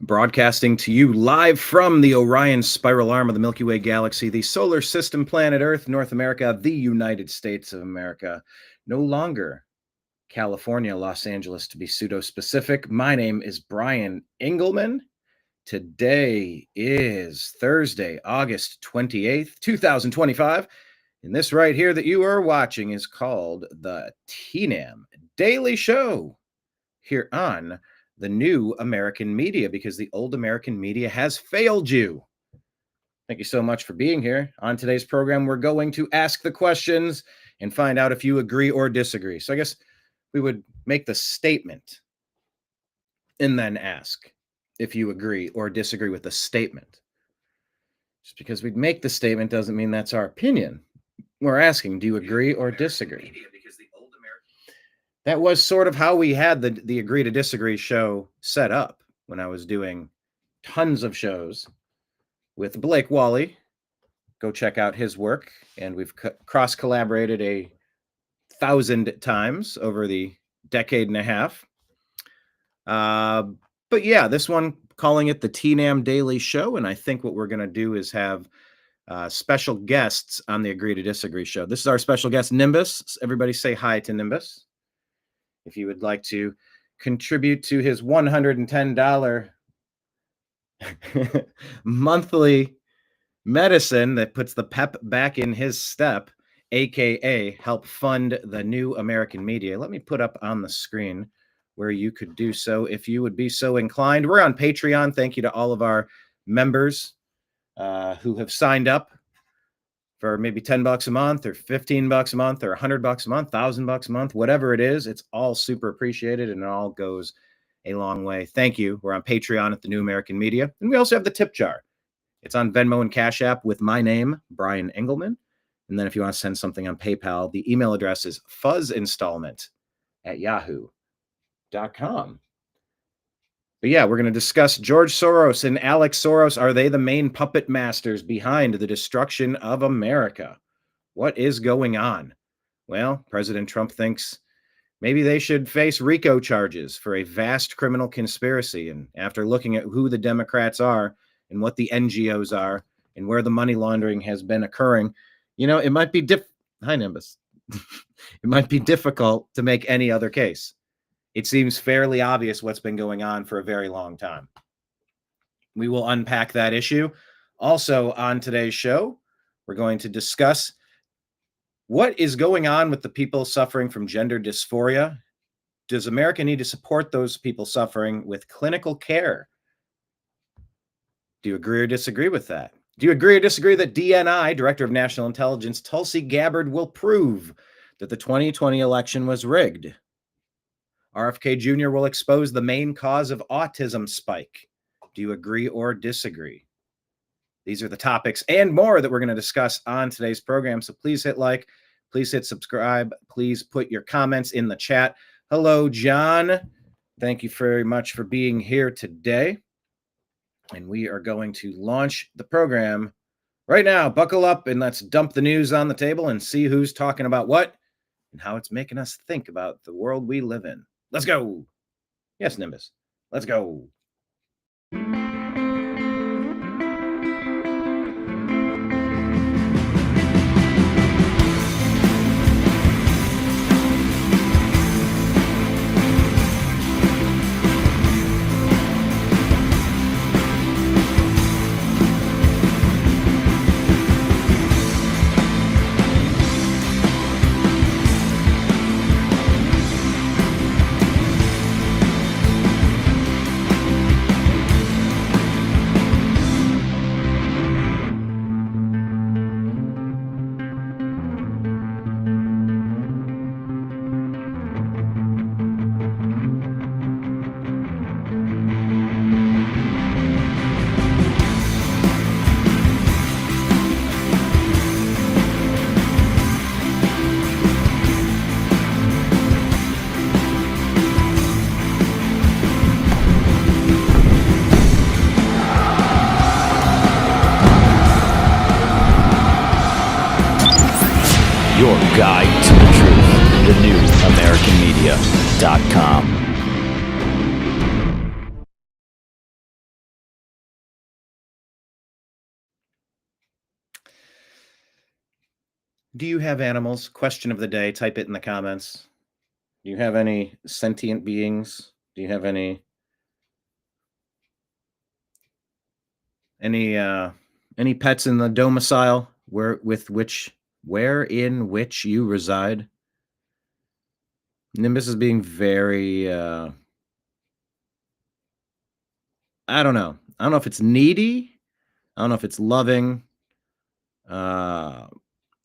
Broadcasting to you live from the Orion spiral arm of the Milky Way galaxy, the solar system, planet Earth, North America, the United States of America. No longer California, Los Angeles to be pseudo-specific. My name is Brian Engelman. Today is Thursday, August 28th, 2025. And this right here that you are watching is called the TNAM Daily Show here on the new American media, because the old American media has failed you. Thank you so much for being here. On today's program, we're going to ask the questions and find out if you agree or disagree. So I guess we would make the statement and then ask if you agree or disagree with the statement. Just because we'd make the statement doesn't mean that's our opinion. We're asking, do you agree or disagree? That was sort of how we had the Agree to Disagree show set up when I was doing tons of shows with Blake Wally. Go check out his work. And we've cross-collaborated 1,000 times over the decade and a half. But yeah, this one, calling it the TNAM Daily Show. And I think what we're going to do is have special guests on the Agree to Disagree show. This is our special guest, Nimbus. Everybody say hi to Nimbus. If you would like to contribute to his $110 monthly medicine that puts the pep back in his step, aka help fund the new American media, let me put up on the screen where you could do so if you would be so inclined. We're on Patreon. Thank you to all of our members who have signed up for maybe $10 a month or $15 a month or $100 a month, $1,000 a month, whatever it is. It's all super appreciated and it all goes a long way. Thank you. We're on Patreon at the New American Media. And we also have the tip jar. It's on Venmo and Cash App with my name, Brian Engelman. And then if you want to send something on PayPal, the email address is fuzzinstallment@yahoo.com. But yeah, we're going to discuss George Soros and Alex Soros. Are they the main puppet masters behind the destruction of America? What is going on? Well, President Trump thinks maybe they should face RICO charges for a vast criminal conspiracy. And after looking at who the Democrats are and what the NGOs are and where the money laundering has been occurring, you know, it might be Hi, Nimbus. It might be difficult to make any other case. It seems fairly obvious what's been going on for a very long time. We will unpack that issue. Also on today's show, we're going to discuss what is going on with the people suffering from gender dysphoria. Does America need to support those people suffering with clinical care? Do you agree or disagree with that? Do you agree or disagree that DNI, Director of National Intelligence, Tulsi Gabbard, will prove that the 2020 election was rigged? RFK Jr. will expose the main cause of autism spike. Do you agree or disagree? These are the topics and more that we're going to discuss on today's program. So please hit like, please hit subscribe, please put your comments in the chat. Hello, John. Thank you very much for being here today. And we are going to launch the program right now. Buckle up and let's dump the news on the table and see who's talking about what and how it's making us think about the world we live in. Let's go. Yes, Nimbus. Let's go. Your guide to the truth, the new AmericanMedia.com. Do you have animals? Question of the day. Type it in the comments. Do you have any sentient beings? Do you have any pets in the domicile wherein which you reside? Nimbus is being very I don't know. I don't know if it's needy. I don't know if it's loving.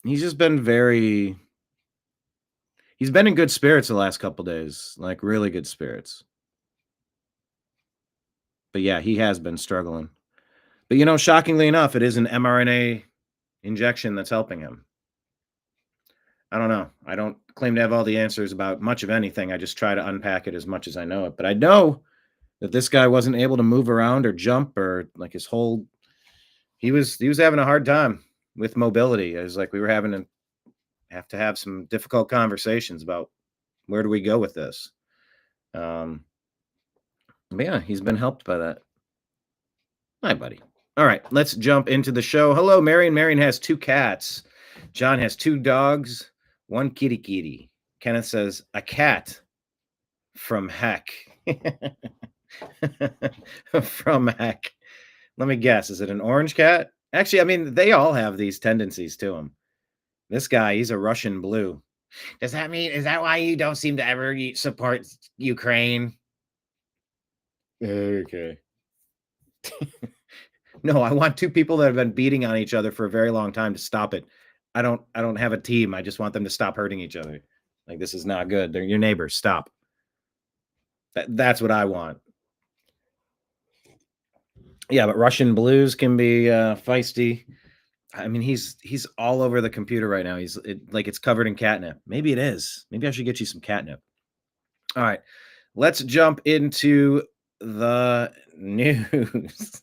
He's just been he's been in good spirits the last couple days, like really good spirits. But yeah, he has been struggling. But shockingly enough, it is an mRNA injection that's helping him. I don't know. I don't claim to have all the answers about much of anything. I just try to unpack it as much as I know it. But I know that this guy wasn't able to move around or jump or like he was having a hard time with mobility. It was like we were have to have some difficult conversations about where do we go with this. But yeah, he's been helped by that. Hi, buddy. All right, let's jump into the show. Hello, Marion. Marion has 2 cats. John has 2 dogs, 1 kitty kitty. Kenneth says, a cat from heck. From heck. Let me guess. Is it an orange cat? Actually, I mean, they all have these tendencies to them. This guy, he's a Russian blue. Is that why you don't seem to ever support Ukraine? Okay. No, I want 2 people that have been beating on each other for a very long time to stop it. I don't have a team. I just want them to stop hurting each other. Like, this is not good. They're your neighbors. Stop. That's what I want. Yeah, but Russian blues can be feisty. I mean, he's all over the computer right now. Like it's covered in catnip. Maybe it is. Maybe I should get you some catnip. All right, let's jump into the news.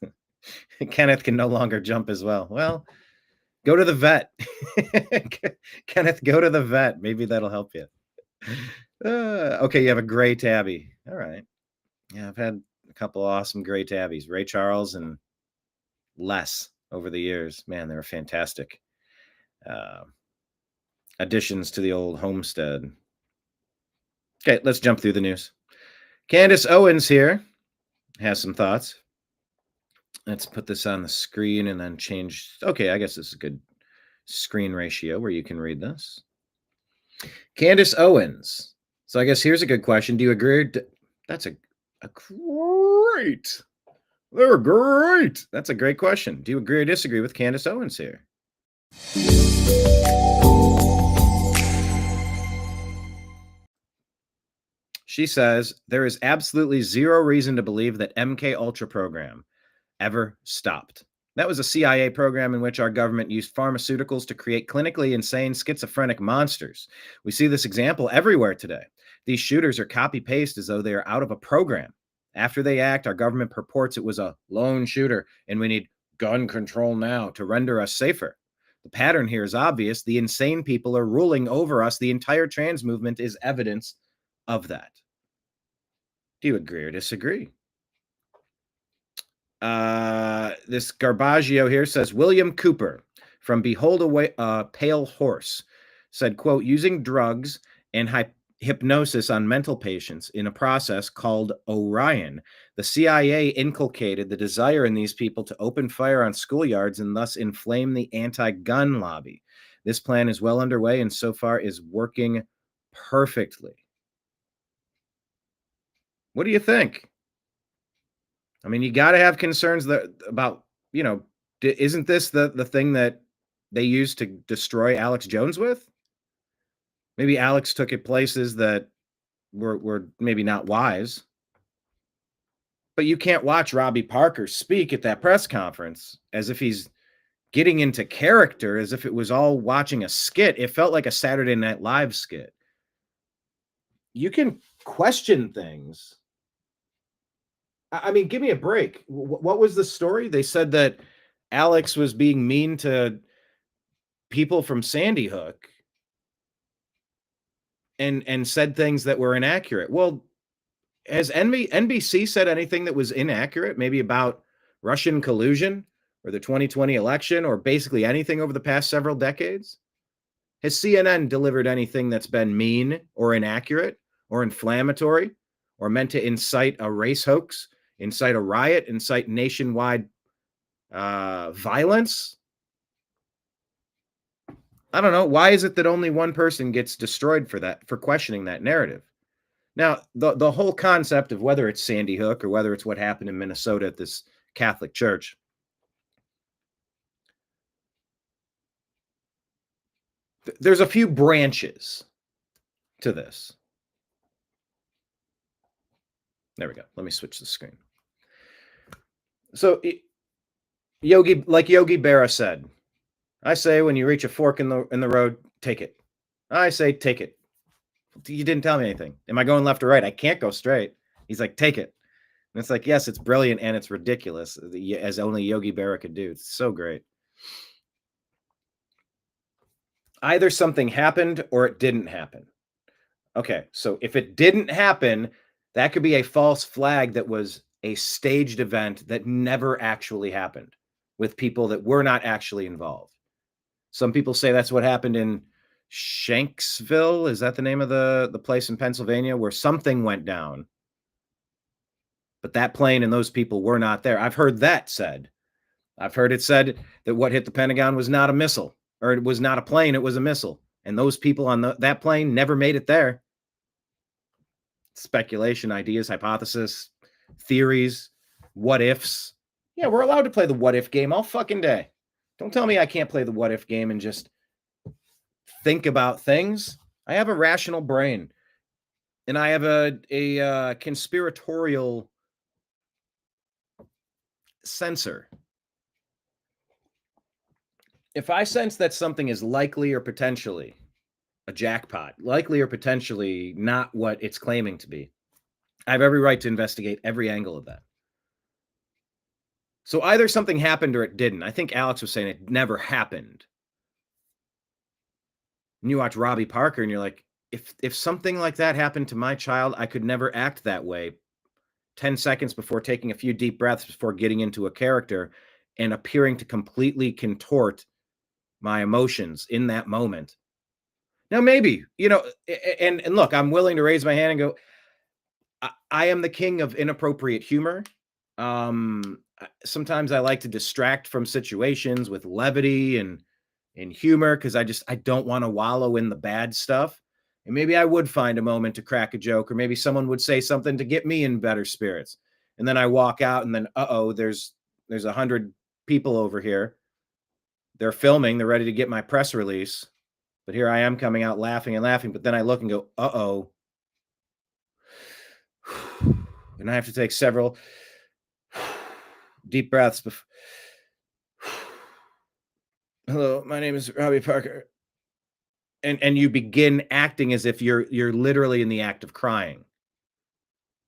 Kenneth can no longer jump as well. Well, go to the vet. Kenneth, go to the vet. Maybe that'll help you. Okay, you have a gray tabby. All right. Yeah, I've had a couple awesome gray tabbies, Ray Charles and Les over the years. Man, they were fantastic additions to the old homestead. Okay, let's jump through the news. Candace Owens here has some thoughts. Let's put this on the screen and then change. Okay, I guess this is a good screen ratio where you can read this. Candace Owens. So I guess here's a good question. Do you agree? That's a great. They're great. That's a great question. Do you agree or disagree with Candace Owens here? She says there is absolutely zero reason to believe that MK Ultra program ever stopped. That was a CIA program in which our government used pharmaceuticals to create clinically insane schizophrenic monsters. We see this example everywhere today. These shooters are copy-paste as though they are out of a program. After they act, our government purports it was a lone shooter and we need gun control now to render us safer. The pattern here is obvious. The insane people are ruling over us. The entire trans movement is evidence of that. Do you agree or disagree? This Garbaggio here says, William Cooper from Behold a Pale Horse said, quote, using drugs and hypnosis on mental patients in a process called Orion, the CIA inculcated the desire in these people to open fire on schoolyards and thus inflame the anti-gun lobby. This plan is well underway and so far is working perfectly. What do you think? I mean, you got to have concerns about, isn't this the thing that they used to destroy Alex Jones with? Maybe Alex took it places that were maybe not wise. But you can't watch Robbie Parker speak at that press conference as if he's getting into character, as if it was all watching a skit. It felt like a Saturday Night Live skit. You can question things. I mean, give me a break. What was the story? They said that Alex was being mean to people from Sandy Hook and said things that were inaccurate. Well, has NBC said anything that was inaccurate, maybe about Russian collusion or the 2020 election or basically anything over the past several decades? Has CNN delivered anything that's been mean or inaccurate or inflammatory or meant to incite a race hoax, incite a riot, incite nationwide violence? I don't know. Why is it that only one person gets destroyed for that, for questioning that narrative? Now, the whole concept of whether it's Sandy Hook or whether it's what happened in Minnesota at this Catholic church, there's a few branches to this. There we go. Let me switch the screen. So Yogi Berra said, I say when you reach a fork in the road, take it. I say take it. You didn't tell me anything. Am I going left or right? I can't go straight. He's like, take it. And it's like, yes, it's brilliant and it's ridiculous, as only Yogi Berra could do. It's so great. Either something happened or it didn't happen. Okay, so if it didn't happen, that could be a false flag that was a staged event that never actually happened with people that were not actually involved. Some people say that's what happened in Shanksville. Is that the name of the place in Pennsylvania where something went down? But that plane and those people were not there. I've heard that said. I've heard it said that what hit the Pentagon was not a missile, or it was not a plane, it was a missile. And those people on that plane never made it there. Speculation, ideas, hypothesis, theories, what ifs. Yeah, we're allowed to play the what if game all fucking day. Don't tell me I can't play the what if game and just think about things. I have a rational brain, and I have a conspiratorial sensor. If I sense that something is likely or potentially a jackpot, likely or potentially not what it's claiming to be, I have every right to investigate every angle of that. So either something happened or it didn't. I think Alex was saying it never happened. And you watch Robbie Parker and you're like, if something like that happened to my child, I could never act that way 10 seconds before taking a few deep breaths before getting into a character and appearing to completely contort my emotions in that moment. Now, maybe, and look, I'm willing to raise my hand and go, I am the king of inappropriate humor. Sometimes I like to distract from situations with levity and humor because I don't want to wallow in the bad stuff. And maybe I would find a moment to crack a joke, or maybe someone would say something to get me in better spirits. And then I walk out and then, there's 100 people over here. They're filming. They're ready to get my press release. But here I am coming out laughing and laughing. But then I look and go, and I have to take several deep breaths. Hello, my name is Robbie Parker. And you begin acting as if you're literally in the act of crying,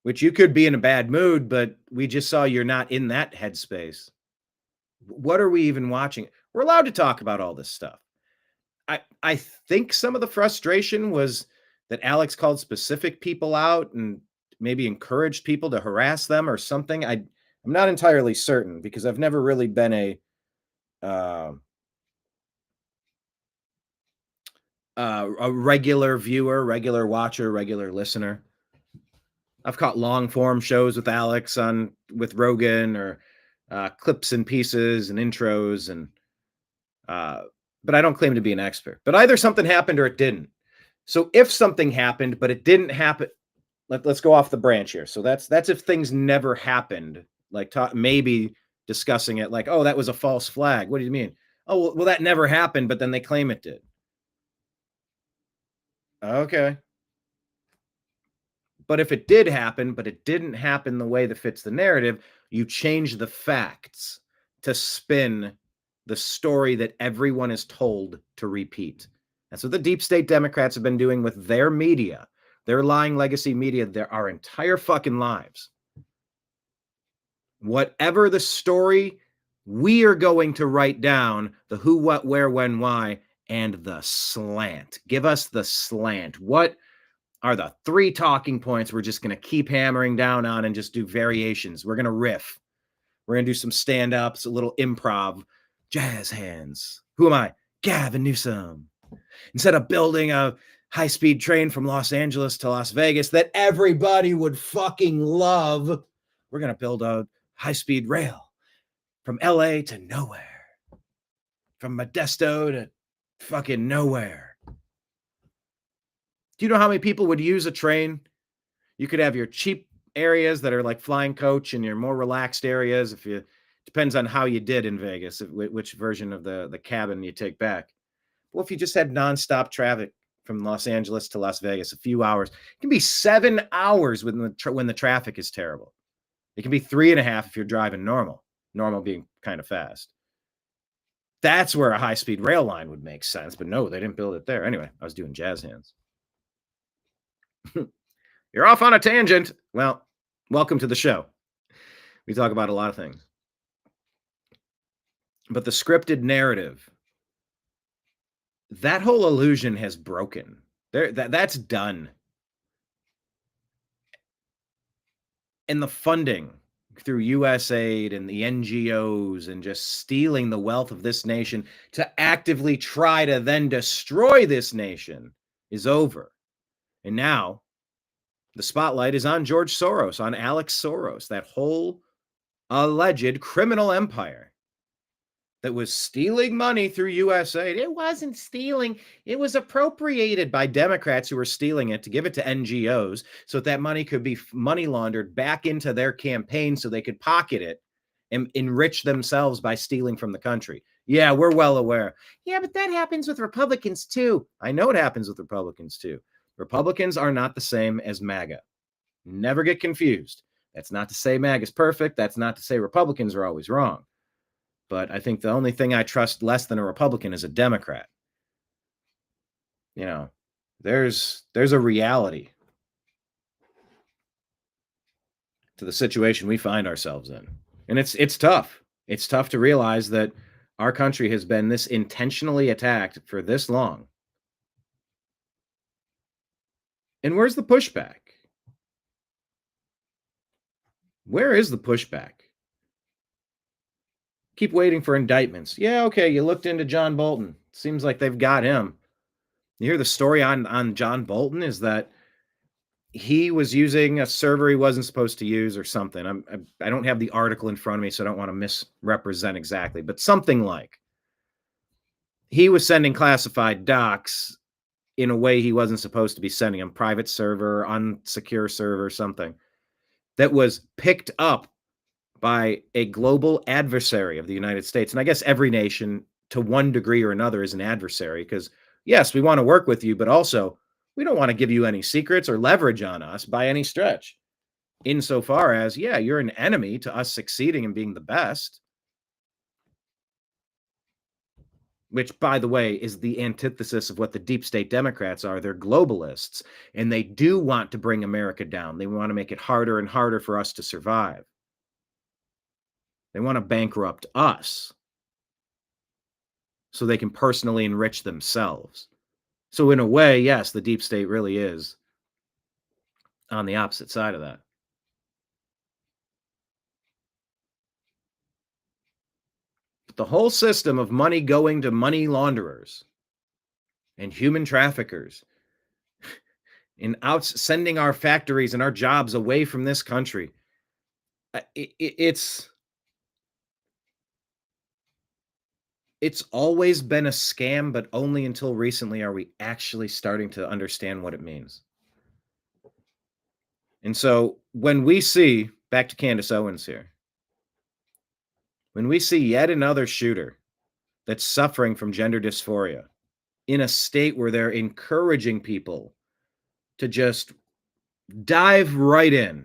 which you could be in a bad mood, but we just saw you're not in that headspace. What are we even watching? We're allowed to talk about all this stuff. I think some of the frustration was that Alex called specific people out and maybe encouraged people to harass them or something. I'm not entirely certain because I've never really been a regular viewer, regular watcher, regular listener. I've caught long form shows with Alex with Rogan, or clips and pieces and intros, and but I don't claim to be an expert. But either something happened or it didn't. So if something happened but it didn't happen, let's go off the branch here. So that's if things never happened, like maybe discussing it like, oh, that was a false flag. What do you mean? Oh, well, that never happened, but then they claim it did. Okay. But if it did happen, but it didn't happen the way that fits the narrative, you change the facts to spin the story that everyone is told to repeat. That's what the deep state Democrats have been doing with their media, their lying legacy media, our entire fucking lives. Whatever the story, we are going to write down the who, what, where, when, why, and the slant. Give us the slant. What are the 3 talking points we're just going to keep hammering down on and just do variations? We're going to riff. We're going to do some stand-ups, a little improv, jazz hands. Who am I? Gavin Newsom. Instead of building a high-speed train from Los Angeles to Las Vegas that everybody would fucking love, we're going to build a high-speed rail from LA to nowhere, from Modesto to fucking nowhere. Do you know how many people would use a train? You could have your cheap areas that are like flying coach and your more relaxed areas. Depends on how you did in Vegas, which version of the cabin you take back. Well, if you just had nonstop traffic from Los Angeles to Las Vegas, a few hours, it can be 7 hours when the traffic is terrible. It can be 3.5 if you're driving normal being kind of fast. That's where a high-speed rail line would make sense, but no, they didn't build it there. Anyway, I was doing jazz hands. You're off on a tangent. Well, welcome to the show. We talk about a lot of things. But the scripted narrative, that whole illusion has broken. That's done. And the funding through USAID and the NGOs and just stealing the wealth of this nation to actively try to then destroy this nation is over. And now the spotlight is on George Soros, on Alex Soros, that whole alleged criminal empire that was stealing money through USAID. It wasn't stealing. It was appropriated by Democrats who were stealing it to give it to NGOs so that money could be money laundered back into their campaign so they could pocket it and enrich themselves by stealing from the country. Yeah, we're well aware. Yeah, but that happens with Republicans too. I know it happens with Republicans too. Republicans are not the same as MAGA. Never get confused. That's not to say MAGA is perfect. That's not to say Republicans are always wrong. But I think the only thing I trust less than a Republican is a Democrat. You know, there's a reality to the situation we find ourselves in. And it's tough. It's tough to realize that our country has been this intentionally attacked for this long. And where's the pushback? Where is the pushback? Keep waiting for indictments. Yeah, okay, you looked into John Bolton. Seems like they've got him. You hear the story on John Bolton is that he was using a server he wasn't supposed to use or something. I don't have the article in front of me, so I don't want to misrepresent exactly, but something like he was sending classified docs in a way he wasn't supposed to be sending them, private server, unsecure server, something that was picked up by a global adversary of the United States. And I guess every nation to one degree or another is an adversary because, yes, we want to work with you, but also we don't want to give you any secrets or leverage on us by any stretch. Insofar as, yeah, you're an enemy to us succeeding and being the best. Which, by the way, is the antithesis of what the deep state Democrats are. They're globalists, and they do want to bring America down. They want to make it harder and harder for us to survive. They want to bankrupt us so they can personally enrich themselves. So in a way, yes, the deep state really is on the opposite side of that. But the whole system of money going to money launderers and human traffickers and sending our factories and our jobs away from this country, it's always been a scam, but only until recently are we actually starting to understand what it means. And so when we see, back to Candace Owens here, when we see yet another shooter that's suffering from gender dysphoria in a state where they're encouraging people to just dive right in.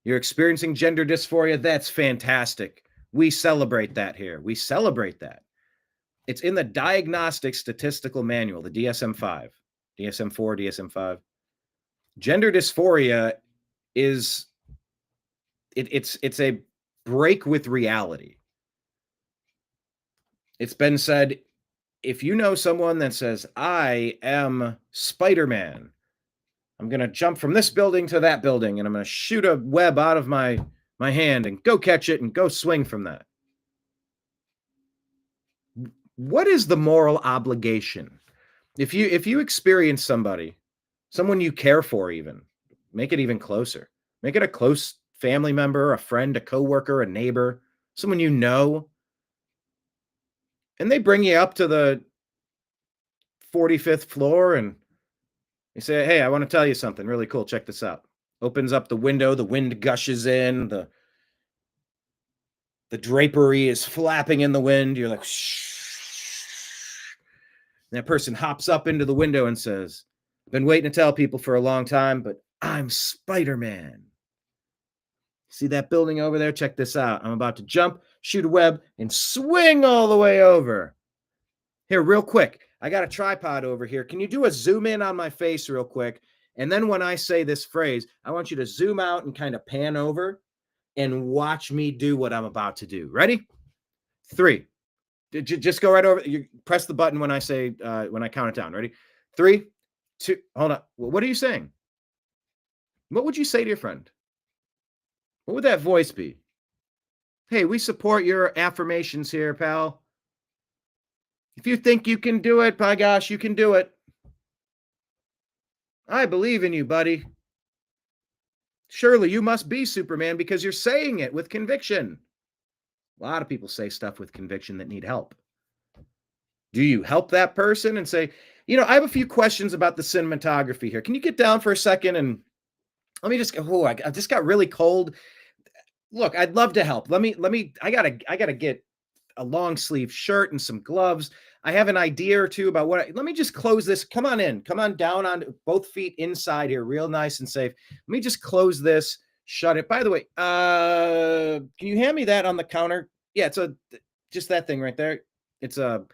You're experiencing gender dysphoria. That's fantastic. We celebrate that here. We celebrate that. It's in the Diagnostic Statistical Manual, the DSM-5, DSM-4, DSM-5. Gender dysphoria is, it's a break with reality. It's been said, if you know someone that says, I am Spider-Man, I'm going to jump from this building to that building, and I'm going to shoot a web out of my hand and go catch it and go swing from that. What is the moral obligation? If you experience someone you care for, even make it even closer. Make it a close family member, a friend, a coworker, a neighbor, someone you know, and they bring you up to the 45th floor and they say, "Hey, I want to tell you something really cool. Check this out." Opens up the window, the wind gushes in, the drapery is flapping in the wind. You're like, shh. That person hops up into the window and says, "I've been waiting to tell people for a long time, but I'm Spider-Man. See that building over there? Check this out. I'm about to jump, shoot a web, and swing all the way over. Here, real quick. I got a tripod over here. Can you do a zoom in on my face real quick? And then when I say this phrase, I want you to zoom out and kind of pan over and watch me do what I'm about to do. Ready? 3. Just go right over. You press the button when I say, when I count it down. Ready? 3, 2, hold on. What are you saying? What would you say to your friend? What would that voice be? "Hey, we support your affirmations here, pal. If you think you can do it, by gosh, you can do it. I believe in you, buddy. Surely you must be Superman because you're saying it with conviction." A lot of people say stuff with conviction that need help. Do you help that person and say, "I have a few questions about the cinematography here. Can you get down for a second and let me just I just got really cold. Look, I'd love to help. I gotta get a long sleeve shirt and some gloves. I have an idea or two about let me just close this. Come on in. Come on down on both feet inside here, real nice and safe. Let me just close this, shut it. By the way, can you hand me that on the counter? Yeah, it's just that thing right there. It's one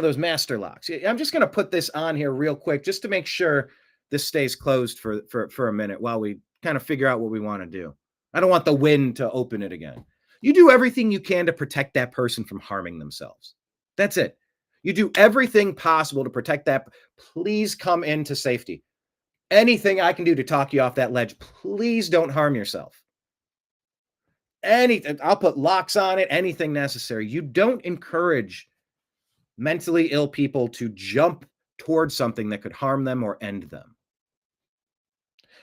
of those master locks. I'm just gonna put this on here real quick just to make sure this stays closed for a minute while we kind of figure out what we want to do. I don't want the wind to open it again. You do everything you can to protect that person from harming themselves. That's it. You do everything possible to protect that. Please come into safety. Anything I can do to talk you off that ledge, please don't harm yourself. Anything, I'll put locks on it, anything necessary. You don't encourage mentally ill people to jump towards something that could harm them or end them.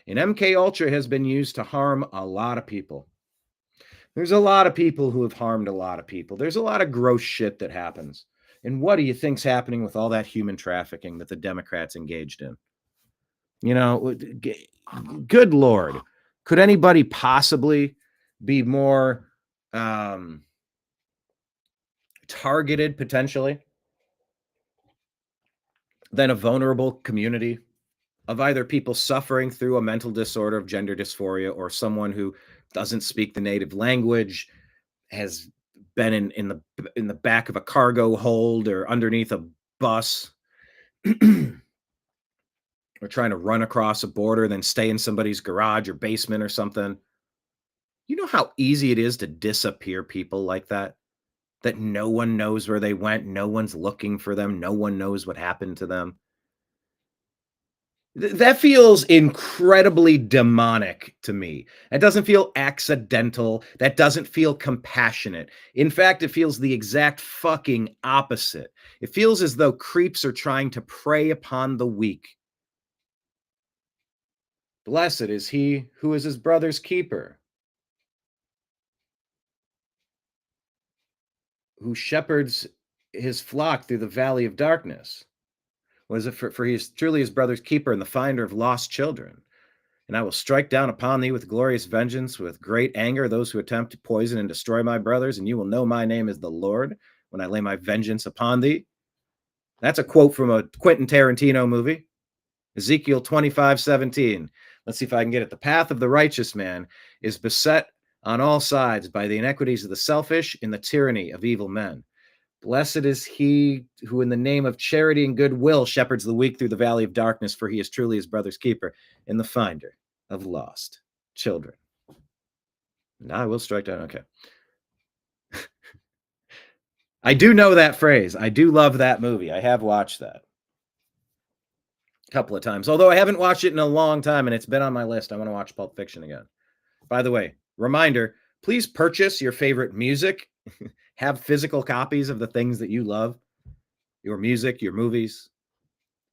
And MK Ultra has been used to harm a lot of people. There's a lot of people who have harmed a lot of people. There's a lot of gross shit that happens. And what do you think's happening with all that human trafficking that the Democrats engaged in? Good Lord. Could anybody possibly be more targeted potentially than a vulnerable community of either people suffering through a mental disorder of gender dysphoria or someone who doesn't speak the native language, has been in the back of a cargo hold or underneath a bus, or trying to run across a border, then stay in somebody's garage or basement or something. You know how easy it is to disappear people like that no one knows where they went, no one's looking for them, no one knows what happened to them. That feels incredibly demonic to me. It doesn't feel accidental. That doesn't feel compassionate. In fact, it feels the exact fucking opposite. It feels as though creeps are trying to prey upon the weak. Blessed is he who is his brother's keeper, who shepherds his flock through the valley of darkness. Was it for he is truly his brother's keeper and the finder of lost children. And I will strike down upon thee with glorious vengeance, with great anger, those who attempt to poison and destroy my brothers, and you will know my name is the Lord when I lay my vengeance upon thee. That's a quote from a Quentin Tarantino movie. Ezekiel 25:17. Let's see if I can get it. The path of the righteous man is beset on all sides by the inequities of the selfish and the tyranny of evil men. Blessed is he who in the name of charity and goodwill shepherds the weak through the valley of darkness, for he is truly his brother's keeper and the finder of lost children. And I will strike down. Okay. I do know that phrase. I do love that movie. I have watched that a couple of times, although I haven't watched it in a long time, and it's been on my list. I want to watch Pulp Fiction again. By the way, reminder, please purchase your favorite music Have physical copies of the things that you love, your music, your movies.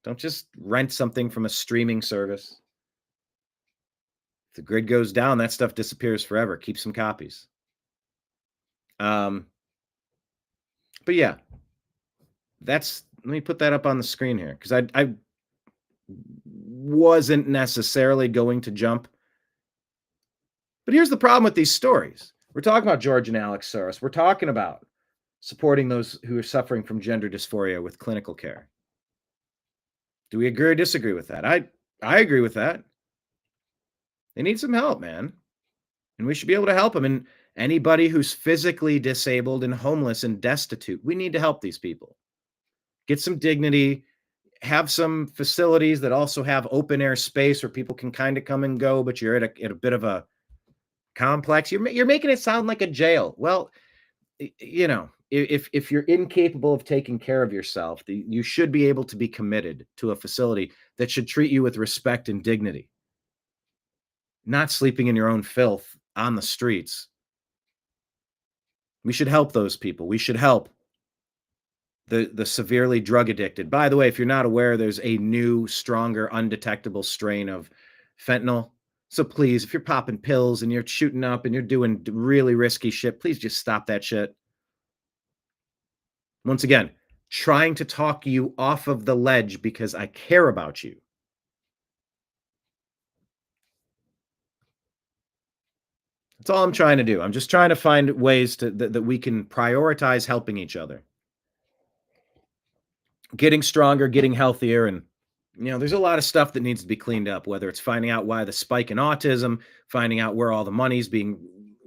Don't just rent something from a streaming service. If the grid goes down, that stuff disappears forever. Keep some copies. But yeah, let me put that up on the screen here, because I wasn't necessarily going to jump. But here's the problem with these stories. We're talking about George and Alex Soros. We're talking about supporting those who are suffering from gender dysphoria with clinical care. Do we agree or disagree with that? I agree with that. They need some help, man. And we should be able to help them. And anybody who's physically disabled and homeless and destitute, we need to help these people. Get some dignity, have some facilities that also have open air space where people can kind of come and go, but you're at a bit of a complex. You're making it sound like a jail. Well, you know, if you're incapable of taking care of yourself, you should be able to be committed to a facility that should treat you with respect and dignity, not sleeping in your own filth on the streets. We should help those people. We should help the severely drug addicted. By the way, if you're not aware, there's a new, stronger, undetectable strain of fentanyl. So please, if you're popping pills and you're shooting up and you're doing really risky shit, please just stop that shit. Once again, trying to talk you off of the ledge because I care about you. That's all I'm trying to do. I'm just trying to find ways that we can prioritize helping each other. Getting stronger, getting healthier, and there's a lot of stuff that needs to be cleaned up, whether it's finding out why the spike in autism, finding out where all the money's being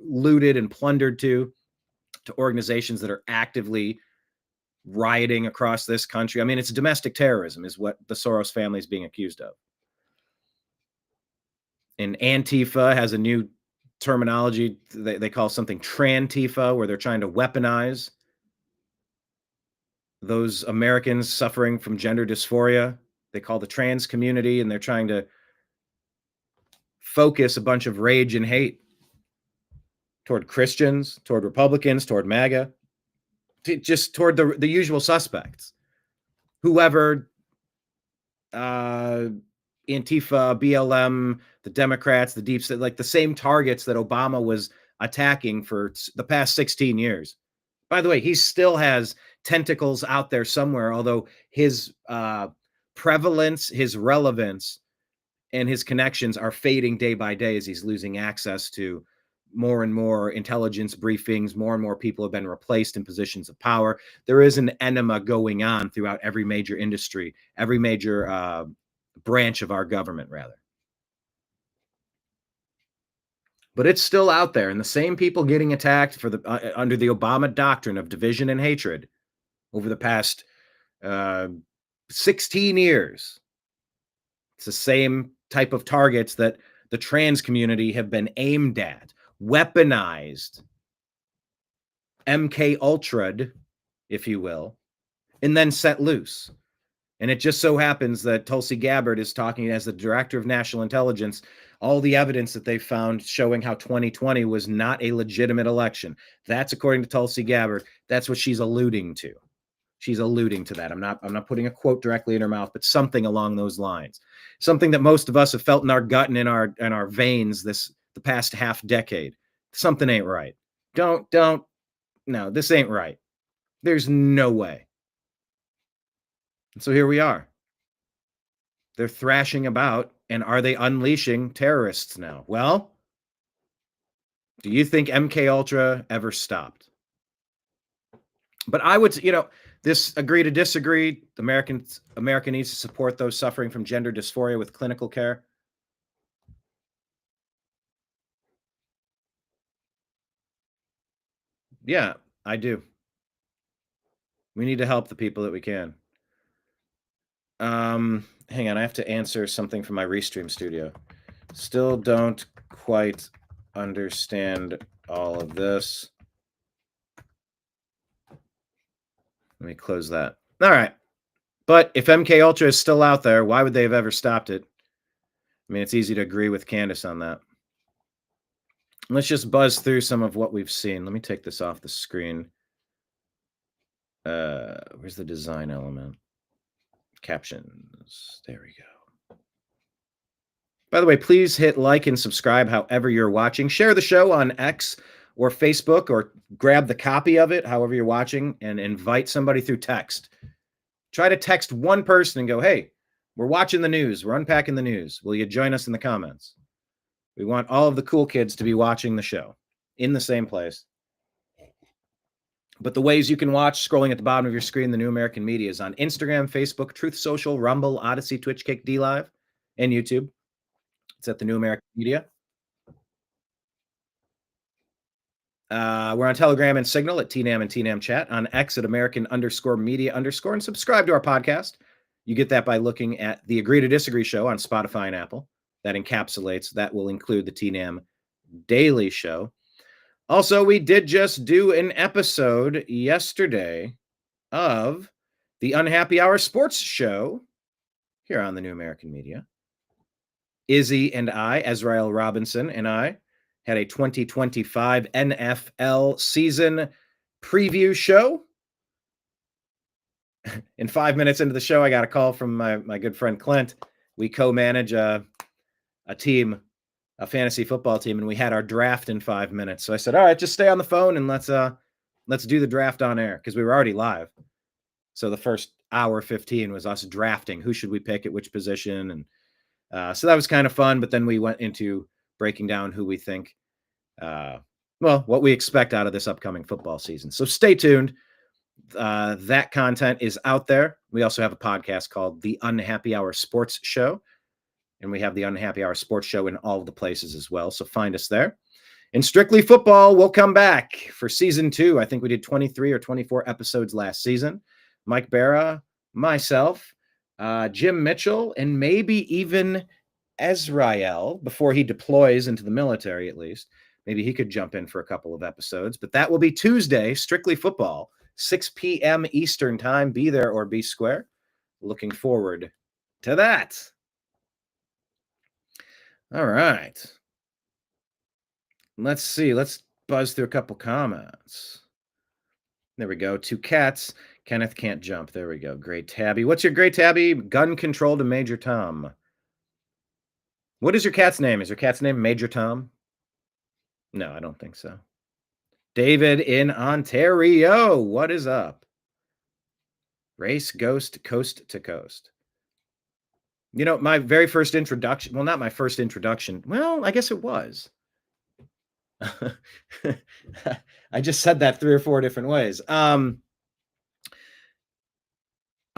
looted and plundered to organizations that are actively rioting across this country. I mean, it's domestic terrorism is what the Soros family is being accused of. And Antifa has a new terminology they call something Trantifa, where they're trying to weaponize those Americans suffering from gender dysphoria. They call the trans community, and they're trying to focus a bunch of rage and hate toward Christians, toward Republicans, toward MAGA, just toward the usual suspects. Whoever, Antifa, BLM, the Democrats, the deep state, like the same targets that Obama was attacking for the past 16 years. By the way, he still has tentacles out there somewhere, although his prevalence, his relevance, and his connections are fading day by day as he's losing access to more and more intelligence briefings. More and more people have been replaced in positions of power. There is an enema going on throughout every major industry, every major branch of our government, rather. But it's still out there, and the same people getting attacked for under the Obama doctrine of division and hatred over the past 16 years. It's the same type of targets that the trans community have been aimed at, weaponized, MK Ultra'd, if you will, and then set loose. And it just so happens that Tulsi Gabbard is talking as the director of national intelligence, all the evidence that they found showing how 2020 was not a legitimate election. That's according to Tulsi Gabbard. That's what she's alluding to. She's alluding to that. I'm not putting a quote directly in her mouth, but something along those lines. Something that most of us have felt in our gut and in our veins the past half decade. Something ain't right. No, this ain't right. There's no way. And so here we are. They're thrashing about, and are they unleashing terrorists now? Well, do you think MK Ultra ever stopped? But I would, this agree to disagree. America needs to support those suffering from gender dysphoria with clinical care. Yeah, I do. We need to help the people that we can. Hang on, I have to answer something from my Restream studio. Still don't quite understand all of this. Let me close that. All right. But if MK Ultra is still out there, why would they have ever stopped it? I mean, it's easy to agree with Candace on that. Let's just buzz through some of what we've seen. Let me take this off the screen. Where's the design element? Captions. There we go. By the way, please hit like and subscribe however you're watching. Share the show on X or Facebook, or grab the copy of it, however you're watching, and invite somebody through text. Try to text one person and go, hey, we're watching the news. We're unpacking the news. Will you join us in the comments? We want all of the cool kids to be watching the show in the same place. But the ways you can watch, scrolling at the bottom of your screen, the New American Media is on Instagram, Facebook, Truth Social, Rumble, Odysee, Twitch, Kick, DLive, and YouTube. It's at the New American Media. We're on Telegram and Signal at TNAM and TNAM Chat, on X at American_Media_, and subscribe to our podcast. You get that by looking at the Agree to Disagree show on Spotify and Apple. That encapsulates, that will include the TNAM Daily Show. Also, we did just do an episode yesterday of the Unhappy Hour Sports Show here on the New American Media. Izzy and I, Ezrael Robinson and I, had a 2025 NFL season preview show. In 5 minutes into the show, I got a call from my good friend Clint. We co-manage a team, a fantasy football team, and we had our draft in 5 minutes. So I said, all right, just stay on the phone and let's do the draft on air, because we were already live. So the first hour 15 was us drafting. Who should we pick at which position? And so that was kind of fun. But then we went into breaking down who we think, what we expect out of this upcoming football season. So stay tuned. That content is out there. We also have a podcast called The Unhappy Hour Sports Show, and we have the Unhappy Hour Sports Show in all of the places as well. So find us there. And Strictly Football will come back for season 2. I think we did 23 or 24 episodes last season. Mike Barra, myself, Jim Mitchell, and maybe even Ezrael, before he deploys into the military at least. Maybe he could jump in for a couple of episodes. But that will be Tuesday, Strictly Football, 6 p.m. Eastern time. Be there or be square. Looking forward to that. All right. Let's see. Let's buzz through a couple comments. There we go. 2 cats. Kenneth can't jump. There we go. Great Tabby. What's your Great Tabby? Gun control to Major Tom. What is your cat's name? Is your cat's name Major Tom? No, I don't think so. David in Ontario. What is up? Race Ghost Coast to Coast. You know, my very first introduction, well, not my first introduction. Well, I guess it was. I just said that 3 or 4 different ways. I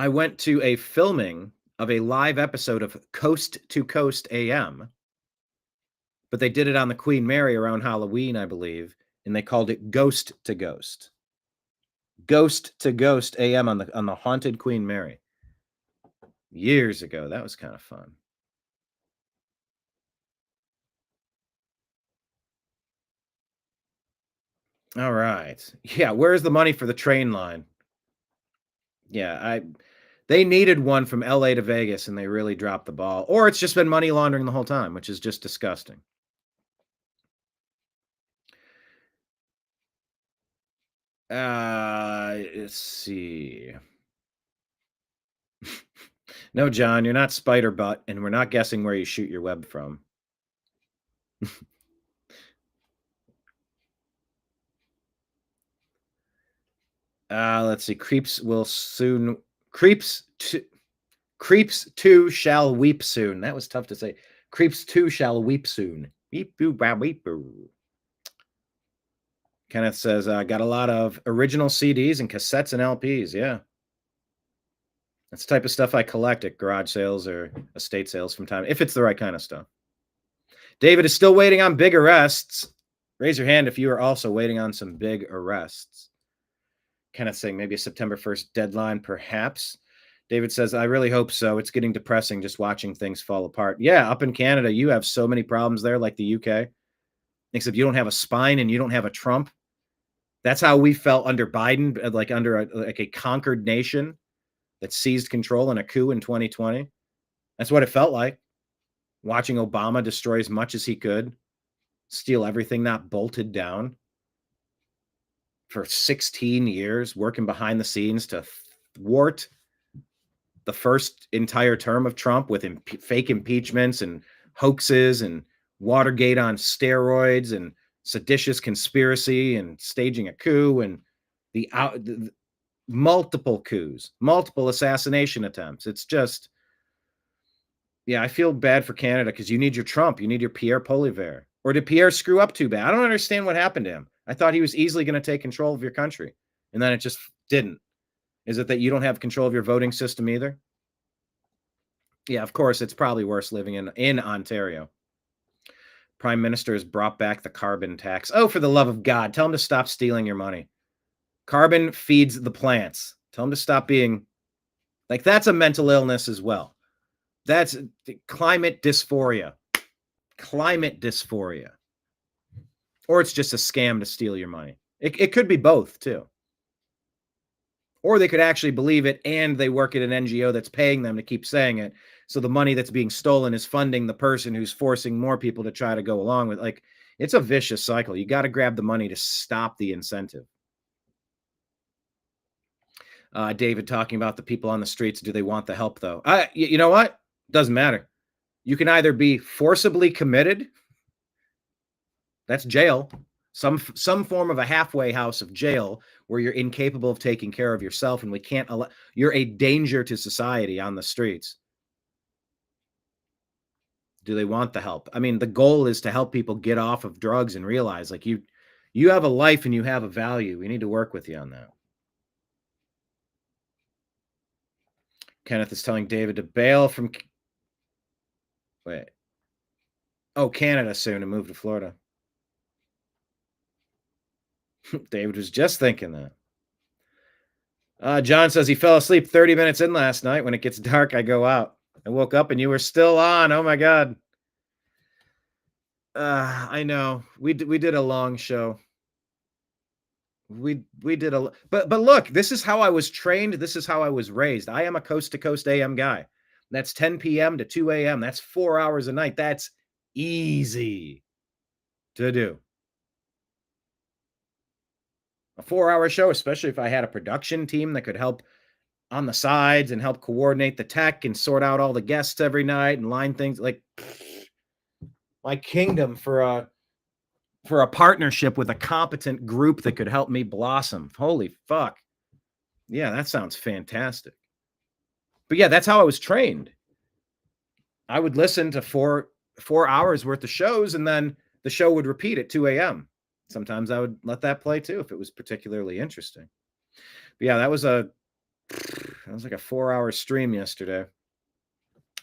went to a filming of a live episode of Coast to Coast AM, but they did it on the Queen Mary around Halloween, I believe, and they called it Ghost to Ghost. Ghost to Ghost AM on the haunted Queen Mary. Years ago. That was kind of fun. All right. Yeah, where's the money for the train line? Yeah, they needed one from LA to Vegas and they really dropped the ball. Or it's just been money laundering the whole time, which is just disgusting. Let's see. No, John, you're not Spider Butt, and we're not guessing where you shoot your web from. Let's see. Creeps 2 shall weep soon. That was tough to say. Creeps 2 shall weep soon. Weep boo ba weep boo. Kenneth says, got a lot of original CDs and cassettes and LPs. Yeah. That's the type of stuff I collect at garage sales or estate sales from time, if it's the right kind of stuff. David is still waiting on big arrests. Raise your hand if you are also waiting on some big arrests. Kenneth saying maybe a September 1st deadline, perhaps. David says, I really hope so. It's getting depressing just watching things fall apart. Yeah, up in Canada, you have so many problems there, like the UK. Except you don't have a spine and you don't have a Trump. That's how we felt under Biden, like under a conquered nation that seized control in a coup in 2020. That's what it felt like. Watching Obama destroy as much as he could, steal everything not bolted down. for 16 years, working behind the scenes to thwart the first entire term of Trump with fake impeachments and hoaxes and Watergate on steroids and seditious conspiracy and staging a coup and the multiple coups, multiple assassination attempts. It's just, yeah, I feel bad for Canada because you need your Trump, you need your Pierre Poilievre. Or did Pierre screw up too bad? I don't understand what happened to him. I thought he was easily going to take control of your country, and then it just didn't. Is it that you don't have control of your voting system either? Yeah, of course, it's probably worse living in Ontario. Prime Minister has brought back the carbon tax. Oh, for the love of God, tell him to stop stealing your money. Carbon feeds the plants. Tell him to stop being like, that's a mental illness as well. That's climate dysphoria. Climate dysphoria. Or it's just a scam to steal your money. It could be both, too. Or they could actually believe it and they work at an NGO that's paying them to keep saying it. So the money that's being stolen is funding the person who's forcing more people to try to go along with. Like, it's a vicious cycle. You got to grab the money to stop the incentive. David talking about the people on the streets. Do they want the help, though? You know what? Doesn't matter. You can either be forcibly committed. That's jail. Some form of a halfway house of jail where you're incapable of taking care of yourself and we can't allow, you're a danger to society on the streets. Do they want the help? I mean, the goal is to help people get off of drugs and realize like you have a life and you have a value. We need to work with you on that. Kenneth is telling David to bail from Canada soon and move to Florida. David was just thinking that. John says he fell asleep 30 minutes in last night. When it gets dark, I go out. I woke up and you were still on. Oh my God. I know. We did a long show. We did but look, this is how I was trained. This is how I was raised. I am a coast to coast AM guy. That's 10 p.m. to 2 a.m. That's 4 hours a night. That's easy to do. A 4-hour show, especially if I had a production team that could help on the sides and help coordinate the tech and sort out all the guests every night and line things like my kingdom for a partnership with a competent group that could help me blossom. Holy fuck. Yeah, that sounds fantastic. But yeah, that's how I was trained. I would listen to four hours worth of shows and then the show would repeat at 2 a.m. Sometimes I would let that play too if it was particularly interesting. But yeah, that was like a 4-hour stream yesterday.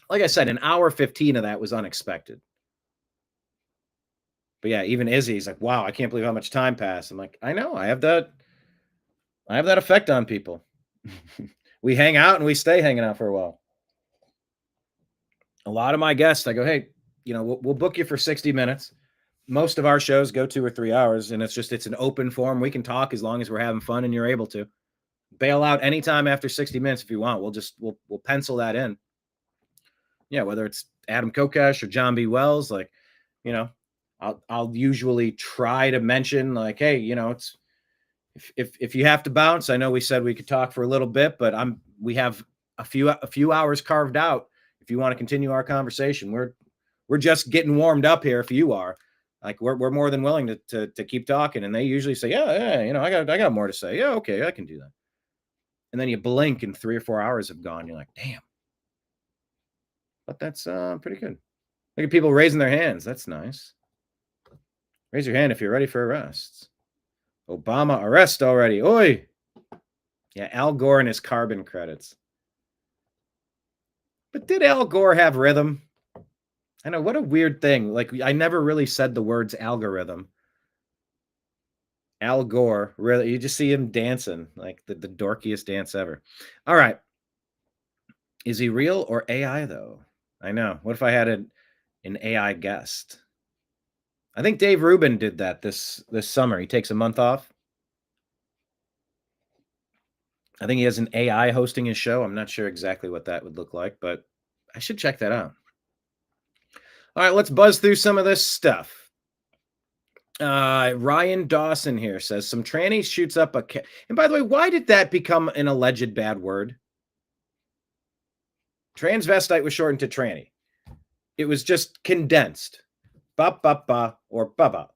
Like I said, an hour 15 of that was unexpected. But yeah, even Izzy's like, wow, I can't believe how much time passed. I'm like, I know, I have that effect on people. We hang out and we stay hanging out for a while. A lot of my guests, I go, hey, we'll book you for 60 minutes. Most of our shows go 2 or 3 hours, and it's an open forum. We can talk as long as we're having fun and you're able to. Bail out anytime after 60 minutes if you want. We'll pencil that in. Yeah, whether it's Adam Kokesh or John B. Wells, like, I'll usually try to mention like, hey, it's if you have to bounce. I know we said we could talk for a little bit, but we have a few hours carved out. If you want to continue our conversation, we're just getting warmed up here. If you are. Like we're more than willing to keep talking, and they usually say, yeah, I got more to say. Yeah, okay, I can do that. And then you blink, and 3 or 4 hours have gone. You're like, damn. But that's pretty good. Look at people raising their hands. That's nice. Raise your hand if you're ready for arrests. Obama arrest already. Oi. Yeah, Al Gore and his carbon credits. But did Al Gore have rhythm? I know, what a weird thing. Like, I never really said the words algorithm. Al Gore, really, you just see him dancing, like the dorkiest dance ever. All right. Is he real or AI, though? I know. What if I had an AI guest? I think Dave Rubin did that this summer. He takes a month off. I think he has an AI hosting his show. I'm not sure exactly what that would look like, but I should check that out. All right, let's buzz through some of this stuff. Ryan Dawson here says some tranny shoots up a and by the way, why did that become an alleged bad word? Transvestite was shortened to tranny. It was just condensed. Ba ba ba or ba ba.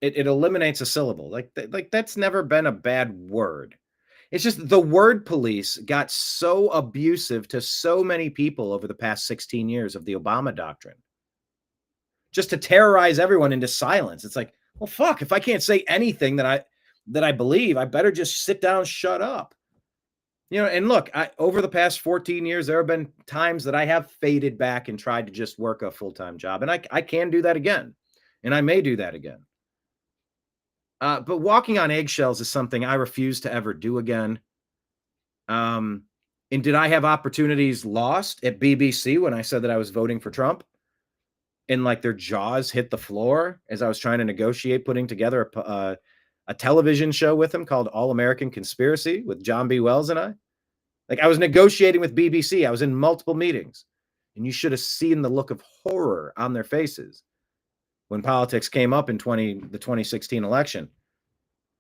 It eliminates a syllable. Like that's never been a bad word. It's just the word police got so abusive to so many people over the past 16 years of the Obama doctrine. Just to terrorize everyone into silence. It's like, well, fuck, if I can't say anything that I believe, I better just sit down, shut up. And look, over the past 14 years, there have been times that I have faded back and tried to just work a full-time job. And I can do that again. And I may do that again. But walking on eggshells is something I refuse to ever do again. And did I have opportunities lost at BBC when I said that I was voting for Trump? And like their jaws hit the floor as I was trying to negotiate putting together a television show with him called All American Conspiracy with John B. Wells and I. Like I was negotiating with BBC. I was in multiple meetings. And you should have seen the look of horror on their faces when politics came up in the 2016 election.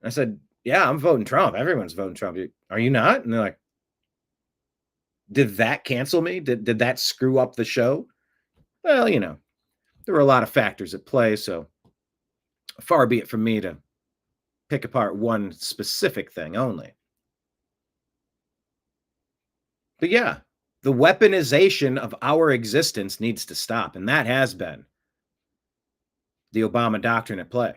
I said, yeah, I'm voting Trump. Everyone's voting Trump. Are you not? And they're like, did that cancel me? Did that screw up the show? Well, there were a lot of factors at play, so far be it from me to pick apart one specific thing only. But yeah, the weaponization of our existence needs to stop, and that has been the Obama doctrine at play.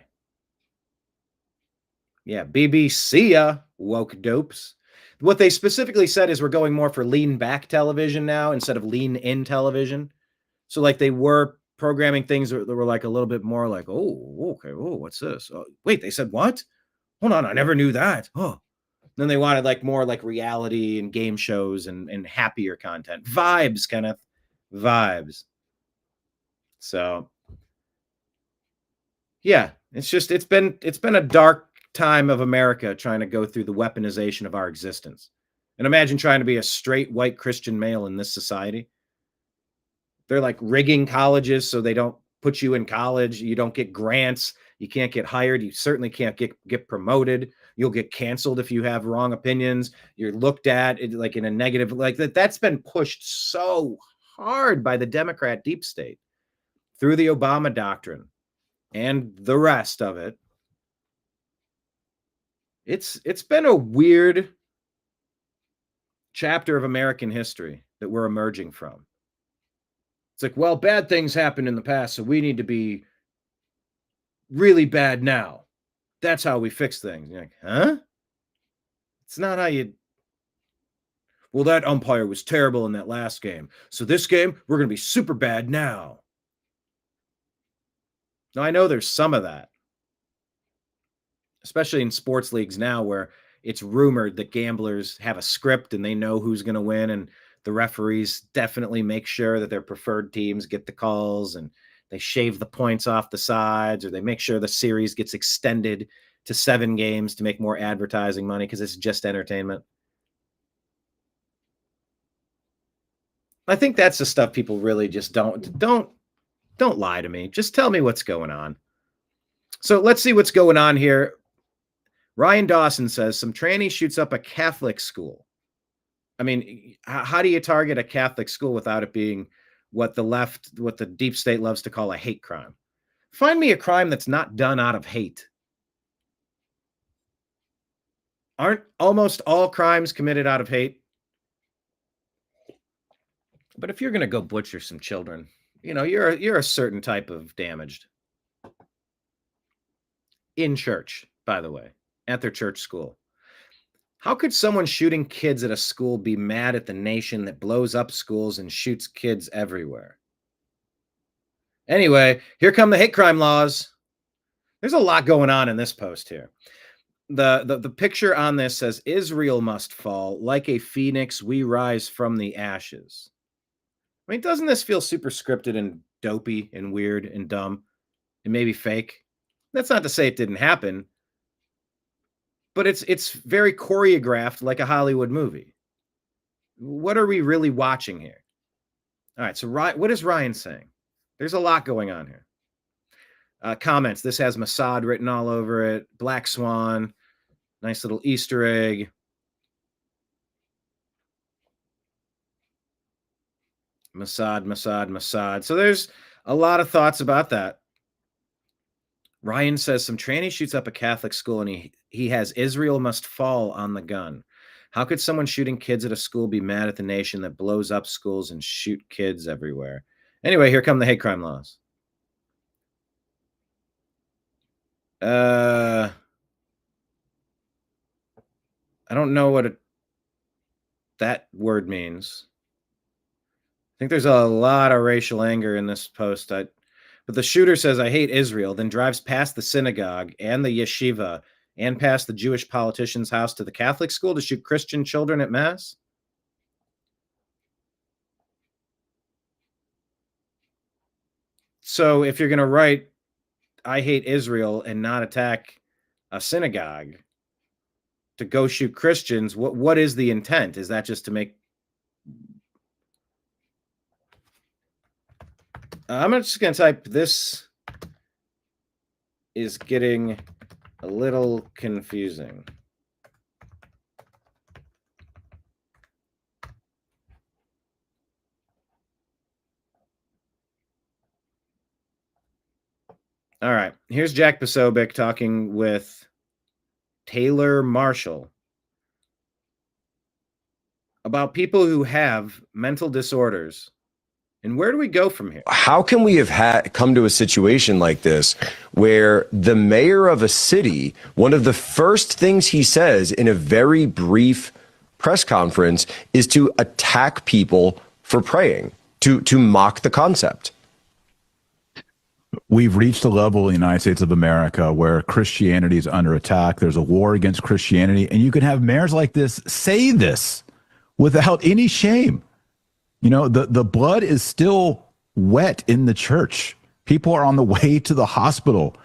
Yeah, BBC woke dopes. What they specifically said is we're going more for lean back television now instead of lean in television. So like they were programming things that were like a little bit more like, oh, okay, oh, what's this? Oh, wait, they said what? Hold on, I never knew that. Oh, then they wanted like more like reality and game shows and happier content, vibes, Kenneth, vibes. So yeah, it's been a dark time of America trying to go through the weaponization of our existence. And imagine trying to be a straight white Christian male in this society. They're like rigging colleges so they don't put you in college. You don't get grants. You can't get hired. You certainly can't get promoted. You'll get canceled if you have wrong opinions. You're looked at like in a negative, like that's been pushed so hard by the Democrat deep state through the Obama doctrine and the rest of it. It's been a weird chapter of American history that we're emerging from. It's like, well, bad things happened in the past, so we need to be really bad now. That's how we fix things. You're like, huh? It's not how you... Well, that umpire was terrible in that last game. So this game, we're going to be super bad now. Now, I know there's some of that, especially in sports leagues now where it's rumored that gamblers have a script and they know who's going to win, and the referees definitely make sure that their preferred teams get the calls, and they shave the points off the sides, or they make sure the series gets extended to 7 games to make more advertising money because it's just entertainment. I think that's the stuff people really just don't lie to me. Just tell me what's going on. So let's see what's going on here. Ryan Dawson says some tranny shoots up a Catholic school. I mean, how do you target a Catholic school without it being what the deep state loves to call a hate crime? Find me a crime that's not done out of hate. Aren't almost all crimes committed out of hate? But if you're going to go butcher some children, you're a certain type of damaged. In church, by the way, at their church school. How could someone shooting kids at a school be mad at the nation that blows up schools and shoots kids everywhere? Anyway, here come the hate crime laws. There's a lot going on in this post here. The picture on this says, Israel must fall. Like a phoenix, we rise from the ashes. I mean, doesn't this feel super scripted and dopey and weird and dumb and maybe fake? That's not to say it didn't happen, but it's very choreographed like a Hollywood movie. What are we really watching here? All right, so what is Ryan saying? There's a lot going on here. Comments. This has Mossad written all over it. Black Swan. Nice little Easter egg. Mossad, Mossad, Mossad. So there's a lot of thoughts about that. Ryan says some tranny shoots up a Catholic school and he has Israel must fall on the gun. How could someone shooting kids at a school be mad at the nation that blows up schools and shoot kids everywhere? Anyway, here come the hate crime laws. I don't know what that word means. I think there's a lot of racial anger in this post. But the shooter says, I hate Israel, then drives past the synagogue and the yeshiva and past the Jewish politician's house to the Catholic school to shoot Christian children at Mass. So if you're going to write, I hate Israel and not attack a synagogue to go shoot Christians, what is the intent? Is that just to make... I'm just going to type, this is getting a little confusing. All right, here's Jack Posobiec talking with Taylor Marshall about people who have mental disorders. And where do we go from here? How can we have come to a situation like this where the mayor of a city, one of the first things he says in a very brief press conference is to attack people for praying, to mock the concept? We've reached a level in the United States of America where Christianity is under attack. There's a war against Christianity, and you can have mayors like this say this without any shame. You know, the blood is still wet in the church. People are on the way to the hospital.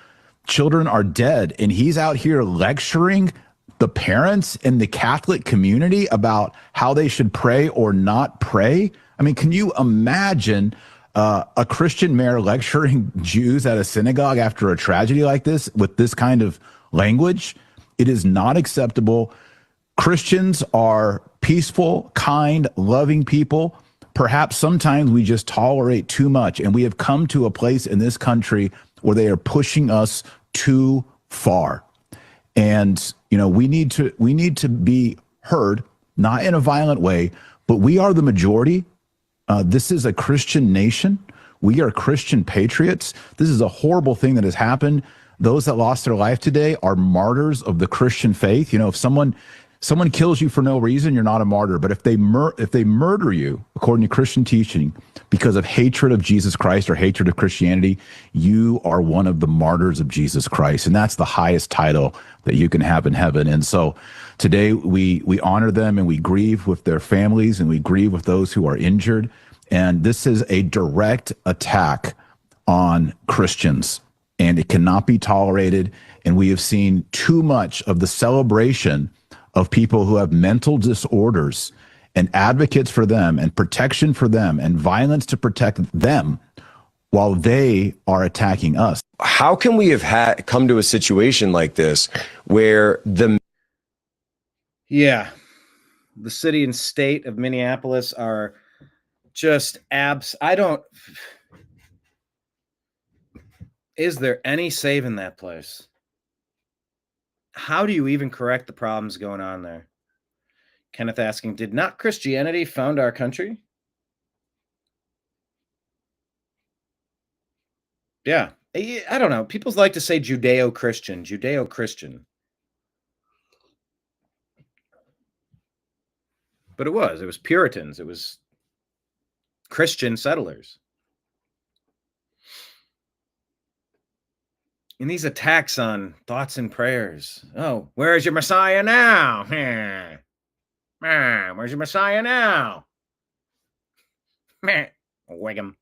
Children are dead, and he's out here lecturing the parents in the Catholic community about how they should pray or not pray. I mean, can you imagine a Christian mayor lecturing Jews at a synagogue after a tragedy like this with this kind of language? It is not acceptable. Christians are peaceful, kind, loving people. Perhaps sometimes we just tolerate too much, and we have come to a place in this country where they are pushing us too far. And, you know, we need to be heard, not in a violent way, but we are the majority. This is a Christian nation. We are Christian patriots. This is a horrible thing that has happened. Those that lost their life today are martyrs of the Christian faith. You know, if someone kills you for no reason, you're not a martyr. But if they murder you, according to Christian teaching, because of hatred of Jesus Christ or hatred of Christianity, you are one of the martyrs of Jesus Christ. And that's the highest title that you can have in heaven. And so today we honor them and we grieve with their families and we grieve with those who are injured. And this is a direct attack on Christians, and it cannot be tolerated. And we have seen too much of the celebration of people who have mental disorders and advocates for them and protection for them and violence to protect them while they are attacking us. How can we have come to a situation like this where the city and state of Minneapolis are just is there any save in that place? How do you even correct the problems going on there? Kenneth asking, did not Christianity found our country? Yeah. I don't know. People like to say Judeo-Christian. But it was Puritans. It was Christian settlers. And these attacks on thoughts and prayers. Oh, where's your Messiah now? Where's your Messiah now? Wiggum.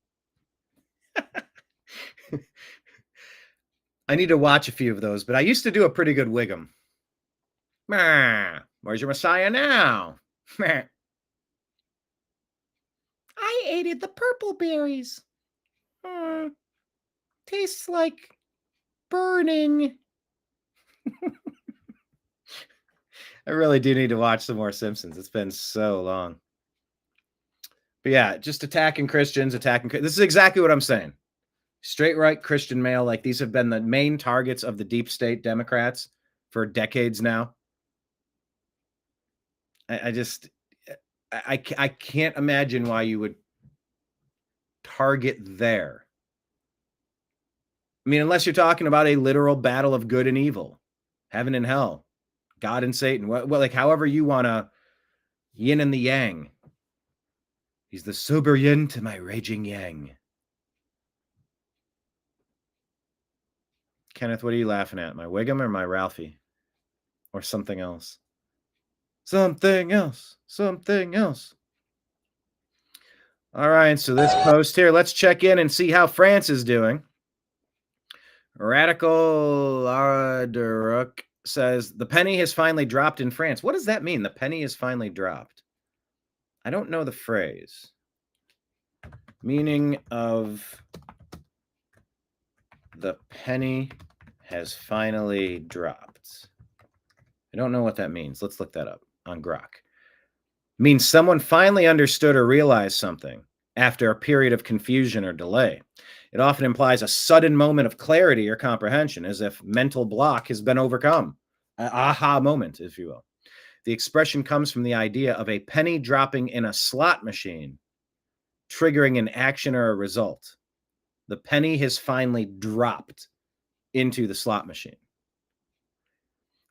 I need to watch a few of those, but I used to do a pretty good Wiggum. Where's your Messiah now? I ate the purple berries. Tastes like burning. I really do need to watch some more Simpsons. It's been so long. But yeah, just attacking Christians, this is exactly what I'm saying. Straight right Christian male, like these have been the main targets of the deep state Democrats for decades now. I can't imagine why you would target there. I mean, unless you're talking about a literal battle of good and evil, heaven and hell, God and Satan, well, like however you want to, yin and the yang. He's the sober yin to my raging yang. Kenneth, what are you laughing at? My Wiggum or my Ralphie? Or something else? Something else. Something else. All right, so this post here, let's check in and see how France is doing. Radical Arderuk says, the penny has finally dropped in France. What does that mean? The penny has finally dropped. I don't know the phrase. Meaning of the penny has finally dropped. I don't know what that means. Let's look that up on Grok. Means someone finally understood or realized something after a period of confusion or delay. It often implies a sudden moment of clarity or comprehension, as if mental block has been overcome. An aha moment, if you will. The expression comes from the idea of a penny dropping in a slot machine, triggering an action or a result. The penny has finally dropped into the slot machine.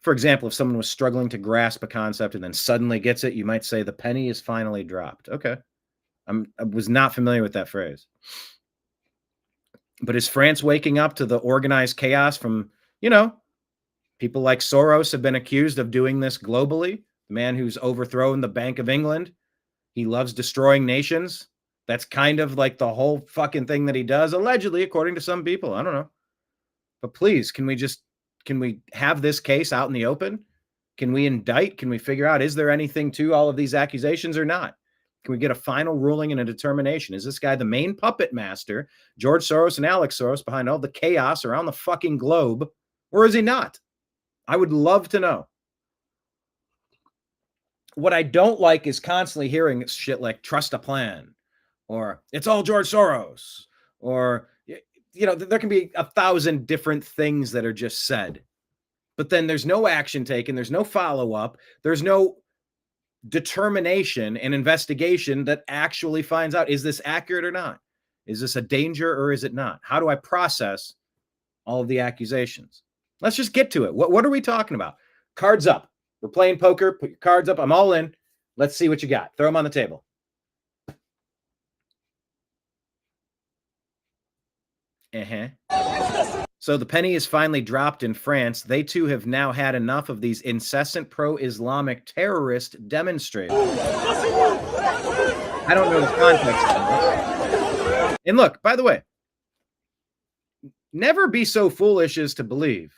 For example, if someone was struggling to grasp a concept and then suddenly gets it, you might say the penny is finally dropped. Okay. I was not familiar with that phrase. But is France waking up to the organized chaos from, people like Soros have been accused of doing this globally? The man who's overthrown the Bank of England. He loves destroying nations. That's kind of like the whole fucking thing that he does, allegedly, according to some people. I don't know. But please, can we have this case out in the open? Can we indict? Can we figure out, is there anything to all of these accusations or not? Can we get a final ruling and a determination? Is this guy the main puppet master, George Soros and Alex Soros, behind all the chaos around the fucking globe, or is he not? I would love to know. What I don't like is constantly hearing shit like trust a plan, or it's all George Soros, or, there can be 1,000 different things that are just said, but then there's no action taken. There's no follow-up. There's no determination and investigation that actually finds out, is this accurate or not? Is this a danger or is it not? How do I process all of the accusations? Let's just get to it. What are we talking about? Cards up. We're playing poker. Put your cards up. I'm all in. Let's see what you got. Throw them on the table. So the penny is finally dropped in France. They too have now had enough of these incessant pro-Islamic terrorist demonstrators. I don't know the context of this. And look, by the way, never be so foolish as to believe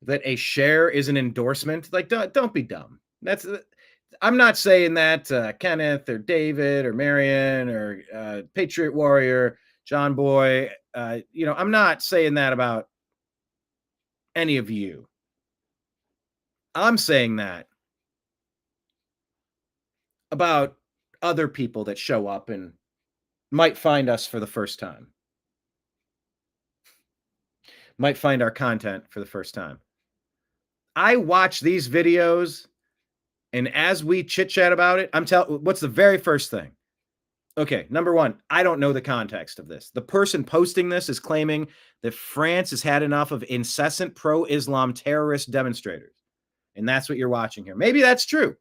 that a share is an endorsement. Like, don't be dumb. I'm not saying that Kenneth or David or Marion or Patriot Warrior, John Boy, I'm not saying that about any of you. I'm saying that about other people that show up and might find us for the first time. Might find our content for the first time. I watch these videos, and as we chit-chat about it, what's the very first thing? Okay, number one, I don't know the context of this. The person posting this is claiming that France has had enough of incessant pro-Islam terrorist demonstrators. And that's what you're watching here. Maybe that's true.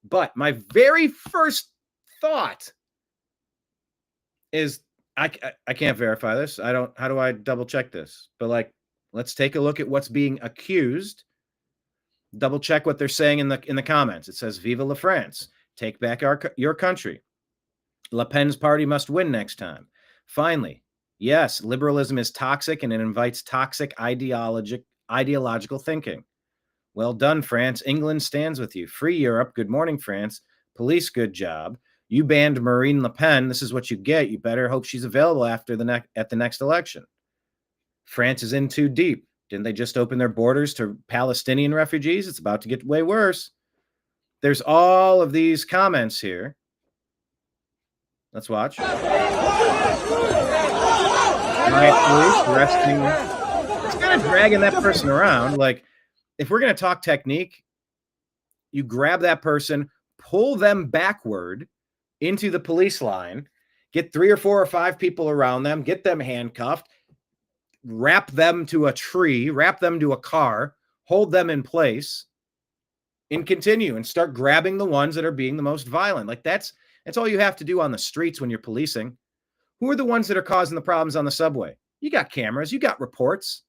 But my very first thought is, I can't verify this. How do I double check this? But let's take a look at what's being accused. Double check what they're saying in the comments. It says, Viva la France. Take back your country. Le Pen's party must win next time. Finally, yes, liberalism is toxic and it invites toxic ideological thinking. Well done, France. England stands with you. Free Europe. Good morning, France. Police, good job. You banned Marine Le Pen. This is what you get. You better hope she's available at the next election. France is in too deep. Didn't they just open their borders to Palestinian refugees? It's about to get way worse. There's all of these comments here. Let's watch. Riot police arresting. It's kind of dragging that person around. Like, if we're going to talk technique, you grab that person, pull them backward into the police line, get 3 or 4 or 5 people around them, get them handcuffed, wrap them to a tree, wrap them to a car, hold them in place, and continue and start grabbing the ones that are being the most violent. Like that's all you have to do on the streets when you're policing. Who are the ones that are causing the problems on the subway? You got cameras, you got reports.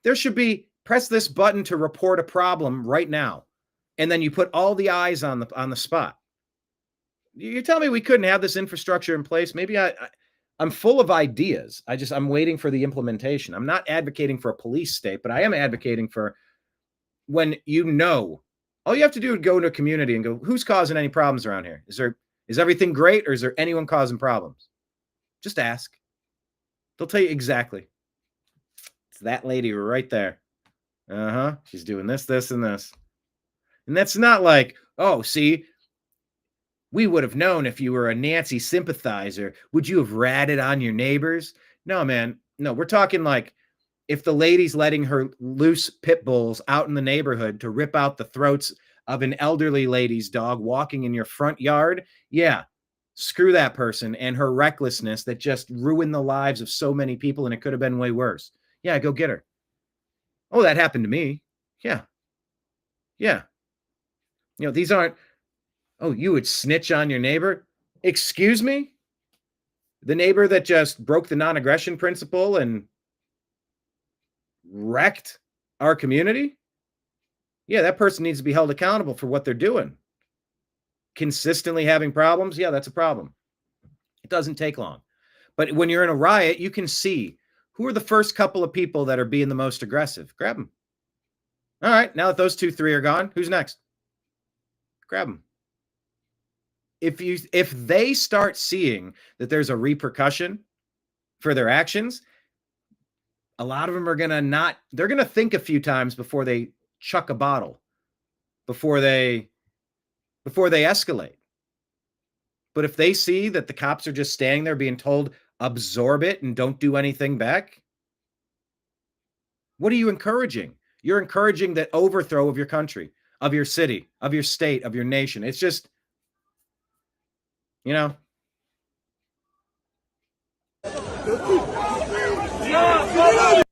There should be press this button to report a problem right now. And then you put all the eyes on the spot. You tell me we couldn't have this infrastructure in place. Maybe I'm full of ideas. I'm waiting for the implementation. I'm not advocating for a police state, but I am advocating for when all you have to do is go into a community and go, who's causing any problems around here? Is everything great, or is there anyone causing problems? Just ask. They'll tell you exactly. It's that lady right there. She's doing this, this, and this. And that's not like, oh, see, we would have known if you were a Nancy sympathizer. Would you have ratted on your neighbors? No, man. No, we're talking like if the lady's letting her loose pit bulls out in the neighborhood to rip out the throats of an elderly lady's dog walking in your front yard, yeah, screw that person and her recklessness that just ruined the lives of so many people, and it could have been way worse. Yeah, go get her. Oh, that happened to me. Yeah. Yeah. These aren't, oh, you would snitch on your neighbor? Excuse me? The neighbor that just broke the non-aggression principle and wrecked our community? Yeah, that person needs to be held accountable for what they're doing. Consistently having problems? Yeah, that's a problem. It doesn't take long. But when you're in a riot, you can see who are the first couple of people that are being the most aggressive. Grab them. All right, now that those 2, 3 are gone, who's next? Grab them. If they start seeing that there's a repercussion for their actions, a lot of them are they're going to think a few times before they chuck a bottle, before they escalate. But if they see that the cops are just standing there being told, absorb it and don't do anything back, what are you encouraging? You're encouraging the overthrow of your country, of your city, of your state, of your nation. It's just,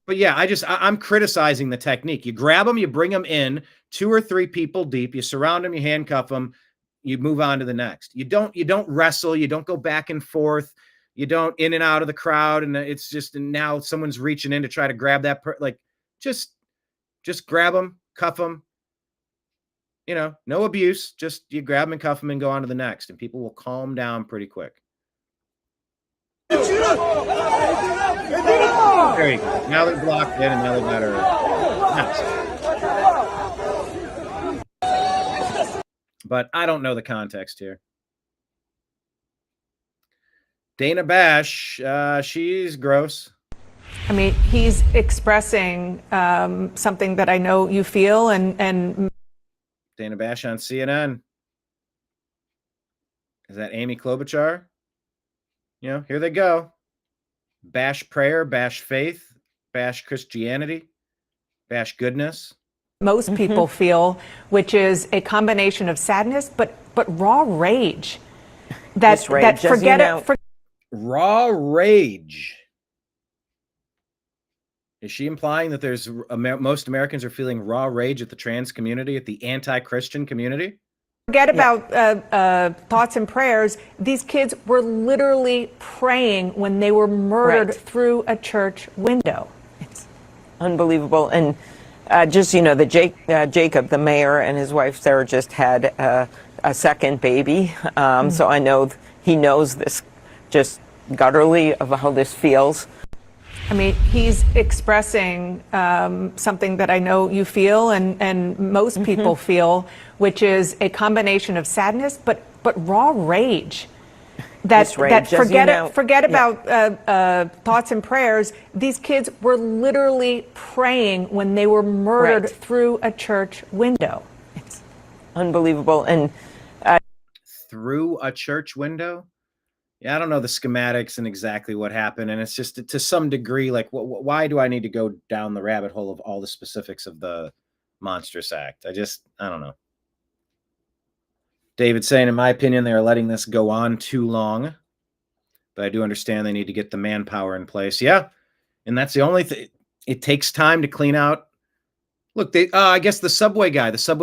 But yeah, I'm criticizing the technique. You grab them, you bring them in, 2 or 3 people deep, you surround them, you handcuff them, you move on to the next. You don't wrestle, you don't go back and forth, you don't in and out of the crowd, and it's just, and now someone's reaching in to try to grab that just grab them, cuff them. No abuse, just you grab them and cuff them and go on to the next, and people will calm down pretty quick. There you go. Now they're blocked in, and now they got her. But I don't know the context here. Dana Bash, she's gross. I mean, he's expressing something that I know you feel, and Dana Bash on CNN. Is that Amy Klobuchar? Here they go. Bash prayer, bash faith, bash Christianity, bash goodness. Most people feel, which is a combination of sadness, but raw rage. That forget it. Raw rage. Is she implying that most Americans are feeling raw rage at the trans community, at the anti-Christian community? Forget about thoughts and prayers. These kids were literally praying when they were murdered through a church window. It's unbelievable. And Jacob, the mayor, and his wife Sarah just had a second baby. So I know he knows this just gutturally of how this feels. I mean, he's expressing something that I know you feel, and most people feel, which is a combination of sadness, but raw rage. this rage. As you know, forget about thoughts and prayers. These kids were literally praying when they were murdered through a church window. It's unbelievable. And through a church window? Yeah, I don't know the schematics and exactly what happened. And it's just to some degree, like, why do I need to go down the rabbit hole of all the specifics of the monstrous act? I don't know. David saying, in my opinion, they are letting this go on too long. But I do understand they need to get the manpower in place. Yeah. And that's the only thing. It takes time to clean out. Look, I guess the Subway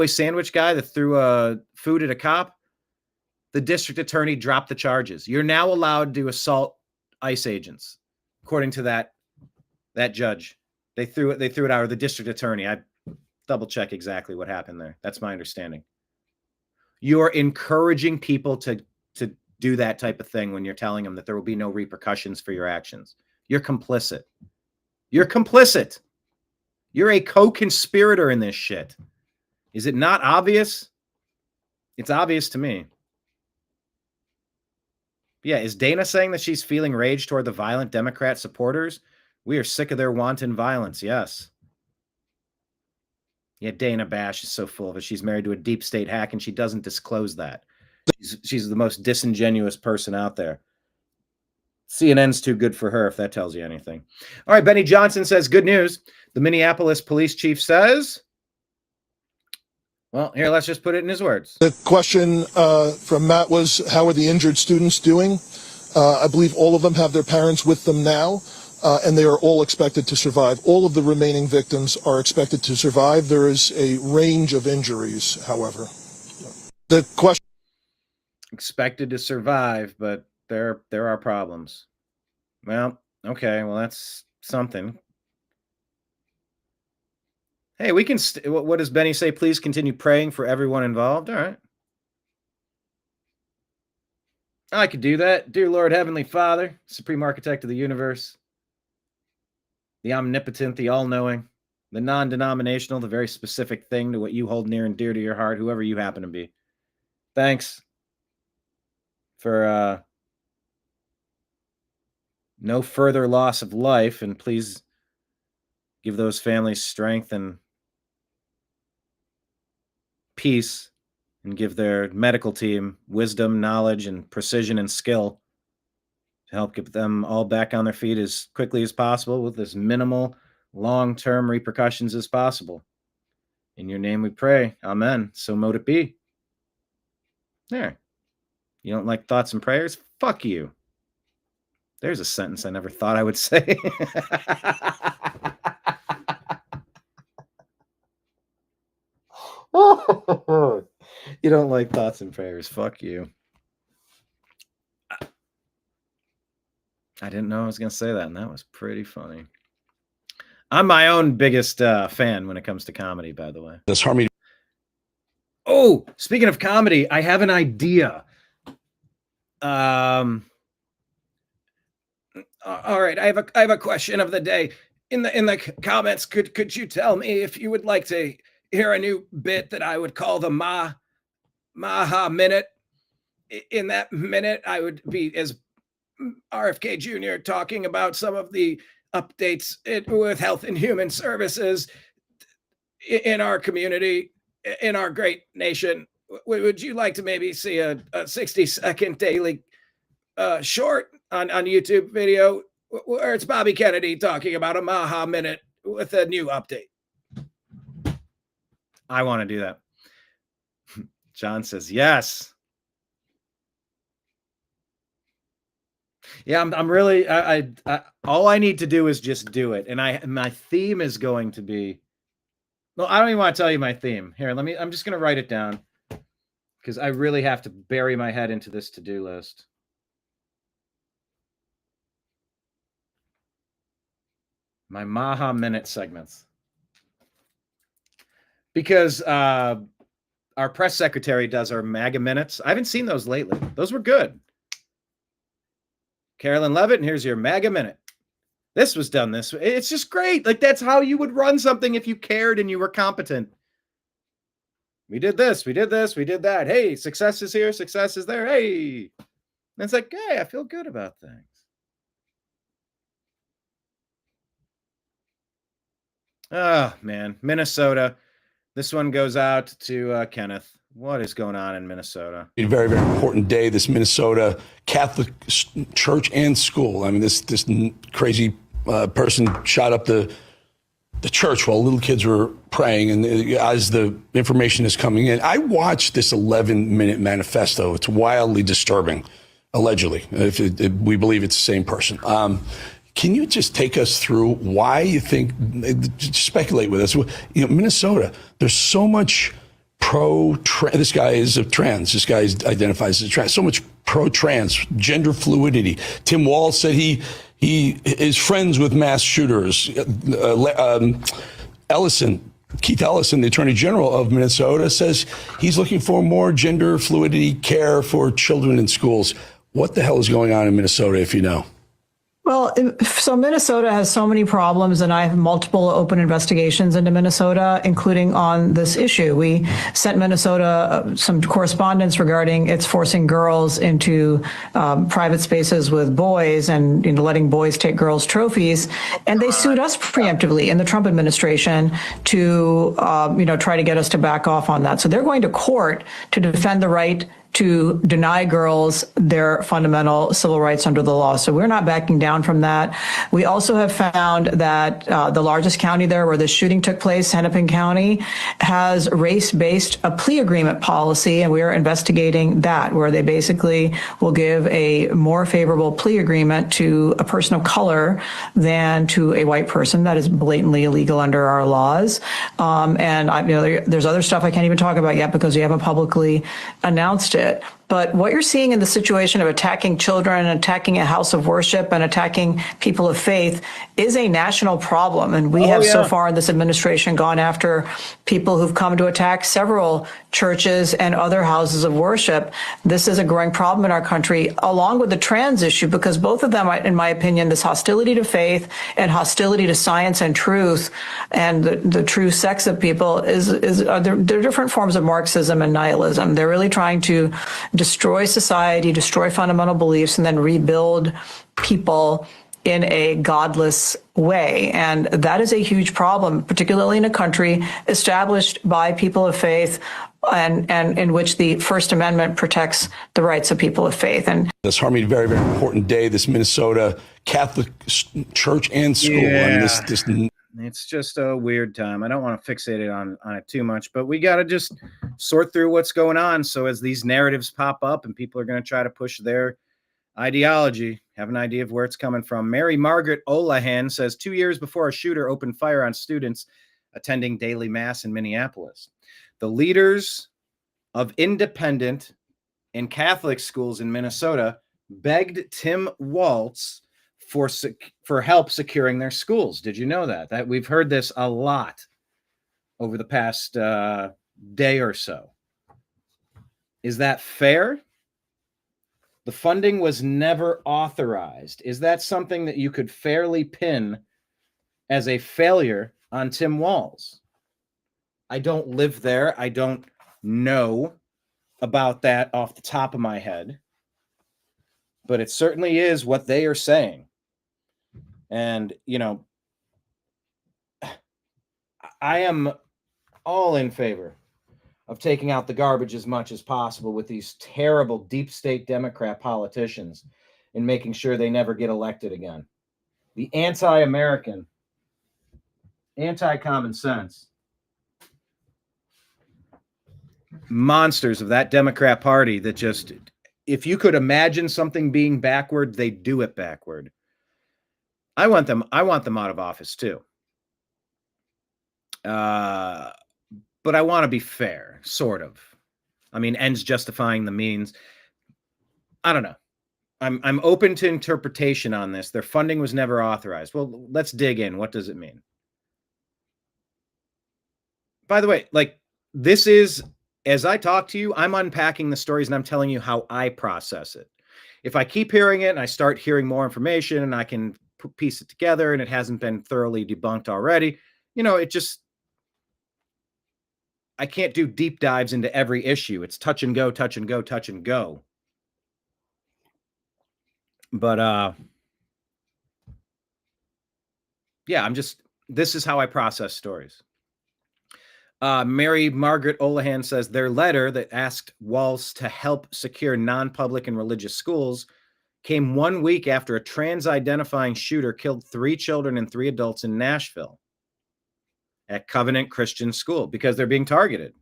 sandwich guy that threw food at a cop, the district attorney dropped the charges. You're now allowed to assault ICE agents, according to that judge. They threw it out, or the district attorney. I double check exactly what happened there. That's my understanding. You're encouraging people to do that type of thing when you're telling them that there will be no repercussions for your actions. You're complicit. You're complicit. You're a co-conspirator in this shit. Is it not obvious? It's obvious to me. Yeah, is Dana saying that she's feeling rage toward the violent Democrat supporters? We are sick of their wanton violence, yes. Yeah, Dana Bash is so full of it. She's married to a deep state hack, and she doesn't disclose that. She's the most disingenuous person out there. CNN's too good for her, if that tells you anything. All right, Benny Johnson says, good news. The Minneapolis police chief says, well, here, let's just put it in his words. The question from Matt was, how are the injured students doing? I believe all of them have their parents with them now, and they are all expected to survive. All of the remaining victims are expected to survive. There is a range of injuries, however. The question... Expected to survive, but there are problems. Well, okay, well, that's something. Hey, we can... what does Benny say? Please continue praying for everyone involved. All right. I could do that. Dear Lord, Heavenly Father, Supreme Architect of the universe, the omnipotent, the all-knowing, the non-denominational, the very specific thing to what you hold near and dear to your heart, whoever you happen to be. Thanks for no further loss of life, and please give those families strength and peace, and give their medical team wisdom, knowledge, and precision and skill to help get them all back on their feet as quickly as possible with as minimal long-term repercussions as possible. In your name we pray. Amen. So mote it be. There. You don't like thoughts and prayers? Fuck you. There's a sentence I never thought I would say. You don't like thoughts and prayers. Fuck you. I didn't know I was going to say that, and that was pretty funny. I'm my own biggest fan when it comes to comedy, by the way. This harmony. Oh, speaking of comedy, I have an idea. All right, I have a question of the day. In the comments, could you tell me if you would like to hear a new bit that I would call the Maha Minute? In that minute, I would be as RFK Jr. talking about some of the updates with Health and Human Services in our community, in our great nation. Would you like to maybe see a 60-second daily short on YouTube video where it's Bobby Kennedy talking about a Maha Minute with a new update? I want to do that. John says yes. Yeah, I'm really. I all I need to do is just do it, and my theme is going to be. No, I don't even want to tell you my theme. Here, I'm just going to write it down because I really have to bury my head into this to-do list. My Maha Minute segments. Because our press secretary does our MAGA minutes. I haven't seen those lately. Those were good. Carolyn Levitt, and here's your MAGA minute. This was done this way. It's just great. Like, that's how you would run something if you cared and you were competent. We did this. We did this. We did that. Hey, success is here. Success is there. Hey. And it's like, hey, I feel good about things. Oh, man. Minnesota. This one goes out to Kenneth. What is going on in Minnesota? A very, very important day. This Minnesota Catholic church and school. I mean, this crazy person shot up the church while little kids were praying. And as the information is coming in, I watched this 11-minute manifesto. It's wildly disturbing, allegedly, if we believe it's the same person. Can you just take us through why you think, speculate with us, Minnesota, there's so much this guy is a trans, this guy identifies as a trans, so much pro-trans, gender fluidity. Tim Walz said he is friends with mass shooters. Keith Ellison, the Attorney General of Minnesota, says he's looking for more gender fluidity care for children in schools. What the hell is going on in Minnesota, if you know? Well, so Minnesota has so many problems, and I have multiple open investigations into Minnesota, including on this issue. We sent Minnesota some correspondence regarding its forcing girls into private spaces with boys and letting boys take girls' trophies, and they sued us preemptively in the Trump administration to try to get us to back off on that. So they're going to court to defend the right to deny girls their fundamental civil rights under the law. So we're not backing down from that. We also have found that the largest county there where the shooting took place, Hennepin County, has race-based a plea agreement policy, and we are investigating that, where they basically will give a more favorable plea agreement to a person of color than to a white person. That is blatantly illegal under our laws. There's other stuff I can't even talk about yet because we haven't publicly announced it. But what you're seeing in the situation of attacking children, attacking a house of worship, and attacking people of faith is a national problem. And we have so far in this administration gone after people who've come to attack several churches and other houses of worship. This is a growing problem in our country, along with the trans issue, because both of them, in my opinion, this hostility to faith and hostility to science and truth and the true sex of people they're different forms of Marxism and nihilism. They're really trying to destroy society, destroy fundamental beliefs, and then rebuild people in a godless way. And that is a huge problem, particularly in a country established by people of faith and in which the First Amendment protects the rights of people of faith. And this Harmony, very, very important day, this Minnesota Catholic church and school. Yeah. I mean, it's just a weird time. I don't want to fixate it on it too much, but we got to just sort through what's going on. So as these narratives pop up and people are going to try to push their ideology, have an idea of where it's coming from. Mary Margaret Olahan says 2 years before a shooter opened fire on students attending daily mass in Minneapolis, the leaders of independent and Catholic schools in Minnesota begged Tim Walz for help securing their schools. Did you know that we've heard this a lot over the past day or so? Is that fair? The funding was never authorized. Is that something that you could fairly pin as a failure on Tim Walz? I don't live there. I don't know about that off the top of my head, but it certainly is what they are saying. And, I am all in favor of taking out the garbage as much as possible with these terrible deep state Democrat politicians and making sure they never get elected again. The anti-American, anti-common sense monsters of that Democrat Party that just, if you could imagine something being backward, they do it backward. I want them out of office too. But I want to be fair, sort of. I mean, ends justifying the means. I don't know. I'm open to interpretation on this. Their funding was never authorized. Well, let's dig in. What does it mean? By the way, this is, as I talk to you, I'm unpacking the stories and I'm telling you how I process it. If I keep hearing it and I start hearing more information and I can piece it together and it hasn't been thoroughly debunked already, I can't do deep dives into every issue. It's touch and go, touch and go, touch and go. But yeah, this is how I process stories. Mary Margaret Olahan says their letter that asked Walz to help secure non-public and religious schools came 1 week after a trans-identifying shooter killed 3 children and 3 adults in Nashville at Covenant Christian School because they're being targeted.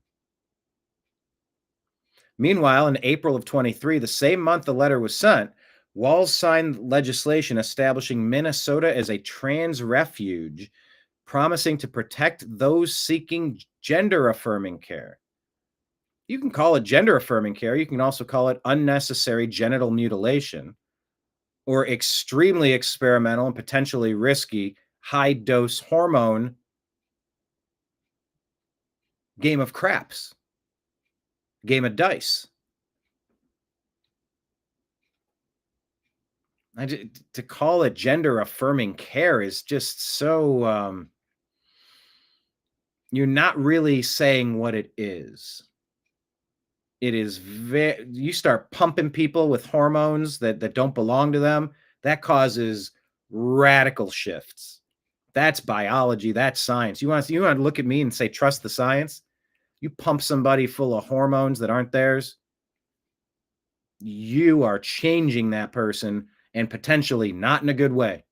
Meanwhile, in April of 23, the same month the letter was sent, Walz signed legislation establishing Minnesota as a trans refuge, promising to protect those seeking gender-affirming care. You can call it gender-affirming care. You can also call it unnecessary genital mutilation or extremely experimental and potentially risky high-dose hormone game of craps, game of dice. To call it gender-affirming care is just so... you're not really saying what it is. It is you start pumping people with hormones that don't belong to them, that causes radical shifts. That's biology, that's science. You want to look at me and say, trust the science? You pump somebody full of hormones that aren't theirs, you are changing that person, and potentially not in a good way.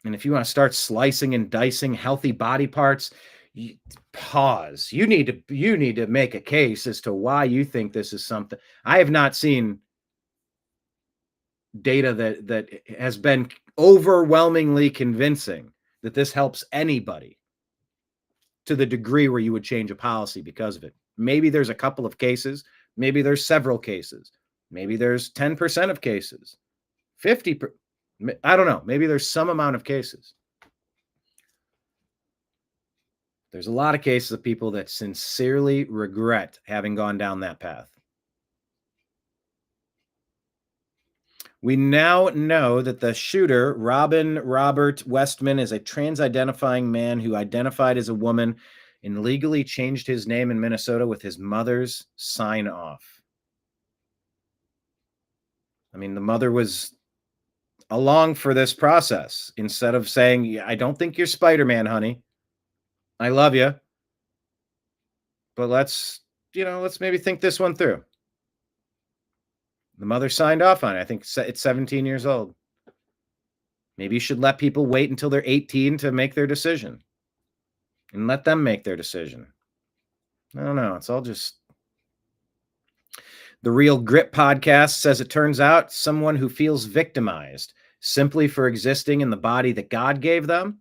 And if you want to start slicing and dicing healthy body parts, pause. You need to make a case as to why you think this is something. I have not seen data that has been overwhelmingly convincing that this helps anybody to the degree where you would change a policy because of it. Maybe there's a couple of cases. Maybe there's several cases. Maybe there's 10% of cases, 50%. I don't know. Maybe there's some amount of cases. There's a lot of cases of people that sincerely regret having gone down that path. We now know that the shooter, Robert Westman, is a trans-identifying man who identified as a woman and legally changed his name in Minnesota with his mother's sign-off. I mean, the mother was along for this process instead of saying, I don't think you're Spider-Man, honey. I love you, but let's maybe think this one through. The mother signed off on it. I think it's 17 years old. Maybe you should let people wait until they're 18 to make their decision and let them make their decision. I don't know. It's all just... The Real Grit podcast says it turns out someone who feels victimized simply for existing in the body that God gave them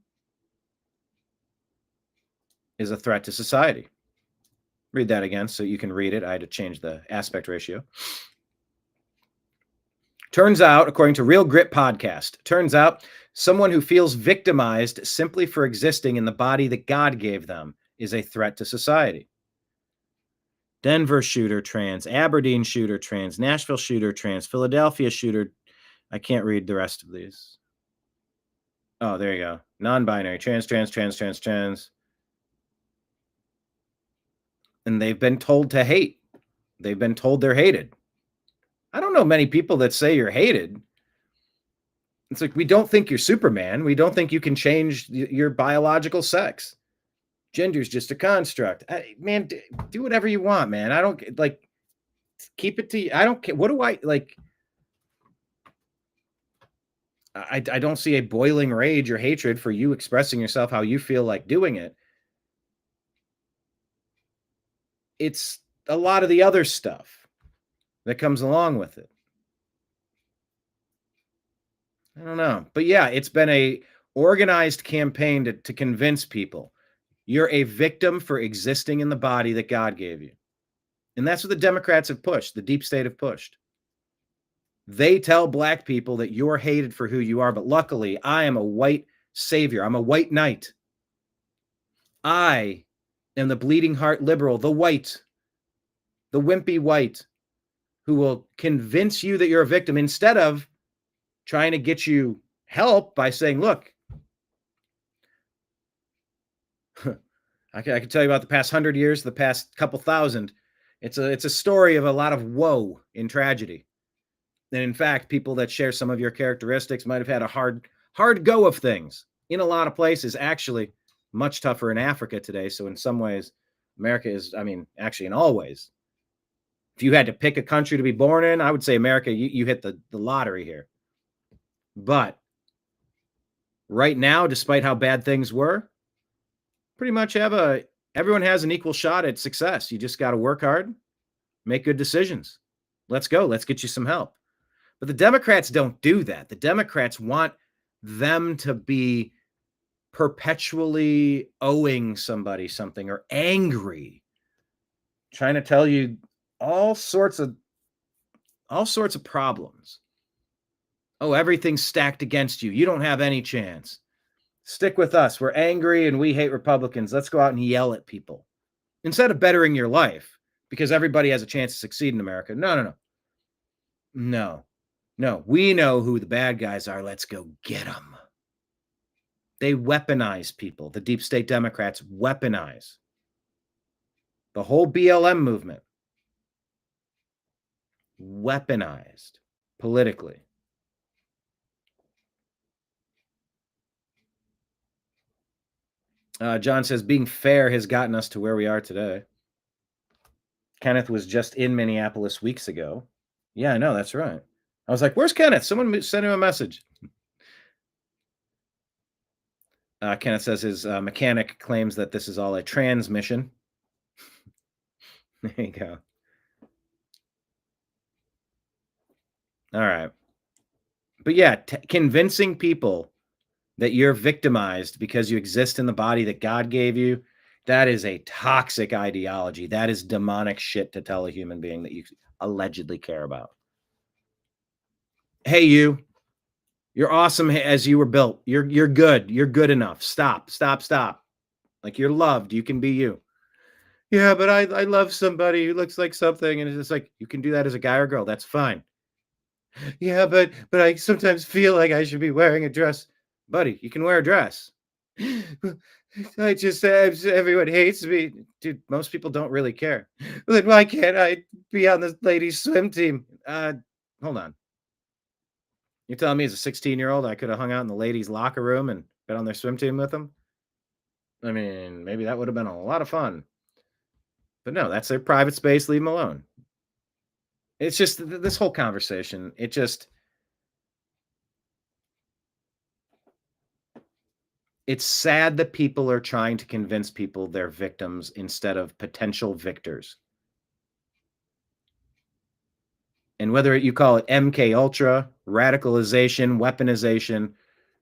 is a threat to society. Read that again so you can read it. I had to change the aspect ratio. Turns out, according to Real Grit podcast, turns out someone who feels victimized simply for existing in the body that God gave them is a threat to society. Denver shooter trans, Aberdeen shooter trans, Nashville shooter trans, Philadelphia shooter. I can't read the rest of these. Oh, there you go. Non-binary, trans. And they've been told to hate. They've been told they're hated. I don't know many people that say you're hated. It's like, we don't think you're Superman. We don't think you can change your biological sex. Gender's just a construct. Man, do whatever you want, man. I don't keep it to you. I don't care. What do I like? I don't see a boiling rage or hatred for you expressing yourself how you feel like doing it. It's a lot of the other stuff that comes along with it. I don't know. But yeah, it's been a organized campaign to convince people you're a victim for existing in the body that God gave you. And that's what the Democrats have pushed, the deep state have pushed. They tell black people that you're hated for who you are, but luckily I am a white savior. I'm a white knight. I am the bleeding heart liberal, the white, the wimpy white, who will convince you that you're a victim instead of trying to get you help by saying, look, I can tell you about the past 100 years, the past couple thousand. It's a story of a lot of woe and tragedy. And in fact, people that share some of your characteristics might have had a hard go of things in a lot of places, actually much tougher in Africa today. So in some ways, America is, actually in all ways, if you had to pick a country to be born in, I would say America, you hit the lottery here. But right now, despite how bad things were, pretty much everyone has an equal shot at success. You just got to work hard, make good decisions. Let's go. Let's get you some help. But the Democrats don't do that. The Democrats want them to be perpetually owing somebody something or angry, trying to tell you all sorts of problems. Oh, everything's stacked against you. You don't have any chance. Stick with us. We're angry and we hate Republicans. Let's go out and yell at people instead of bettering your life because everybody has a chance to succeed in America. No. We know who the bad guys are. Let's go get them. They weaponize people. The deep state Democrats weaponize the whole BLM movement. Weaponized politically. John says, being fair has gotten us to where we are today. Kenneth was just in Minneapolis weeks ago. Yeah, I know, that's right. I was like, where's Kenneth? Someone sent him a message. Kenneth says his mechanic claims that this is all a transmission. There you go. All right. But yeah, convincing people that you're victimized because you exist in the body that God gave you, that is a toxic ideology. That is demonic shit to tell a human being that you allegedly care about. Hey, you're awesome as you were built. You're good. You're good enough. Stop. Like, you're loved. You can be you. Yeah, but I love somebody who looks like something. And it's just like, you can do that as a guy or girl. That's fine. Yeah, but I sometimes feel like I should be wearing a dress. Buddy, you can wear a dress. Everyone hates me. Dude, most people don't really care. Well, then why can't I be on the ladies' swim team? Hold on. You're telling me as a 16-year-old I could have hung out in the ladies' locker room and been on their swim team with them? I mean, maybe that would have been a lot of fun. But no, that's their private space. Leave them alone. It's just this whole conversation. It's sad that people are trying to convince people they're victims instead of potential victors. And whether you call it MK Ultra, radicalization, weaponization,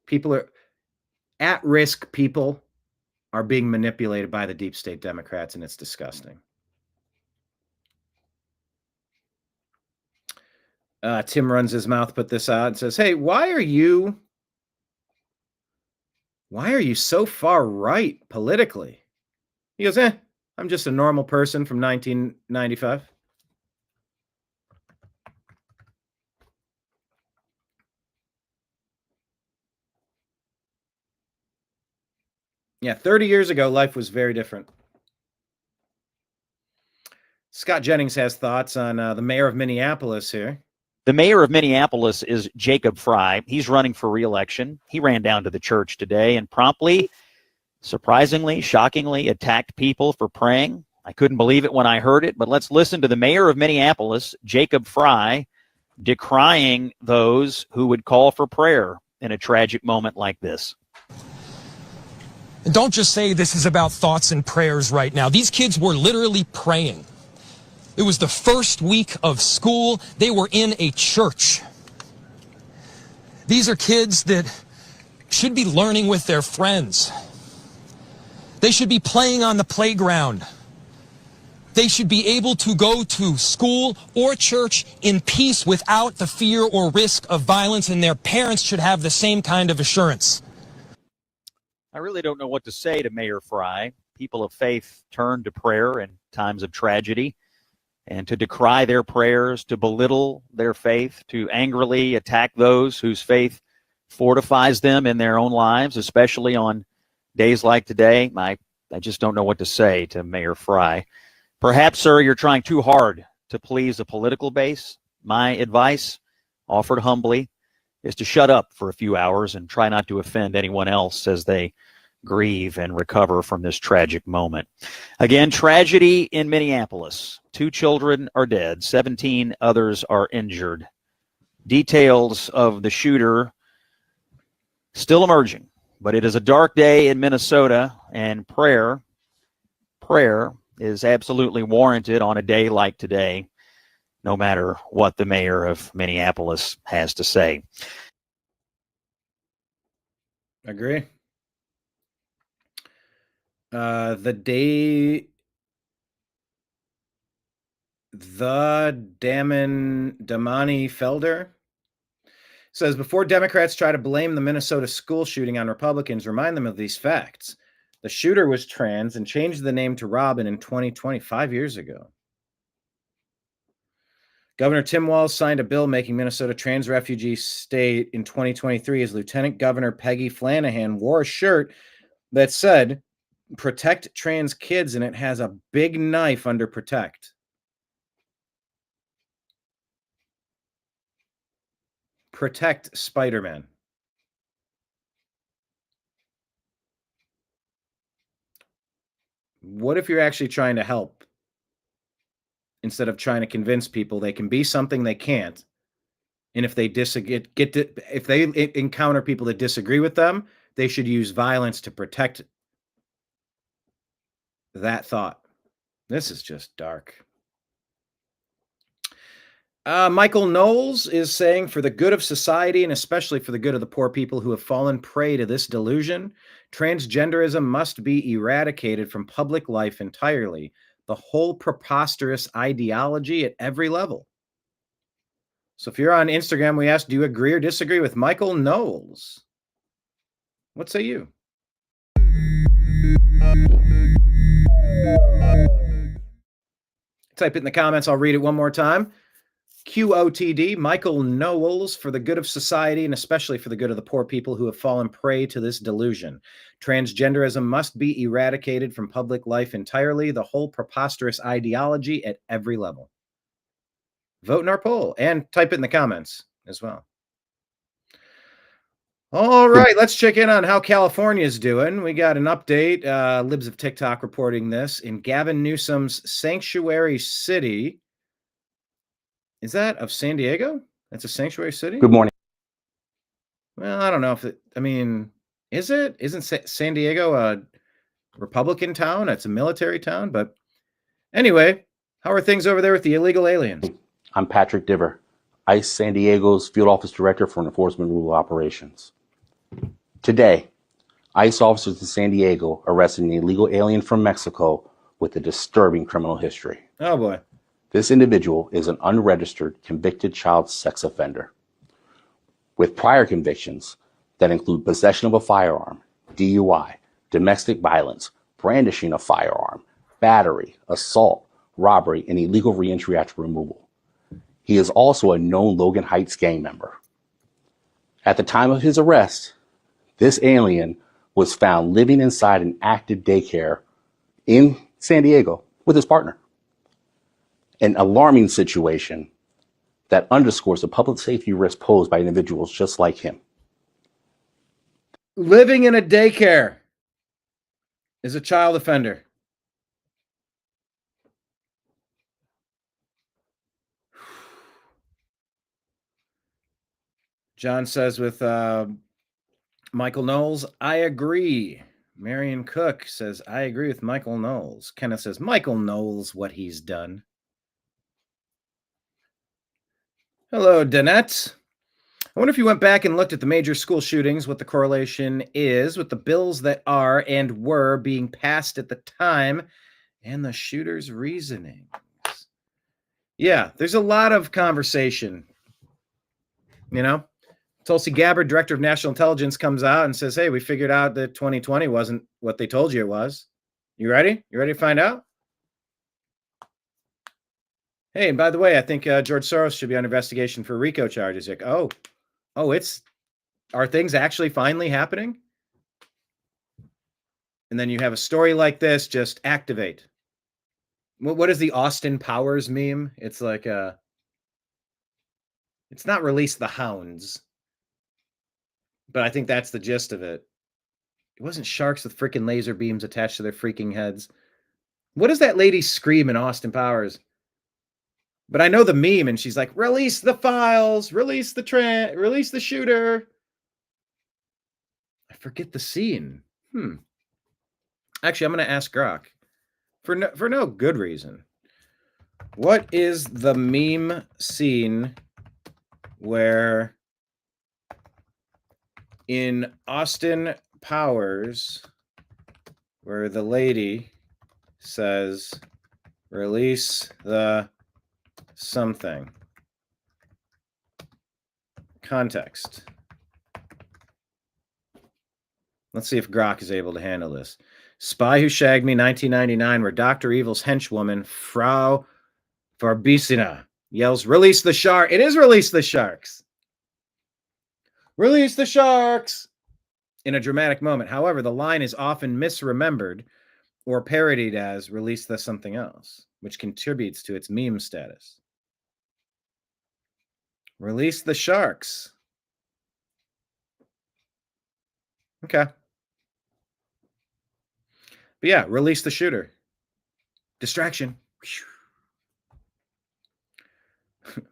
people are at risk. People are being manipulated by the deep state Democrats, and it's disgusting. Tim runs his mouth, put this out and says, hey, why are you so far right politically? He goes, I'm just a normal person from 1995. Yeah, 30 years ago, life was very different. Scott Jennings has thoughts on the mayor of Minneapolis here. The mayor of Minneapolis is Jacob Fry. He's running for re-election. He ran down to the church today and promptly, surprisingly, shockingly attacked people for praying. I couldn't believe it when I heard it, but let's listen to the mayor of Minneapolis, Jacob Fry, decrying those who would call for prayer in a tragic moment like this. And don't just say this is about thoughts and prayers right now. These kids were literally praying. It was the first week of school. They were in a church. These are kids that should be learning with their friends. They should be playing on the playground. They should be able to go to school or church in peace without the fear or risk of violence, and their parents should have the same kind of assurance. I really don't know what to say to Mayor Fry. People of faith turn to prayer in times of tragedy, and to decry their prayers, to belittle their faith, to angrily attack those whose faith fortifies them in their own lives, especially on days like today. I just don't know what to say to Mayor Fry. Perhaps, sir, you're trying too hard to please a political base. My advice, offered humbly, is to shut up for a few hours and try not to offend anyone else as they grieve and recover from this tragic moment. Again, tragedy in Minneapolis. 2 children are dead. 17 others are injured. Details of the shooter still emerging, but it is a dark day in Minnesota, and prayer is absolutely warranted on a day like today, no matter what the mayor of Minneapolis has to say. Agree. The Damani Felder says, before Democrats try to blame the Minnesota school shooting on Republicans, remind them of these facts. The shooter was trans and changed the name to Robin in 2020, 5 years ago. Governor Tim Walz signed a bill making Minnesota trans refugee state in 2023 as Lieutenant Governor Peggy Flanagan wore a shirt that said, protect trans kids, and it has a big knife under protect. Protect Spider-Man. What if you're actually trying to help instead of trying to convince people they can be something they can't? And if they if they encounter people that disagree with them, they should use violence to protect that thought. This is just dark. Michael Knowles is saying, for the good of society and especially for the good of the poor people who have fallen prey to this delusion, transgenderism must be eradicated from public life entirely. The whole preposterous ideology at every level. So if you're on Instagram, we asked, do you agree or disagree with Michael Knowles? What say you? Type it in the comments. I'll read it one more time. QOTD, Michael Knowles, for the good of society and especially for the good of the poor people who have fallen prey to this delusion. Transgenderism must be eradicated from public life entirely. The whole preposterous ideology at every level. Vote in our poll and type it in the comments as well. All right, let's check in on how California is doing. We got an update. Libs of TikTok reporting this in Gavin Newsom's sanctuary city. Is that of San Diego? That's a sanctuary city? Good morning. Well, I don't know if it, I mean, is it? Isn't San Diego a Republican town? It's a military town, but anyway, how are things over there with the illegal aliens? I'm Patrick Diver, ICE San Diego's Field Office Director for Enforcement Rule Operations. Today, ICE officers in San Diego arrested an illegal alien from Mexico with a disturbing criminal history. Oh boy. This individual is an unregistered, convicted child sex offender with prior convictions that include possession of a firearm, DUI, domestic violence, brandishing a firearm, battery, assault, robbery, and illegal reentry after removal. He is also a known Logan Heights gang member. At the time of his arrest, this alien was found living inside an active daycare in San Diego with his partner. An alarming situation that underscores the public safety risk posed by individuals just like him. Living in a daycare is a child offender. John says with Michael Knowles, I agree. Marion Cook says, I agree with Michael Knowles. Kenneth says, Michael Knowles, what he's done. Hello, Danette. I wonder if you went back and looked at the major school shootings, what the correlation is with the bills that are and were being passed at the time and the shooter's reasonings. Yeah, there's a lot of conversation. You know, Tulsi Gabbard, Director of National Intelligence, comes out and says, hey, we figured out that 2020 wasn't what they told you it was. You ready? You ready to find out? Hey, and by the way, I think George Soros should be on investigation for RICO charges. Like, are things actually finally happening? And then you have a story like this, just activate. What is the Austin Powers meme? It's like, It's not release the hounds, but I think that's the gist of it. It wasn't sharks with freaking laser beams attached to their freaking heads. What does that lady scream in Austin Powers? But I know the meme, and she's like, release the files, release the shooter. I forget the scene. Actually, I'm going to ask Grok for no good reason. What is the meme scene where in Austin Powers, where the lady says, release the something? Context. Let's see if Grok is able to handle this. Spy Who Shagged Me, 1999, where Dr. Evil's henchwoman, Frau Farbissina, yells, release the shark. It is release the sharks. Release the sharks. In a dramatic moment. However, the line is often misremembered or parodied as release the something else, which contributes to its meme status. Release the sharks. Okay. But yeah, release the shooter. Distraction.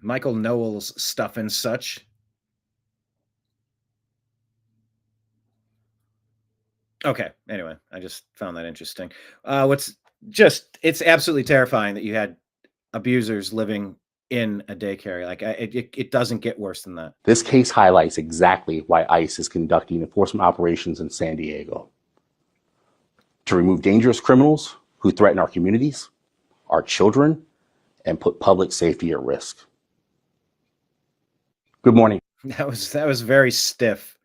Michael Knowles stuff and such. Okay. Anyway, I just found that interesting. It's absolutely terrifying that you had abusers living in a daycare. Like it doesn't get worse than that. This case highlights exactly why ICE is conducting enforcement operations in San Diego. To remove dangerous criminals who threaten our communities, our children, and put public safety at risk. Good morning. That was very stiff.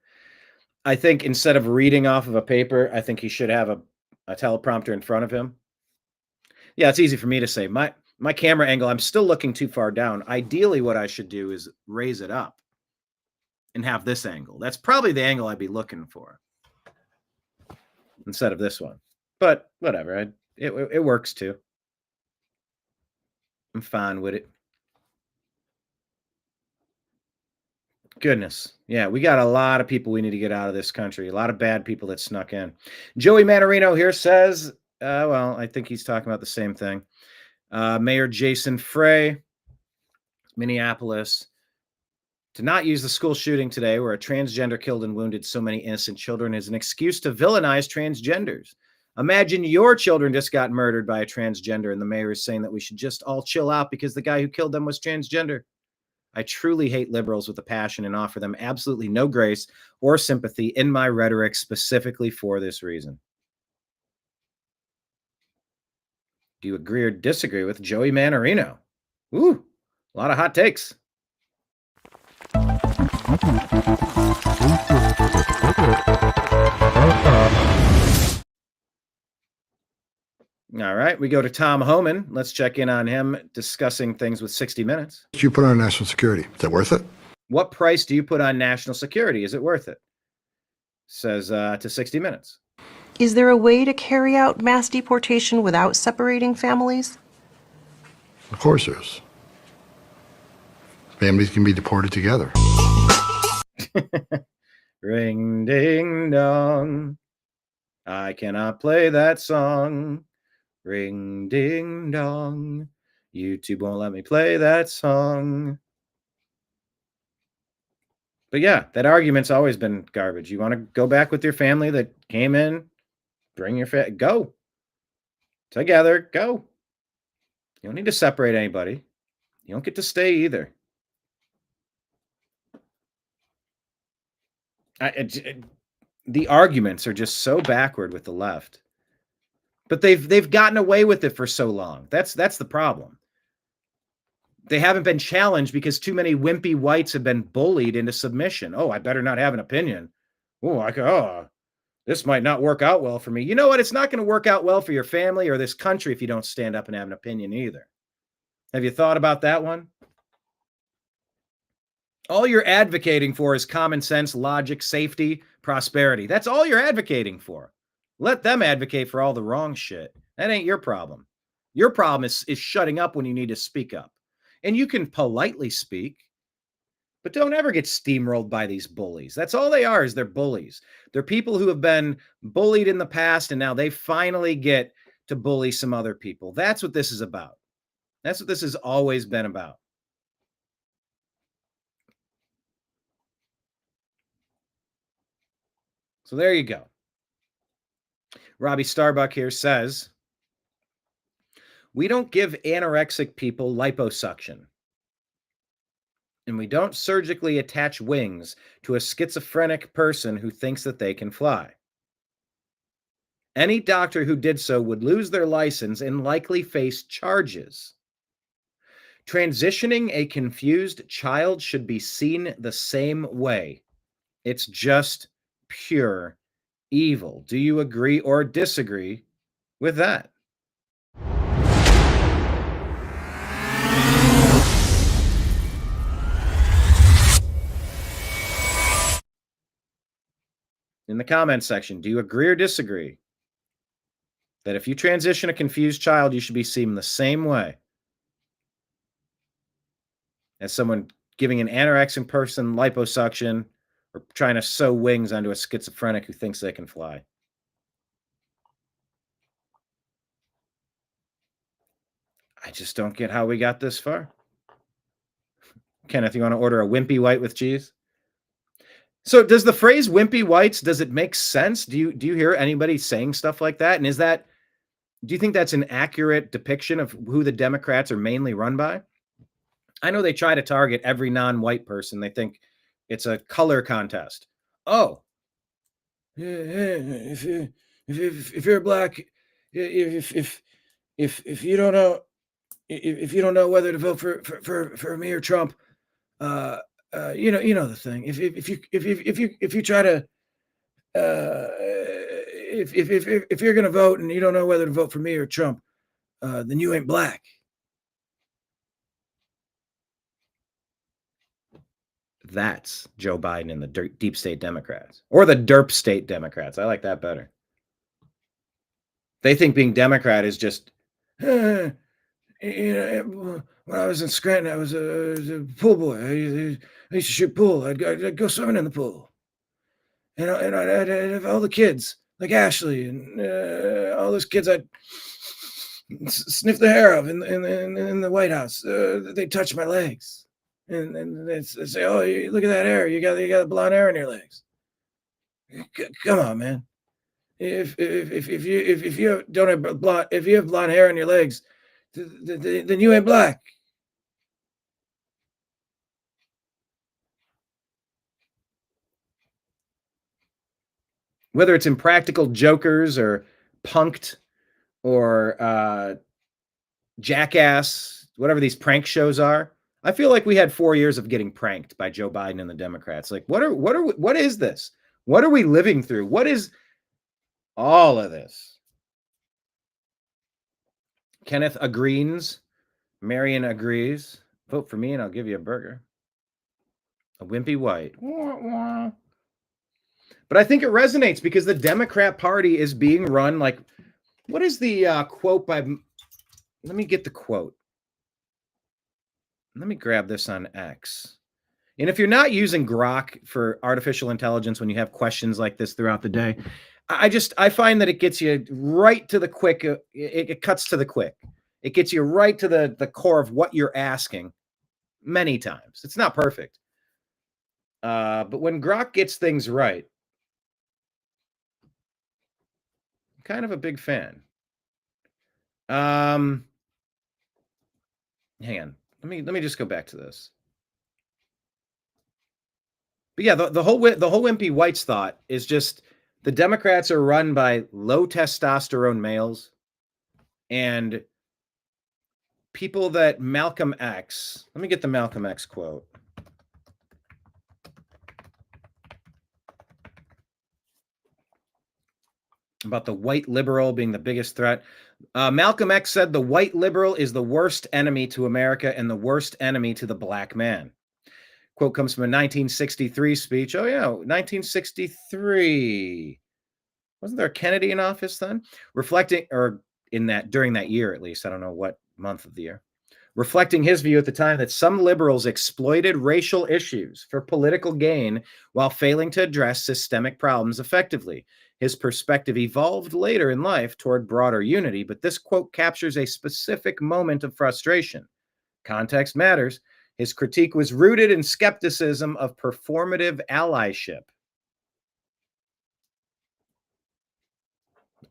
I think instead of reading off of a paper, I think he should have a teleprompter in front of him. Yeah, it's easy for me to say. My camera angle, I'm still looking too far down. Ideally, what I should do is raise it up and have this angle. That's probably the angle I'd be looking for instead of this one. But whatever, it works too. I'm fine with it. Goodness. Yeah, we got a lot of people we need to get out of this country. A lot of bad people that snuck in. Joey Manarino here says, well, I think he's talking about the same thing. Mayor Jason Frey, Minneapolis, to not use the school shooting today where a transgender killed and wounded so many innocent children is an excuse to villainize transgenders. Imagine your children just got murdered by a transgender and the mayor is saying that we should just all chill out because the guy who killed them was transgender. I truly hate liberals with a passion and offer them absolutely no grace or sympathy in my rhetoric specifically for this reason. Do you agree or disagree with Joey Manarino? Ooh, a lot of hot takes. All right, we go to Tom Homan. Let's check in on him discussing things with 60 Minutes. What do you put on national security? Is that worth it? What price do you put on national security? Is it worth it? Says to 60 Minutes. Is there a way to carry out mass deportation without separating families? Of course there is. Families can be deported together. Ring, ding, dong. I cannot play that song. Ring, ding, dong. YouTube won't let me play that song. But yeah, that argument's always been garbage. You want to go back with your family that came in, bring your go. Together, go. You don't need to separate anybody. You don't get to stay either. The arguments are just so backward with the left. But they've gotten away with it for so long. That's the problem. They haven't been challenged because too many wimpy whites have been bullied into submission. Oh, I better not have an opinion. This might not work out well for me. You know what? It's not going to work out well for your family or this country if you don't stand up and have an opinion either. Have you thought about that one? All you're advocating for is common sense, logic, safety, prosperity. That's all you're advocating for. Let them advocate for all the wrong shit. That ain't your problem. Your problem is shutting up when you need to speak up. And you can politely speak. But don't ever get steamrolled by these bullies. That's all they are, is they're bullies. They're people who have been bullied in the past, and now they finally get to bully some other people. That's what this is about. That's what this has always been about. So there you go. Robbie Starbuck here says, we don't give anorexic people liposuction. And we don't surgically attach wings to a schizophrenic person who thinks that they can fly. Any doctor who did so would lose their license and likely face charges. Transitioning a confused child should be seen the same way. It's just pure evil. Do you agree or disagree with that? In the comments section, do you agree or disagree that if you transition a confused child, you should be seen the same way as someone giving an anorexic person liposuction or trying to sew wings onto a schizophrenic who thinks they can fly? I just don't get how we got this far. Kenneth, you want to order a wimpy white with cheese? So does the phrase wimpy whites, does it make sense? Do you hear anybody saying stuff like that? And do you think that's an accurate depiction of who the Democrats are mainly run by? I know they try to target every non-white person. They think it's a color contest. Oh, if you're black, if you don't know, if you don't know whether to vote for me or Trump, you know the thing. If you try to, if you're gonna vote and you don't know whether to vote for me or Trump, then you ain't black. That's Joe Biden and the deep state Democrats, or the derp state Democrats. I like that better. They think being Democrat is just, when I was in Scranton, I was a pool boy. I used to shoot pool. I'd go swimming in the pool. And I'd have all the kids, like Ashley and all those kids I'd sniff the hair of in the White House. They'd touch my legs. And they'd say, "Oh, look at that hair! You got a blonde hair in your legs." Come on, man! If you don't have blonde, if you have blonde hair in your legs, then you ain't black. Whether it's Impractical Jokers or Punked or Jackass, whatever these prank shows are. I feel like we had 4 years of getting pranked by Joe Biden and the Democrats. Like, what is this? What are we living through? What is all of this? Kenneth agrees. Marion agrees. Vote for me and I'll give you a burger. A wimpy white. But I think it resonates because the Democrat Party is being run like, what is the quote by, let me get the quote. Let me grab this on X. And if you're not using Grok for artificial intelligence when you have questions like this throughout the day, I find that it gets you right to the quick. It cuts to the quick. It gets you right to the core of what you're asking many times. It's not perfect. But when Grok gets things right, I'm kind of a big fan. Hang on. Let me just go back to this. But yeah, the whole wimpy whites thought is just the Democrats are run by low testosterone males and people that Malcolm X. Let me get the Malcolm X quote. About the white liberal being the biggest threat. Malcolm X said the white liberal is the worst enemy to America and the worst enemy to the black man. Quote comes from a 1963 speech. Oh, yeah, 1963. Wasn't there a Kennedy in office then? Reflecting, or during that year at least, I don't know what month of the year. reflecting his view at the time that some liberals exploited racial issues for political gain while failing to address systemic problems effectively. His perspective evolved later in life toward broader unity, but this quote captures a specific moment of frustration. Context matters. His critique was rooted in skepticism of performative allyship.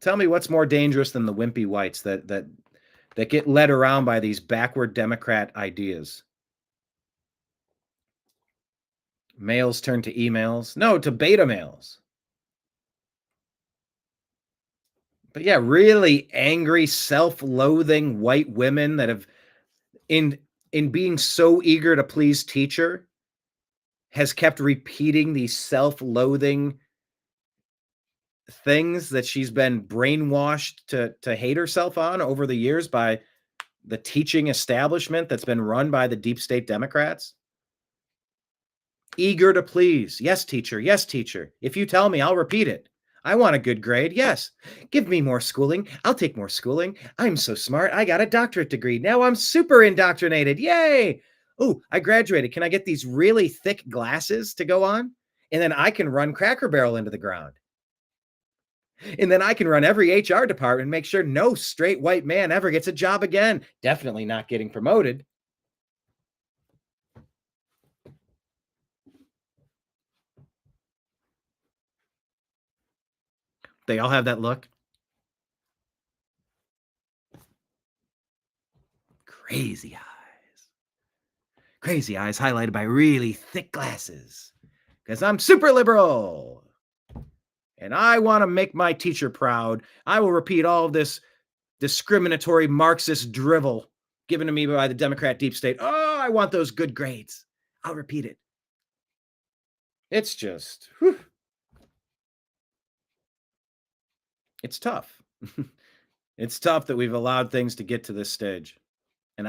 Tell me what's more dangerous than the wimpy whites that get led around by these backward Democrat ideas. Mails turn to emails. No, to beta mails. But yeah, really angry, self-loathing white women that have, in being so eager to please teacher, has kept repeating these self-loathing things that she's been brainwashed to hate herself on over the years by the teaching establishment that's been run by the deep state Democrats. Eager to please. Yes, teacher. Yes, teacher. If you tell me, I'll repeat it. I want a good grade. Yes. Give me more schooling. I'll take more schooling. I'm so smart. I got a doctorate degree. Now I'm super indoctrinated. Yay. Oh, I graduated. Can I get these really thick glasses to go on? And then I can run Cracker Barrel into the ground. And then I can run every HR department and make sure no straight white man ever gets a job again. Definitely not getting promoted. They all have that look. Crazy eyes. Crazy eyes highlighted by really thick glasses. Because I'm super liberal. And I want to make my teacher proud. I will repeat all of this discriminatory Marxist drivel given to me by the Democrat deep state. Oh, I want those good grades. I'll repeat it. It's just, whew. It's tough. It's tough that we've allowed things to get to this stage. And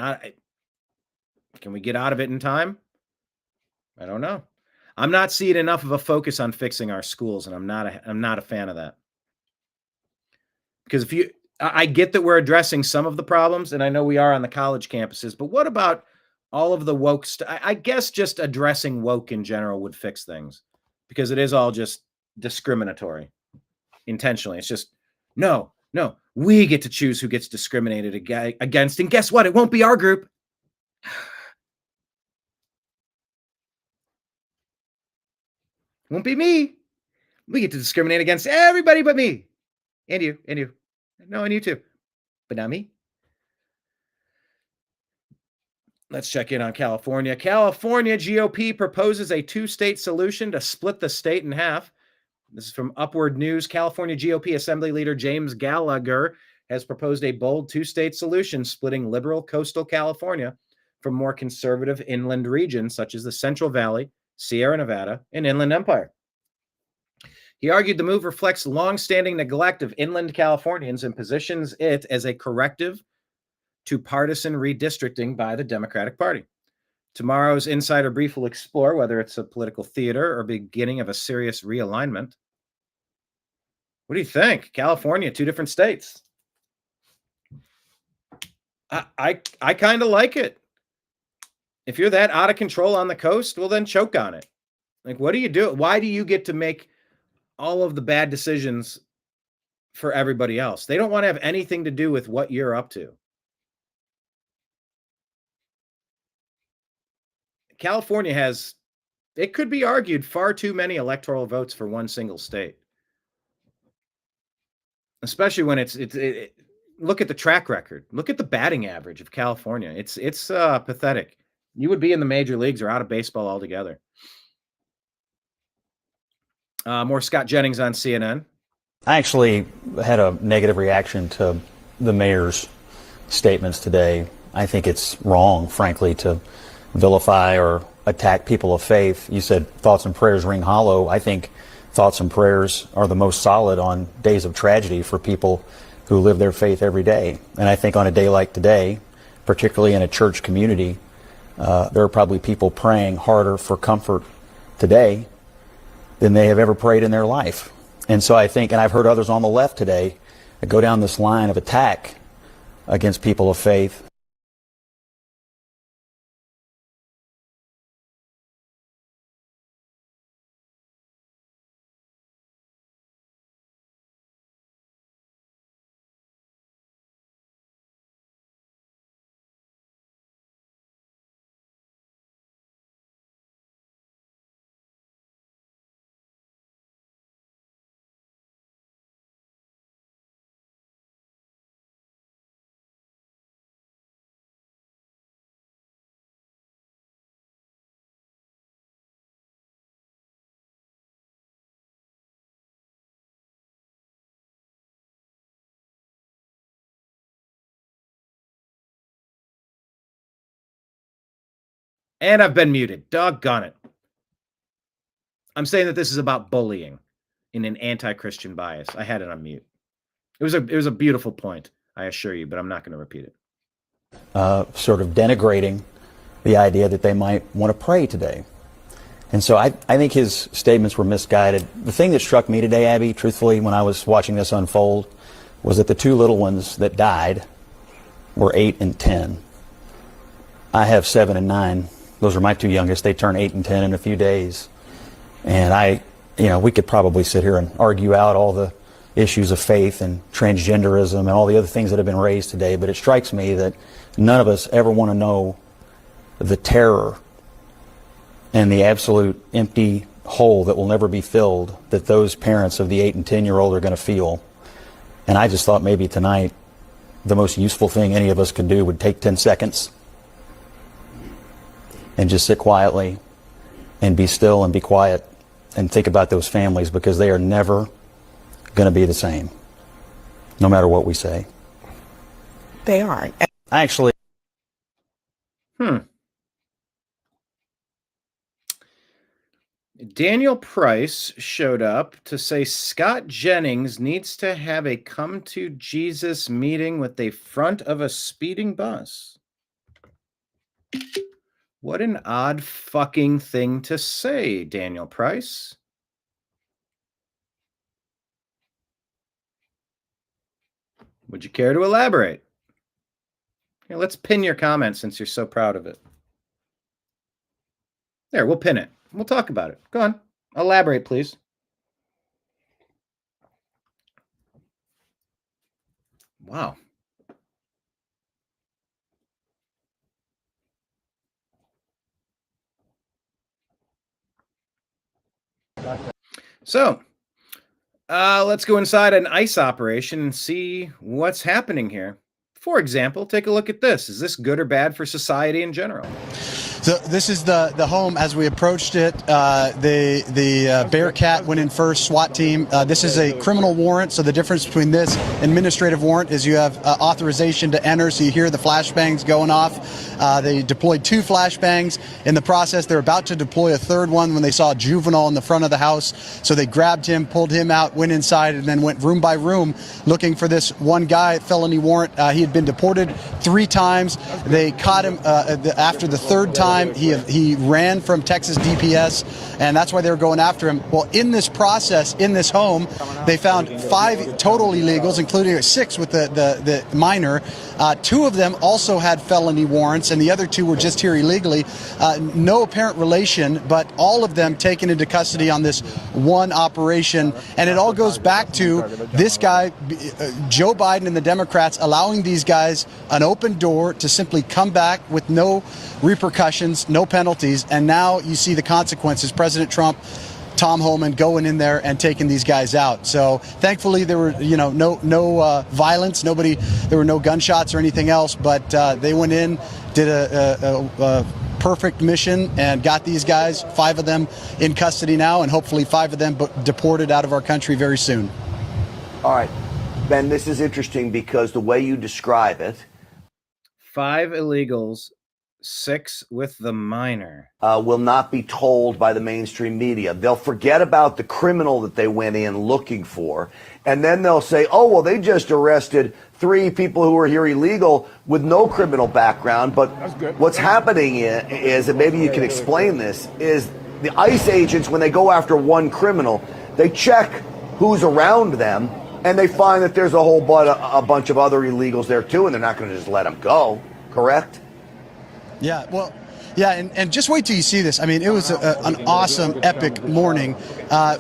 can we get out of it in time? I don't know. I'm not seeing enough of a focus on fixing our schools, and I'm not a fan of that. Because I get that we're addressing some of the problems, and I know we are on the college campuses, but what about all of the woke I guess just addressing woke in general would fix things, because it is all just discriminatory intentionally. It's just, no, we get to choose who gets discriminated against, and guess what? It won't be our group. Won't be me. We get to discriminate against everybody but me. And you. No, and you too. But not me. Let's check in on California. California GOP proposes a two-state solution to split the state in half. This is from Upward News. California GOP Assembly Leader James Gallagher has proposed a bold two-state solution, splitting liberal coastal California from more conservative inland regions such as the Central Valley, Sierra Nevada, and Inland Empire. He argued the move reflects longstanding neglect of inland Californians and positions it as a corrective to partisan redistricting by the Democratic Party. Tomorrow's Insider Brief will explore whether it's a political theater or beginning of a serious realignment. What do you think? California, two different states. I kind of like it. If you're that out of control on the coast, well, then choke on it. Like, what do you do? Why do you get to make all of the bad decisions for everybody else? They don't want to have anything to do with what you're up to. California has, it could be argued, far too many electoral votes for one single state. Especially when look at the track record. Look at the batting average of California. It's pathetic. You would be in the major leagues or out of baseball altogether. More Scott Jennings on CNN. I actually had a negative reaction to the mayor's statements today. I think it's wrong, frankly, to vilify or attack people of faith. You said thoughts and prayers ring hollow. I think thoughts and prayers are the most solid on days of tragedy for people who live their faith every day. And I think on a day like today, particularly in a church community, there are probably people praying harder for comfort today than they have ever prayed in their life. And so I think, and I've heard others on the left today that go down this line of attack against people of faith. And I've been muted. Doggone it. I'm saying that this is about bullying in an anti-Christian bias. I had it on mute. It was a beautiful point, I assure you, but I'm not going to repeat it. Sort of denigrating the idea that they might want to pray today. And so I think his statements were misguided. The thing that struck me today, Abby, truthfully, when I was watching this unfold, was that the two little ones that died were 8 and 10. I have 7 and 9. Those are my two youngest. They turn 8 and 10 in a few days. And we could probably sit here and argue out all the issues of faith and transgenderism and all the other things that have been raised today, but it strikes me that none of us ever want to know the terror and the absolute empty hole that will never be filled that those parents of the 8 and 10-year-old are going to feel. And I just thought maybe tonight the most useful thing any of us could do would take 10 seconds and just sit quietly and be still and be quiet and think about those families, because they are never going to be the same, no matter what we say. They aren't. Actually. Daniel Price showed up to say Scott Jennings needs to have a come to Jesus meeting with the front of a speeding bus. What an odd fucking thing to say, Daniel Price. Would you care to elaborate? Here, let's pin your comment since you're so proud of it. There, we'll pin it. We'll talk about it. Go on. Elaborate, please. Wow. So, let's go inside an ICE operation and see what's happening here. For example, take a look at this. Is this good or bad for society in general? So this is the home as we approached it. The Bearcat went in first, SWAT team. This is a criminal warrant, so the difference between this and administrative warrant is you have authorization to enter, so you hear the flashbangs going off. They deployed 2 flashbangs. In the process, they're about to deploy a third one when they saw a juvenile in the front of the house. So they grabbed him, pulled him out, went inside, and then went room by room looking for this one guy, felony warrant. He had been deported 3 times. They caught him after the third time. He ran from Texas DPS, and that's why they were going after him. Well, in this process, in this home, they found 5 total illegals, including 6 with the minor. 2 of them also had felony warrants, and the other 2 were just here illegally. No apparent relation, but all of them taken into custody on this one operation. And it all goes back to this guy, Joe Biden and the Democrats, allowing these guys an open door to simply come back with no repercussions, no penalties, and now you see the consequences. President Trump, Tom Homan going in there and taking these guys out. So thankfully there were no violence, there were no gunshots or anything else, but they went in, did a perfect mission and got these guys, 5 of them in custody now, and hopefully 5 of them deported out of our country very soon. All right, Ben, this is interesting because the way you describe it, 5 illegals, 6 with the minor, will not be told by the mainstream media. They'll forget about the criminal that they went in looking for, and then they'll say, oh, well, they just arrested 3 people who were here illegal with no criminal background. But what's happening is, and maybe you can explain this, is the ICE agents, when they go after one criminal, they check who's around them, and they find that there's a bunch of other illegals there too, and they're not going to just let them go, correct? Yeah, well, yeah, and just wait till you see this. I mean, it was an awesome, epic morning.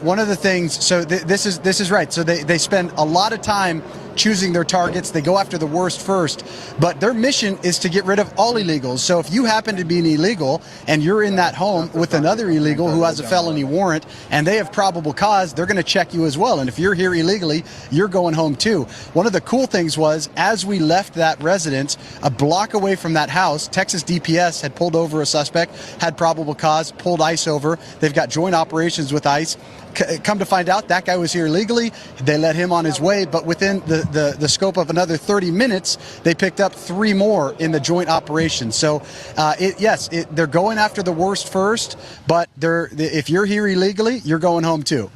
One of the things, so this is right. So they spend a lot of time choosing their targets. They go after the worst first, but their mission is to get rid of all illegals. So if you happen to be an illegal and you're in that home with another illegal who has a felony warrant and they have probable cause, they're going to check you as well. And if you're here illegally, you're going home too. One of the cool things was, as we left that residence, a block away from that house, Texas DPS had pulled over a suspect, had probable cause, pulled ICE over. They've got joint operations with ICE. come to find out, that guy was here illegally. They let him on his way, but within the scope of another 30 minutes, they picked up 3 more in the joint operation. So, they're going after the worst first, but if you're here illegally, you're going home too.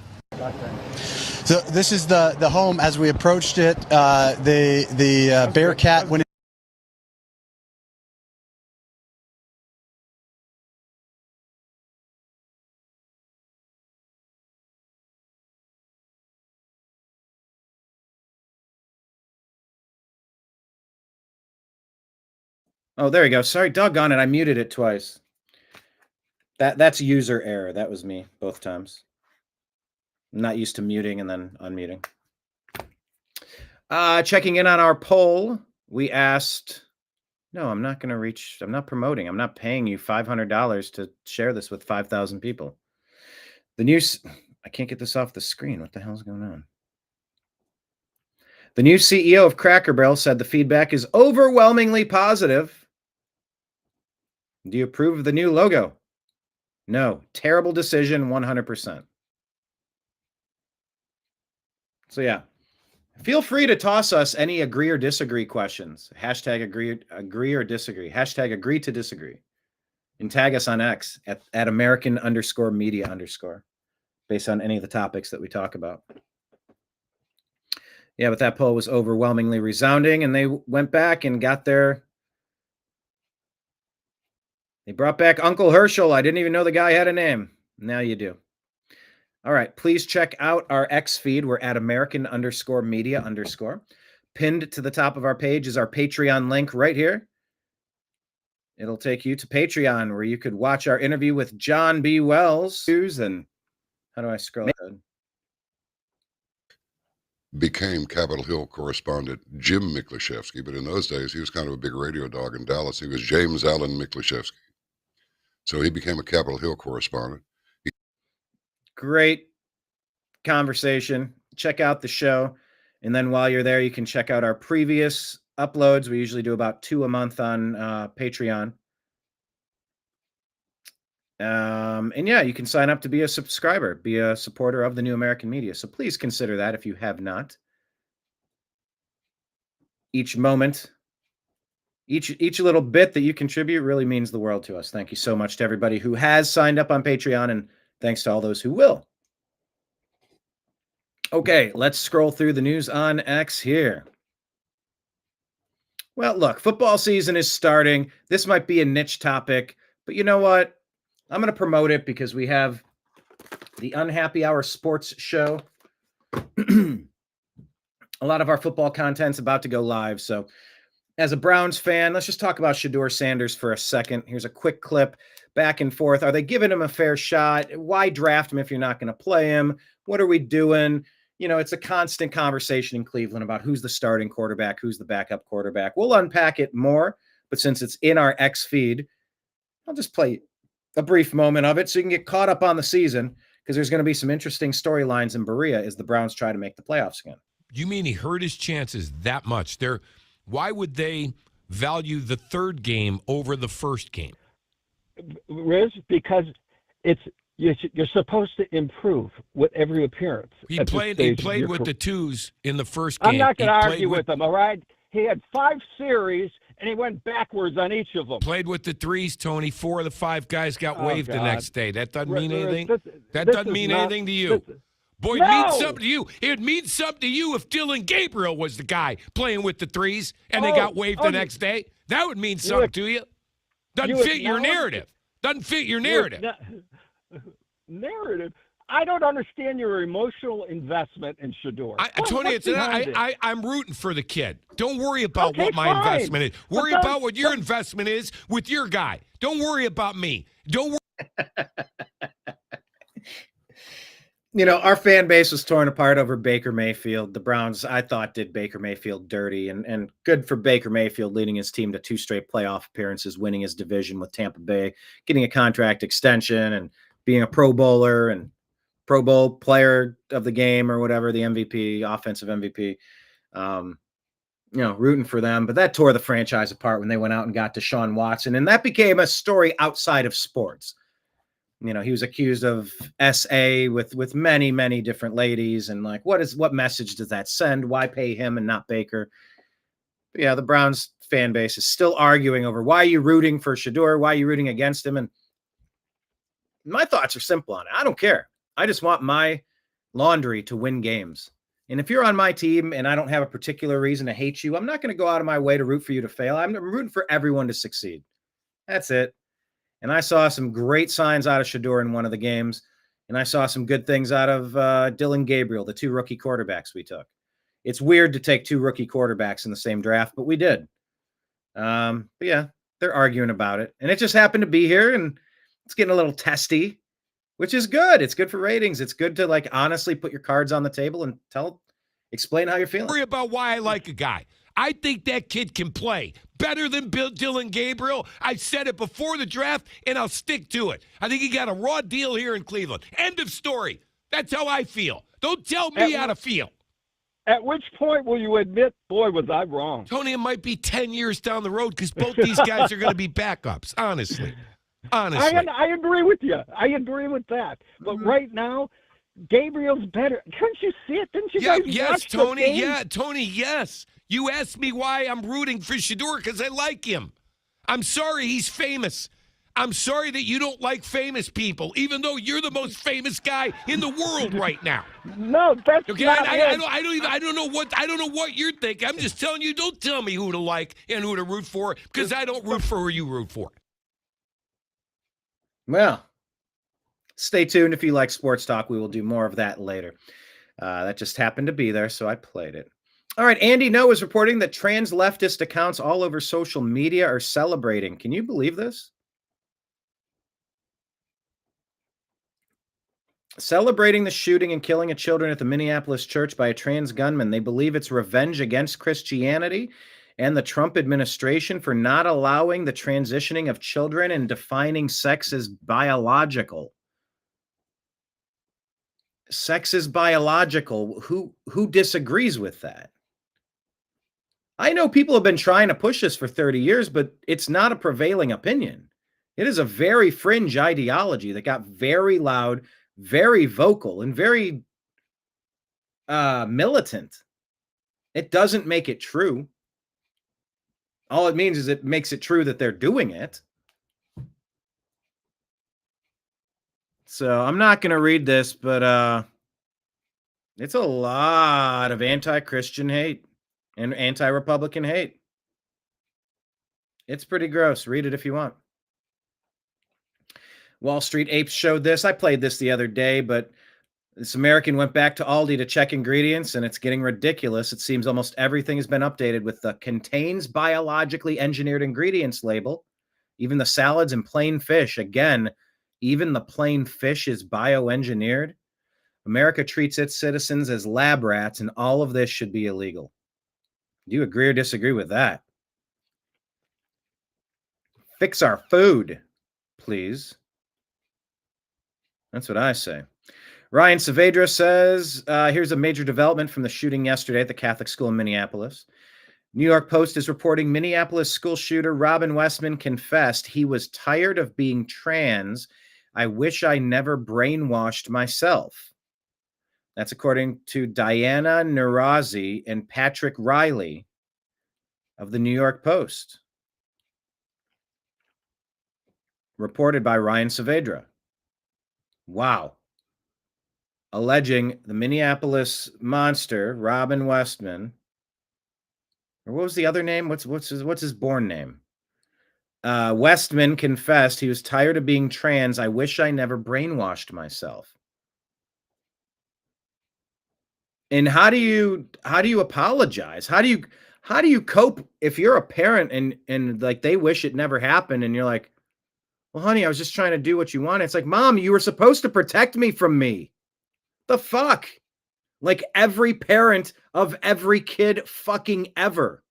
So this is the home as we approached it. The Bearcat went. Oh, there you go. Sorry, doggone it. I muted it twice. That's user error. That was me both times. I'm not used to muting and then unmuting. Checking in on our poll, we asked, no, I'm not promoting. I'm not paying you $500 to share this with 5,000 people. I can't get this off the screen. What the hell's going on? The new CEO of Cracker Barrel said the feedback is overwhelmingly positive. Do you approve of the new logo? No. Terrible decision, 100%. So yeah, feel free to toss us any agree or disagree questions. Hashtag agree or disagree. Hashtag agree to disagree. And tag us on X at American_media_ based on any of the topics that we talk about. Yeah, but that poll was overwhelmingly resounding, and they went back and got they brought back Uncle Herschel. I didn't even know the guy had a name. Now you do. All right, please check out our X feed. We're at American_media_. Pinned to the top of our page is our Patreon link right here. It'll take you to Patreon, where you could watch our interview with John B. Wells. And how do I scroll ahead? Became Capitol Hill correspondent Jim Miklaszewski, but in those days, he was kind of a big radio dog in Dallas. He was James Allen Miklaszewski. So he became a Capitol Hill correspondent. Great conversation. Check out the show. And then while you're there, you can check out our previous uploads. We usually do about 2 a month on Patreon. And yeah, you can sign up to be a subscriber, be a supporter of the New American Media. So please consider that if you have not. Each moment, each little bit that you contribute really means the world to us. Thank you so much to everybody who has signed up on Patreon, and thanks to all those who will. Okay, let's scroll through the news on X here. Well, look, football season is starting. This might be a niche topic, but you know what? I'm going to promote it because we have the Unhappy Hour Sports Show. A lot of our football content's about to go live. So as a Browns fan, let's just talk about Shedeur Sanders for a second. Here's a quick clip back and forth. Are they giving him a fair shot? Why draft him if you're not going to play him? What are we doing? You know, it's a constant conversation in Cleveland about who's the starting quarterback, who's the backup quarterback. We'll unpack it more, but since it's in our X feed, I'll just play a brief moment of it so you can get caught up on the season, because there's going to be some interesting storylines in Berea as the Browns try to make the playoffs again. You mean he hurt his chances that much? Why would they value the third game over the first game? Riz, because you're supposed to improve with every appearance. He played with the twos in the first game. I'm not going to argue with him, all right? He had 5 series, and he went backwards on each of them. Played with the threes, Tony. 4 of the 5 guys got waived the next day. That doesn't mean anything? That doesn't mean anything to you? Boy, it means something to you. It means something to you if Dylan Gabriel was the guy playing with the threes and they got waived the next day. That would mean something to you. Doesn't fit your narrative. Doesn't fit your narrative. Narrative? I don't understand your emotional investment in Shedeur. Tony, I'm rooting for the kid. Don't worry about what my investment is. Worry about what your investment is with your guy. Don't worry about me. Don't worry. You know, our fan base was torn apart over Baker Mayfield. The Browns, I thought, did Baker Mayfield dirty, and good for Baker Mayfield leading his team to 2 straight playoff appearances, winning his division with Tampa Bay, getting a contract extension, and being a Pro Bowler and Pro Bowl player of the game or whatever, the MVP, offensive MVP. You know, rooting for them. But that tore the franchise apart when they went out and got Deshaun Watson, and that became a story outside of sports. You know, he was accused of SA with many, many different ladies. And like, what message does that send? Why pay him and not Baker? But yeah, the Browns fan base is still arguing over why are you rooting for Shador? Why are you rooting against him? And my thoughts are simple on it. I don't care. I just want my laundry to win games. And if you're on my team and I don't have a particular reason to hate you, I'm not going to go out of my way to root for you to fail. I'm rooting for everyone to succeed. That's it. And I saw some great signs out of Shador in one of the games. And I saw some good things out of Dylan Gabriel, the 2 rookie quarterbacks we took. It's weird to take 2 rookie quarterbacks in the same draft, but we did. But yeah, they're arguing about it. And it just happened to be here, and it's getting a little testy, which is good. It's good for ratings. It's good to like honestly put your cards on the table and explain how you're feeling. Worry about why I like a guy. I think that kid can play better than Dylan Gabriel. I said it before the draft, and I'll stick to it. I think he got a raw deal here in Cleveland. End of story. That's how I feel. Don't tell me how to feel. At which point will you admit, boy, was I wrong? Tony, it might be 10 years down the road because both these guys are going to be backups, honestly. I agree with you. I agree with that. But right now, Gabriel's better. Couldn't you see it? Didn't you guys watch Tony. the game? Yeah, Tony, yes. You asked me why I'm rooting for Shador because I like him. I'm sorry he's famous. I'm sorry that you don't like famous people, even though you're the most famous guy in the world right now. No, that's okay. not I don't know what you're thinking. I'm just telling you. Don't tell me who to like and who to root for because I don't root for who you root for. Well, stay tuned if you like sports talk. We will do more of that later. That just happened to be there, so I played it. All right, Andy No is reporting that trans leftist accounts all over social media are celebrating. Can you believe this? Celebrating the shooting and killing of children at the Minneapolis church by a trans gunman. They believe it's revenge against Christianity and the Trump administration for not allowing the transitioning of children and defining sex as biological. Sex is biological. Who disagrees with that? I know people have been trying to push this for 30 years, but it's not a prevailing opinion. It is a very fringe ideology that got very loud, very vocal, and very militant. It doesn't make it true. All it means is it makes it true that they're doing it. So I'm not going to read this, but it's a lot of anti-Christian hate and anti-Republican hate. It's pretty gross. Read it if you want. Wall Street Apes showed this. I played this the other day, but this American went back to Aldi to check ingredients, and it's getting ridiculous. It seems almost everything has been updated with the contains biologically engineered ingredients label. Even the salads and plain fish. Again, even the plain fish is bioengineered. America treats its citizens as lab rats, and all of this should be illegal. Do you agree or disagree with that? Fix our food, please. That's what I say. Ryan Saavedra says, here's a major development from the shooting yesterday at the Catholic school in Minneapolis. New York Post is reporting Minneapolis school shooter Robin Westman confessed he was tired of being trans. I wish I never brainwashed myself. That's according to Diana Narazi and Patrick Riley of the New York Post. Reported by Ryan Saavedra. Wow. Alleging the Minneapolis monster, Robin Westman, or what was the other name? What's his born name? Westman confessed he was tired of being trans. I wish I never brainwashed myself. And how do you apologize? How do you cope if you're a parent and like they wish it never happened and you're like, well, honey, I was just trying to do what you wanted. It's like, Mom, you were supposed to protect me from me. The fuck? Like every parent of every kid fucking ever.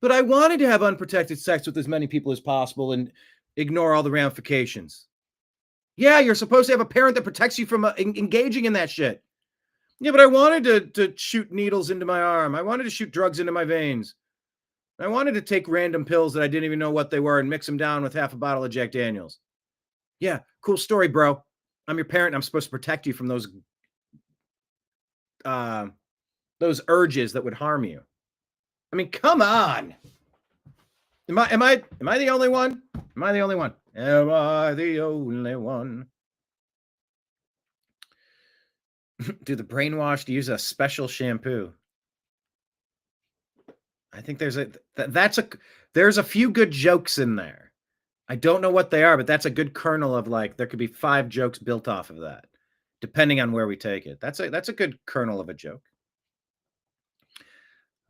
But I wanted to have unprotected sex with as many people as possible and ignore all the ramifications. Yeah, you're supposed to have a parent that protects you from engaging in that shit. Yeah, but I wanted to shoot needles into my arm. I wanted to shoot drugs into my veins. I wanted to take random pills that I didn't even know what they were and mix them down with half a bottle of Jack Daniels. Yeah, cool story, bro. I'm your parent. I'm supposed to protect you from those urges that would harm you. I mean, come on. Am I the only one? Am I the only one? Am I the only one? Do the brainwashed use a special shampoo? I think there's a few good jokes in there. I don't know what they are, but that's a good kernel of like there could be 5 jokes built off of that, depending on where we take it. That's a good kernel of a joke.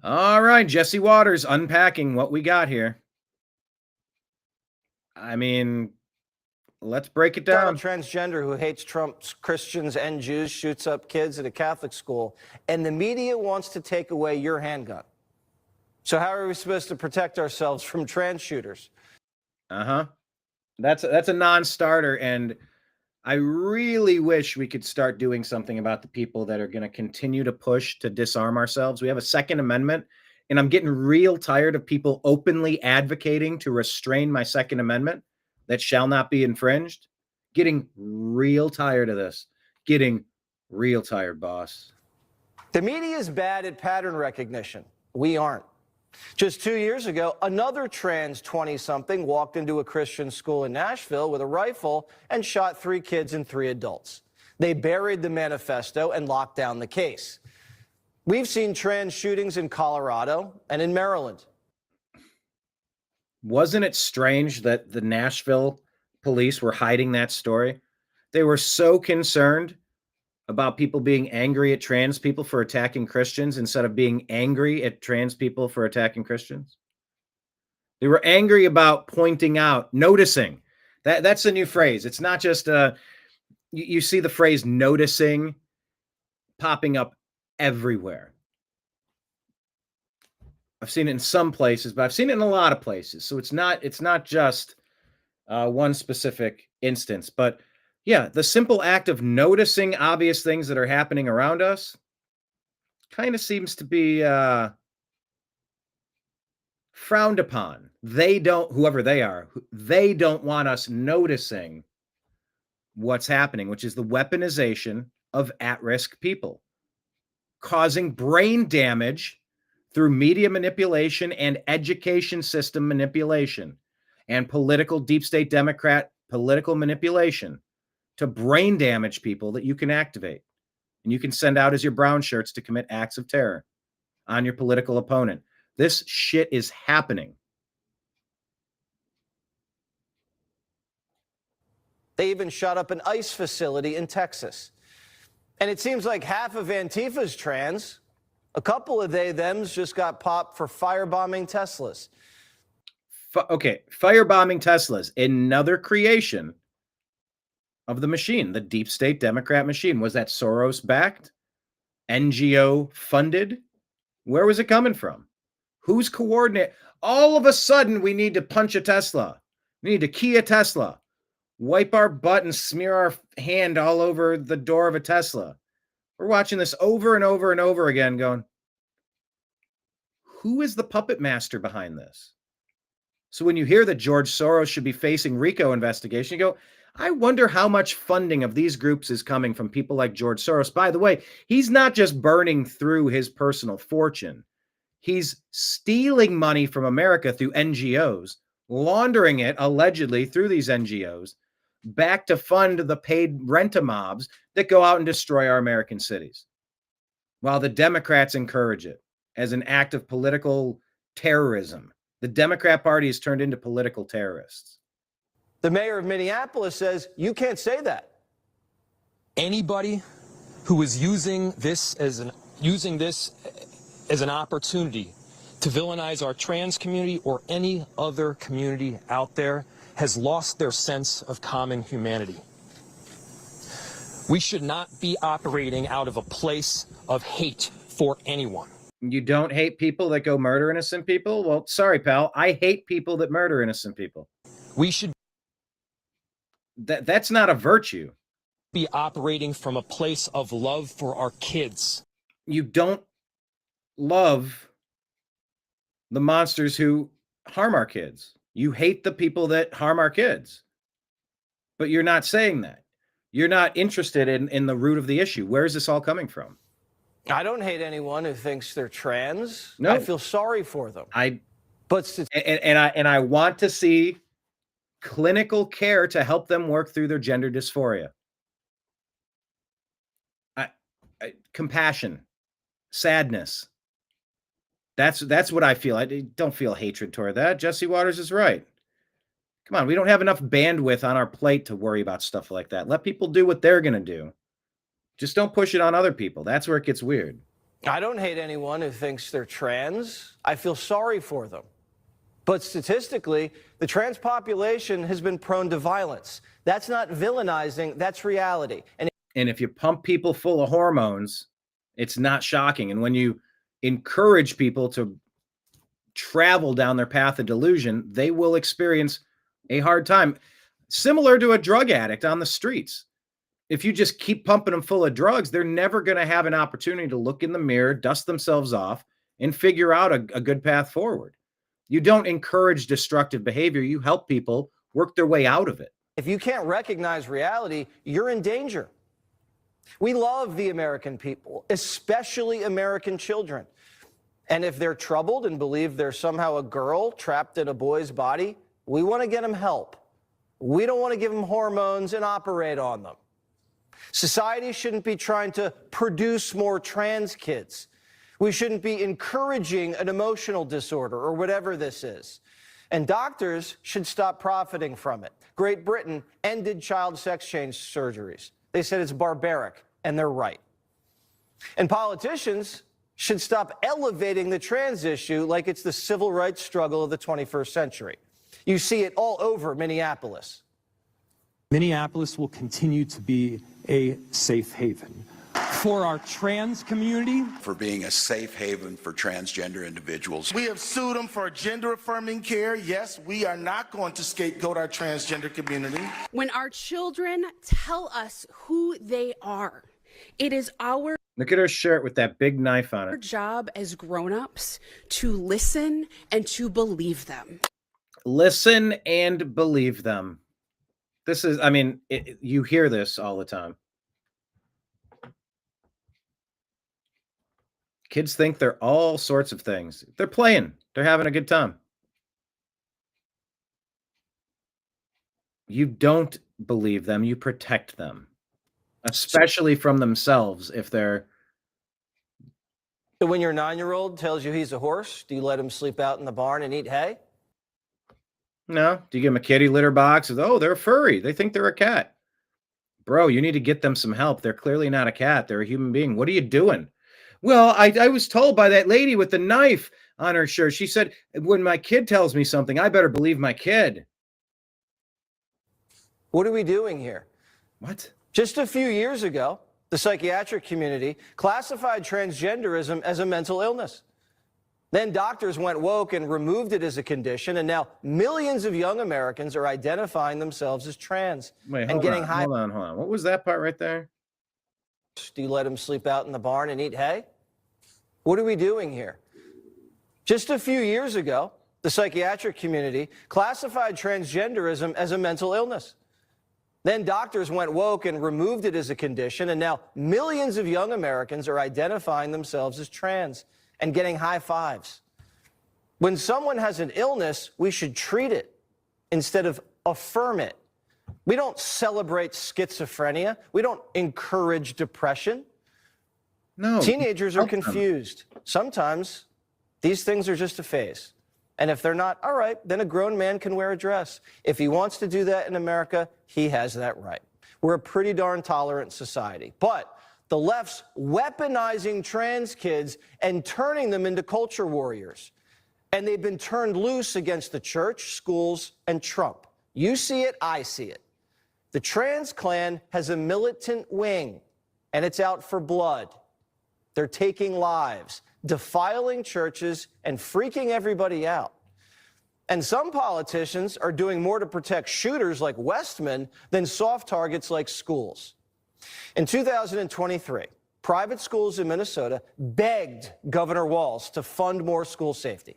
All right, Jesse Waters unpacking what we got here. I mean, let's break it down. Transgender who hates Trump's Christians and Jews shoots up kids at a Catholic school, and the media wants to take away your handgun. So how are we supposed to protect ourselves from trans shooters? That's a non-starter, and I really wish we could start doing something about the people that are going to continue to push to disarm ourselves. We have a Second Amendment, and I'm getting real tired of people openly advocating to restrain my Second Amendment that shall not be infringed. Getting real tired of this. Getting real tired, boss. The media is bad at pattern recognition. We aren't. Just 2 years ago, another trans 20-something walked into a Christian school in Nashville with a rifle and shot 3 kids and 3 adults. They buried the manifesto and locked down the case. We've seen trans shootings in Colorado and in Maryland. Wasn't it strange that the Nashville police were hiding that story? They were so concerned about people being angry at trans people for attacking Christians instead of being angry at trans people for attacking Christians. They were angry about pointing out, noticing. That's a new phrase. It's not just you see the phrase noticing popping up everywhere. I've seen it in some places, but I've seen it in a lot of places. So it's not just one specific instance, but yeah, the simple act of noticing obvious things that are happening around us kind of seems to be frowned upon. Whoever they are, they don't want us noticing what's happening, which is the weaponization of at-risk people, causing brain damage through media manipulation and education system manipulation and political deep state Democrat political manipulation to brain damage people that you can activate and you can send out as your brown shirts to commit acts of terror on your political opponent. This shit is happening. They even shot up an ICE facility in Texas. And it seems like half of Antifa's trans. A couple of they-thems just got popped for firebombing Teslas. Okay, firebombing Teslas, another creation of the machine, the deep state Democrat machine. Was that Soros backed? NGO funded? Where was it coming from? Who's coordinating? All of a sudden, we need to punch a Tesla. We need to key a Tesla, wipe our butt and smear our hand all over the door of a Tesla. We're watching this over and over and over again going, who is the puppet master behind this? So when you hear that George Soros should be facing RICO investigation, you go, I wonder how much funding of these groups is coming from people like George Soros. By the way, he's not just burning through his personal fortune. He's stealing money from America through NGOs, laundering it allegedly through these NGOs back to fund the paid rent-a-mobs that go out and destroy our American cities, while the Democrats encourage it as an act of political terrorism. The Democrat Party has turned into political terrorists. The mayor of Minneapolis says you can't say that. Anybody who is using this as an opportunity to villainize our trans community or any other community out there has lost their sense of common humanity. We should not be operating out of a place of hate for anyone. You don't hate people that go murder innocent people? Well, sorry, pal. I hate people that murder innocent people. We should That's not a virtue. Be operating from a place of love for our kids. You don't love the monsters who harm our kids. You hate the people that harm our kids. But you're not saying that. You're not interested in the root of the issue. Where is this all coming from? I don't hate anyone who thinks they're trans. No. I feel sorry for them. I want to see clinical care to help them work through their gender dysphoria. Compassion, sadness. That's what I feel. I don't feel hatred toward that. Jesse Waters is right. Come on, we don't have enough bandwidth on our plate to worry about stuff like that. Let people do what they're going to do. Just don't push it on other people. That's where it gets weird. I don't hate anyone who thinks they're trans. I feel sorry for them. But statistically, the trans population has been prone to violence. That's not villainizing, that's reality. And if you pump people full of hormones, it's not shocking. And when you encourage people to travel down their path of delusion, they will experience a hard time, similar to a drug addict on the streets. If you just keep pumping them full of drugs, they're never going to have an opportunity to look in the mirror, dust themselves off, and figure out a good path forward. You don't encourage destructive behavior. You help people work their way out of it. If you can't recognize reality, you're in danger. We love the American people, especially American children. And if they're troubled and believe they're somehow a girl trapped in a boy's body, we want to get them help. We don't want to give them hormones and operate on them. Society shouldn't be trying to produce more trans kids. We shouldn't be encouraging an emotional disorder or whatever this is. And doctors should stop profiting from it. Great Britain ended child sex change surgeries. They said it's barbaric, and they're right. And politicians should stop elevating the trans issue like it's the civil rights struggle of the 21st century. You see it all over Minneapolis. Minneapolis will continue to be a safe haven for our trans community. For being a safe haven for transgender individuals. We have sued them for gender-affirming care. Yes, we are not going to scapegoat our transgender community. When our children tell us who they are, it is our Look at her shirt with that big knife on it. job as grown-ups to listen and to believe them. Listen and believe them. This is, I mean, you hear this all the time. Kids think they're all sorts of things. They're playing. They're having a good time. You don't believe them. You protect them, especially from themselves if they're... So when your 9-year-old tells you he's a horse, do you let him sleep out in the barn and eat hay? No. Do you give them a kitty litter box? Oh, they're furry. They think they're a cat. Bro, you need to get them some help. They're clearly not a cat. They're a human being. What are you doing? Well, I was told by that lady with the knife on her shirt. She said, when my kid tells me something, I better believe my kid. What are we doing here? What? Just a few years ago, the psychiatric community classified transgenderism as a mental illness. Then doctors went woke and removed it as a condition, and now millions of young Americans are identifying themselves as trans. Wait, and getting high. Hold on. What was that part right there? Do you let him sleep out in the barn and eat hay? What are we doing here? Just a few years ago, the psychiatric community classified transgenderism as a mental illness. Then doctors went woke and removed it as a condition, and now millions of young Americans are identifying themselves as trans and getting high fives. When someone has an illness, we should treat it instead of affirm it. We don't celebrate schizophrenia. We don't encourage depression. No. Teenagers are confused. Sometimes these things are just a phase. And if they're not, all right, then a grown man can wear a dress. If he wants to do that in America, he has that right. We're a pretty darn tolerant society. But the left's weaponizing trans kids and turning them into culture warriors. And they've been turned loose against the church, schools, and Trump. You see it, I see it. The trans clan has a militant wing, and it's out for blood. They're taking lives, defiling churches, and freaking everybody out. And some politicians are doing more to protect shooters like Westman than soft targets like schools. In 2023, private schools in Minnesota begged Governor Walz to fund more school safety.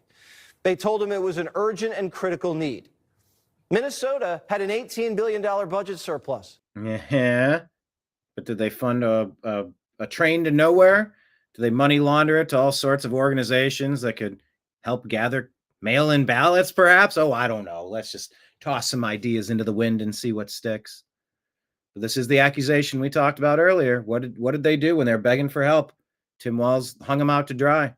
They told him it was an urgent and critical need. Minnesota had an $18 billion budget surplus. Yeah. But did they fund a train to nowhere? Do they money launder it to all sorts of organizations that could help gather mail-in ballots, perhaps? Oh, I don't know. Let's just toss some ideas into the wind and see what sticks. But this is the accusation we talked about earlier. What did they do when they're begging for help? Tim Walz hung them out to dry.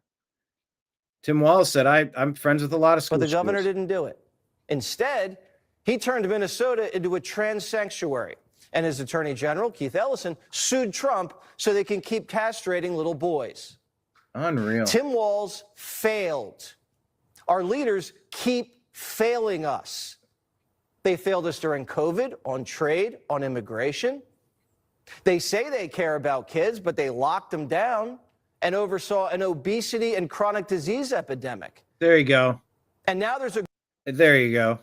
Tim Walz said, I'm friends with a lot of school But the governor schools. didn't do it. Instead, he turned Minnesota into a trans sanctuary. And his attorney general, Keith Ellison, sued Trump so they can keep castrating little boys. Unreal. Tim Walz failed. Our leaders keep failing us. They failed us during COVID, on trade, on immigration. They say they care about kids, but they locked them down and oversaw an obesity and chronic disease epidemic. There you go. And now there's a... There you go.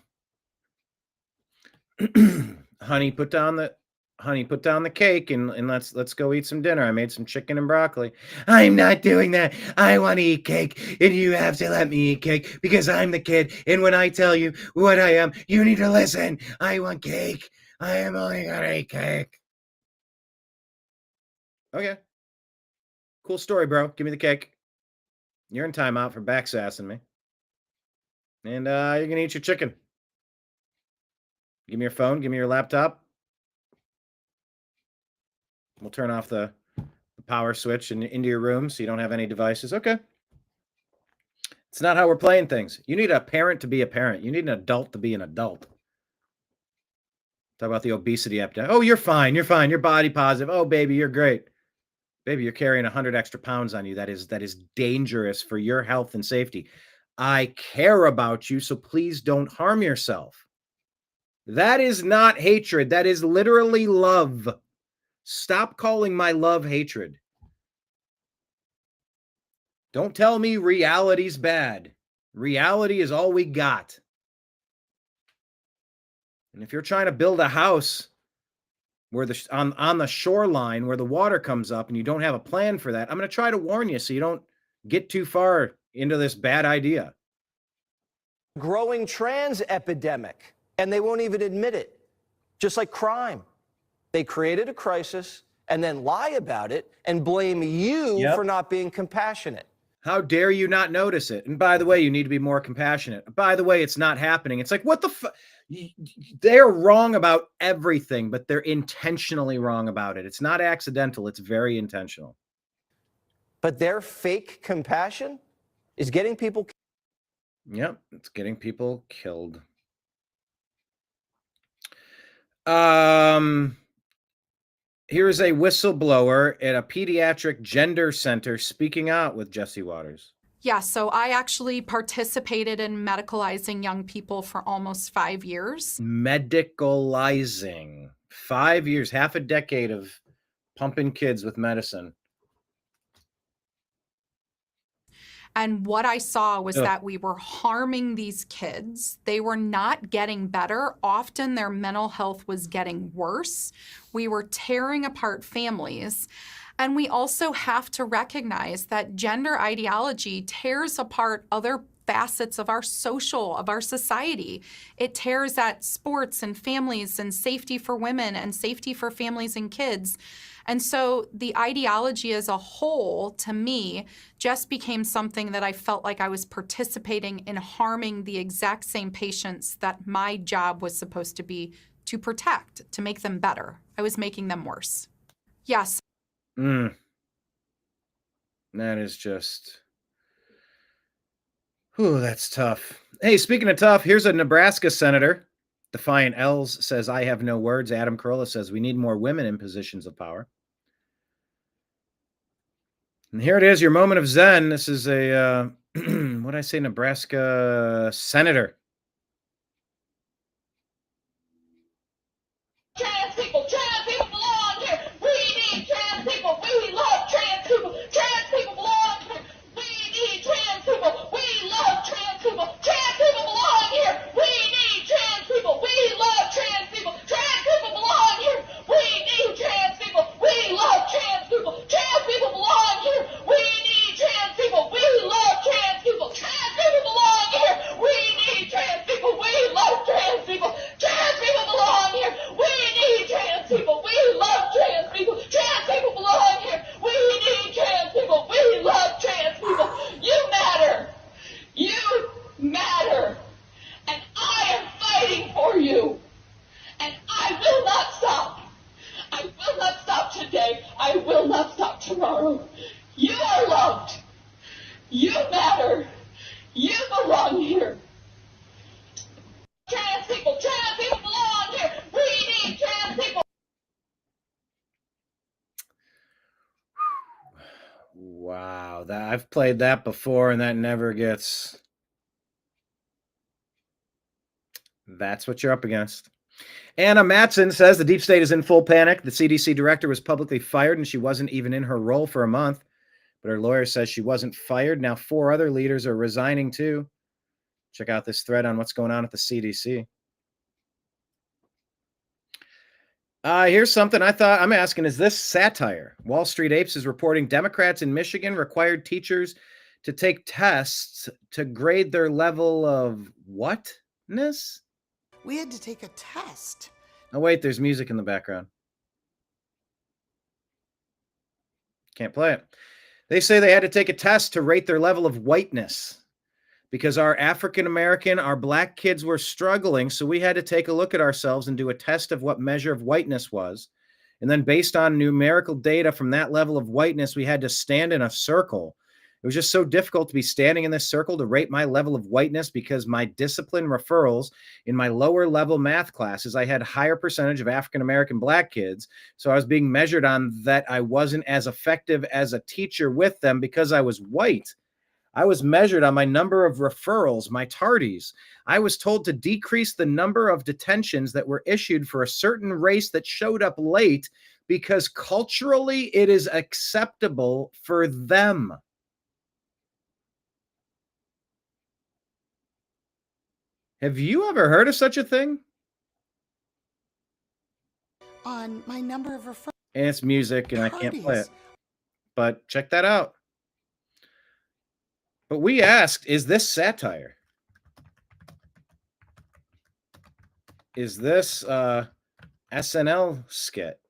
Honey, put down the cake and let's go eat some dinner. I made some chicken and broccoli. I'm not doing that. I want to eat cake, and you have to let me eat cake because I'm the kid. And when I tell you what I am, you need to listen. I want cake. I am only gonna eat cake. Okay. Cool story, bro. Give me the cake. You're in timeout for backsassing me. And you're gonna eat your chicken. Give me your phone. Give me your laptop. We'll turn off the power switch into your room so you don't have any devices. Okay. It's not how we're playing things. You need a parent to be a parent. You need an adult to be an adult. Talk about the obesity epidemic. Oh, you're fine. You're fine. You're body positive. Oh, baby, you're great. Baby, you're carrying 100 extra pounds on you. That is dangerous for your health and safety. I care about you, so please don't harm yourself. That is not hatred. That is literally love. Stop calling my love hatred. Don't tell me reality's bad. Reality is all we got. And if you're trying to build a house where on the shoreline where the water comes up and you don't have a plan for that, I'm going to try to warn you so you don't get too far into this bad idea. Growing trans epidemic, and they won't even admit it. Just like crime. They created a crisis and then lie about it and blame you for not being compassionate. How dare you not notice it? And by the way, you need to be more compassionate. By the way, it's not happening. It's like, what the fuck? They're wrong about everything, but they're intentionally wrong about it. It's not accidental. It's very intentional. But their fake compassion is getting people killed. Yep, it's getting people killed. Here is a whistleblower at a pediatric gender center speaking out with Jesse Waters. Yeah, so I actually participated in medicalizing young people for almost 5 years. Medicalizing. 5 years, half a decade of pumping kids with medicine. And what I saw was that we were harming these kids. They were not getting better. Often their mental health was getting worse. We were tearing apart families. And we also have to recognize that gender ideology tears apart other facets of our society. It tears at sports and families and safety for women and safety for families and kids. And so the ideology as a whole, to me, just became something that I felt like I was participating in harming the exact same patients that my job was supposed to be to protect, to make them better. I was making them worse. Yes. That is just... Whew, that's tough. Hey, speaking of tough, here's a Nebraska senator. Defiant L's says, I have no words. Adam Carolla says, we need more women in positions of power. And here it is, your moment of Zen. This is a, what did I say, Nebraska senator. Trans people belong here. We need trans people. We love trans people. Trans people belong here. We need trans people. We love trans people. Trans people belong here. We need trans people. We love trans people. Trans people belong here. We need trans people. We love trans people. Trans people belong here. We need trans people. We love trans people. Trans people belong here. We need trans You are loved. You matter. You belong here. Trans people belong here. We need trans people. Wow, I've played that before, and that never gets. That's what you're up against. Anna Matson says the deep state is in full panic. The CDC director was publicly fired, and she wasn't even in her role for a month. But her lawyer says she wasn't fired. Now 4 other leaders are resigning too. Check out this thread on what's going on at the CDC. Here's something I'm asking, is this satire? Wall Street Apes is reporting Democrats in Michigan required teachers to take tests to grade their level of whatness? We had to take a test. Oh, wait, there's music in the background. Can't play it. They say they had to take a test to rate their level of whiteness because our African-American, our black kids were struggling. So we had to take a look at ourselves and do a test of what measure of whiteness was. And then based on numerical data from that level of whiteness, we had to stand in a circle. It was just so difficult to be standing in this circle to rate my level of whiteness because my discipline referrals in my lower level math classes, I had a higher percentage of African-American black kids. So I was being measured on that I wasn't as effective as a teacher with them because I was white. I was measured on my number of referrals, my tardies. I was told to decrease the number of detentions that were issued for a certain race that showed up late because culturally it is acceptable for them. Have you ever heard of such a thing? On my number of referrals. And it's music, and I can't play it. But check that out. But we asked, is this satire? Is this SNL skit?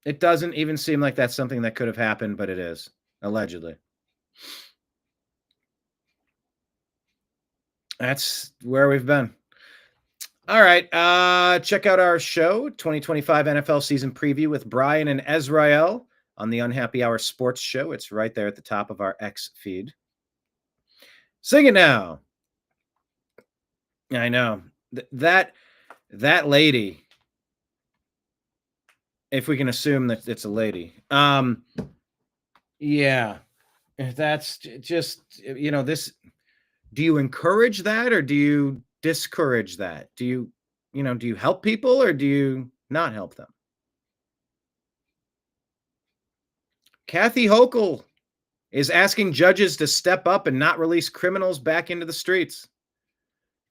It doesn't even seem like that's something that could have happened, but it is, allegedly. That's where we've been. All right. Check out our show, 2025 NFL season preview with Brian and Ezrael on the Unhappy Hour Sports Show. It's right there at the top of our X feed. Sing it now. I know. That lady, if we can assume that it's a lady. Yeah. That's just, this. Do you encourage that or do you discourage that? Do you help people or do you not help them? Kathy Hochul is asking judges to step up and not release criminals back into the streets.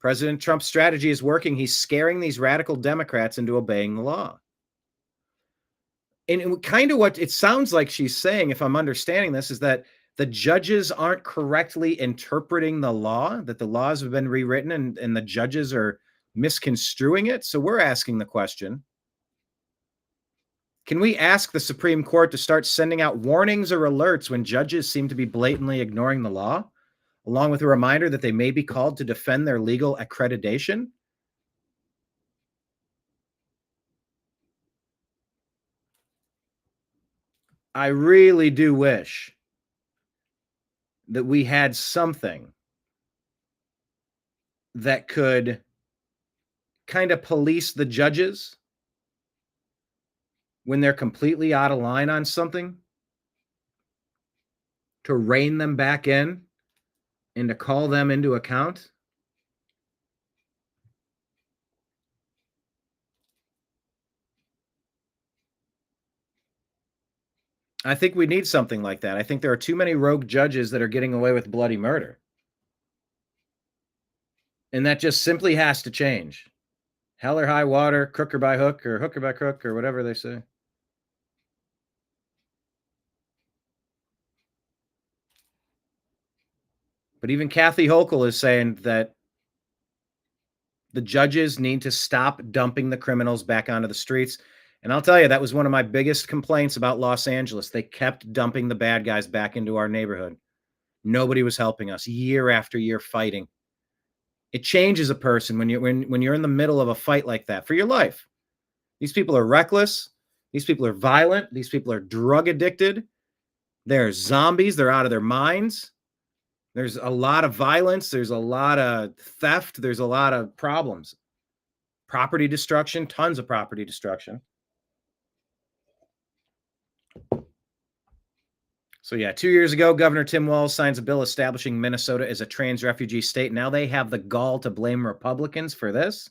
President Trump's strategy is working. He's scaring these radical Democrats into obeying the law. And kind of what it sounds like she's saying, if I'm understanding this, is that the judges aren't correctly interpreting the law, that the laws have been rewritten and the judges are misconstruing it. So we're asking the question, can we ask the Supreme Court to start sending out warnings or alerts when judges seem to be blatantly ignoring the law, along with a reminder that they may be called to defend their legal accreditation? I really do wish that we had something that could kind of police the judges when they're completely out of line on something, to rein them back in and to call them into account. I think we need something like that. I think there are too many rogue judges that are getting away with bloody murder. And that just simply has to change. Hell or high water, crook or by hook, or hook or by crook, or whatever they say. But even Kathy Hochul is saying that the judges need to stop dumping the criminals back onto the streets. And I'll tell you, that was one of my biggest complaints about Los Angeles. They kept dumping the bad guys back into our neighborhood. Nobody was helping us year after year fighting. It changes a person when you're in the middle of a fight like that for your life. These people are reckless. These people are violent. These people are drug addicted. They're zombies. They're out of their minds. There's a lot of violence. There's a lot of theft. There's a lot of problems. Property destruction, tons of property destruction. So yeah, 2 years ago, Governor Tim Walz signs a bill establishing Minnesota as a trans refugee state. Now they have the gall to blame Republicans for this,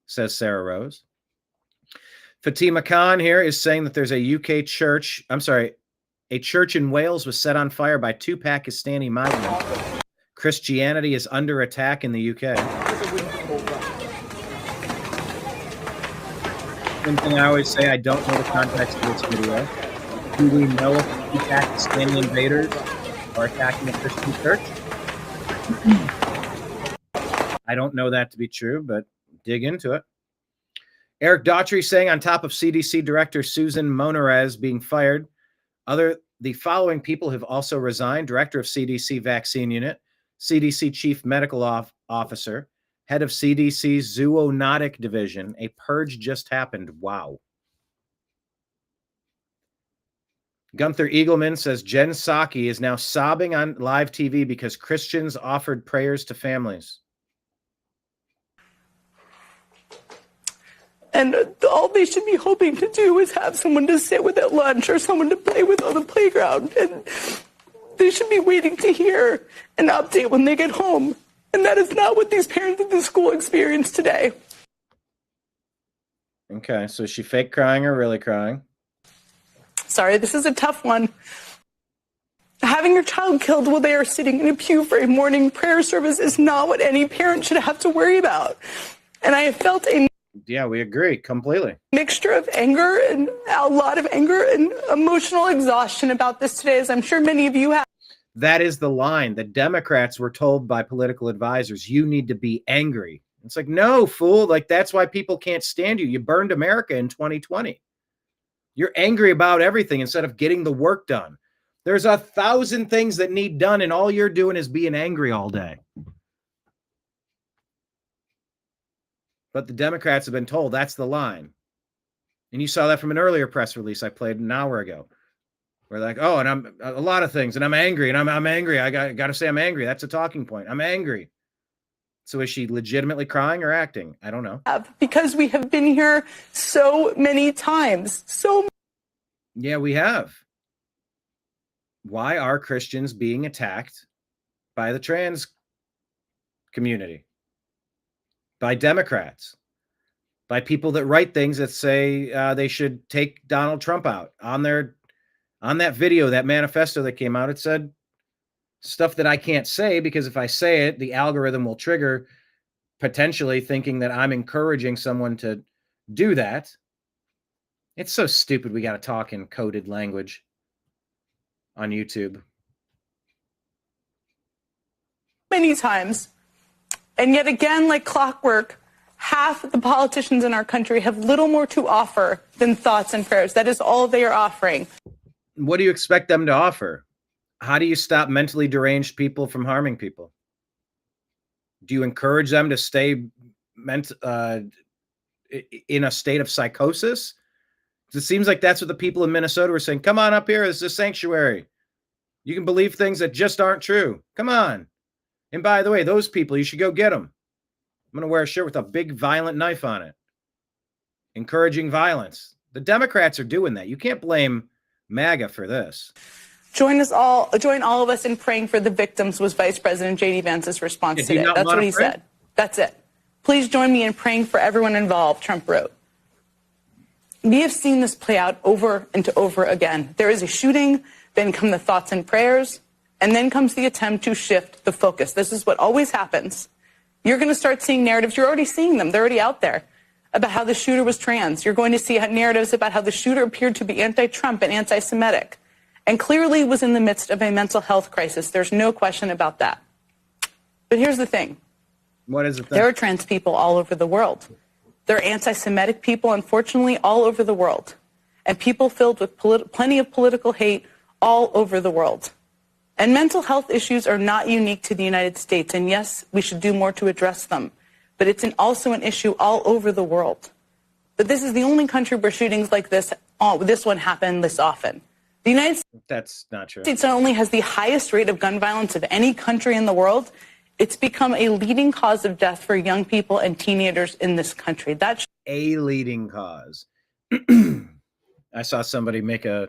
says Sarah Rose. Fatima Khan here is saying that there's a UK church, a church in Wales was set on fire by 2 Pakistani migrants. Christianity is under attack in the UK. One thing I always say, I don't know the context of this video. Do we know if the Pakistani invaders are attacking a Christian church? I don't know that to be true, but dig into it. Eric Daughtry saying on top of CDC Director Susan Monarez being fired, the following people have also resigned: Director of CDC Vaccine Unit, CDC Chief Medical Officer, Head of CDC's Zoonotic Division. A purge just happened. Wow. Gunther Eagleman says Jen Psaki is now sobbing on live TV because Christians offered prayers to families. And all they should be hoping to do is have someone to sit with at lunch or someone to play with on the playground. And they should be waiting to hear an update when they get home. And that is not what these parents at the school experience today. Okay, so is she fake crying or really crying? Sorry, this is a tough one. Having your child killed while they are sitting in a pew for a morning prayer service is not what any parent should have to worry about. And I have felt a Yeah, we agree completely. mixture of anger and a lot of anger and emotional exhaustion about this today, as I'm sure many of you have. That is the line. The Democrats were told by political advisors, you need to be angry. It's like, no, fool. Like, that's why people can't stand you. You burned America in 2020. You're angry about everything instead of getting the work done. There's 1,000 things that need done, and all you're doing is being angry all day. But the Democrats have been told that's the line. And you saw that from an earlier press release I played an hour ago. We're like, oh, and I'm a lot of things, and I'm angry, and I'm angry. I got to say I'm angry. That's a talking point. I'm angry. So is she legitimately crying or acting? I don't know. Because we have been here so many times. Yeah, we have. Why are Christians being attacked by the trans community? By Democrats? By people that write things that say they should take Donald Trump out? On that video, that manifesto that came out, it said stuff that I can't say because if I say it, the algorithm will trigger potentially thinking that I'm encouraging someone to do that. It's so stupid we got to talk in coded language on YouTube. Many times. And yet again, like clockwork, half the politicians in our country have little more to offer than thoughts and prayers. That is all they are offering. What do you expect them to offer? How do you stop mentally deranged people from harming people? Do you encourage them to stay in a state of psychosis? It seems like that's what the people in Minnesota were saying. Come on up here. This is a sanctuary. You can believe things that just aren't true. Come on. And by the way, those people, you should go get them. I'm going to wear a shirt with a big violent knife on it. Encouraging violence. The Democrats are doing that. You can't blame MAGA for this. Join all of us in praying for the victims was Vice President J.D. Vance's response today. That's what he said. That's it. Please join me in praying for everyone involved, Trump wrote. We have seen this play out over and over again. There is a shooting, then come the thoughts and prayers, and then comes the attempt to shift the focus. This is what always happens. You're going to start seeing narratives. You're already seeing them. They're already out there about how the shooter was trans. You're going to see narratives about how the shooter appeared to be anti-Trump and anti-Semitic and clearly was in the midst of a mental health crisis. There's no question about that. But here's the thing. What is it? There are trans people all over the world. There are anti-Semitic people, unfortunately, all over the world. And people filled with plenty of political hate all over the world. And mental health issues are not unique to the United States. And yes, we should do more to address them. But it's also an issue all over the world. But this is the only country where shootings like this one happen this often. The United That's not true. States not only has the highest rate of gun violence of any country in the world, it's become a leading cause of death for young people and teenagers in this country. That's a leading cause. I saw somebody make a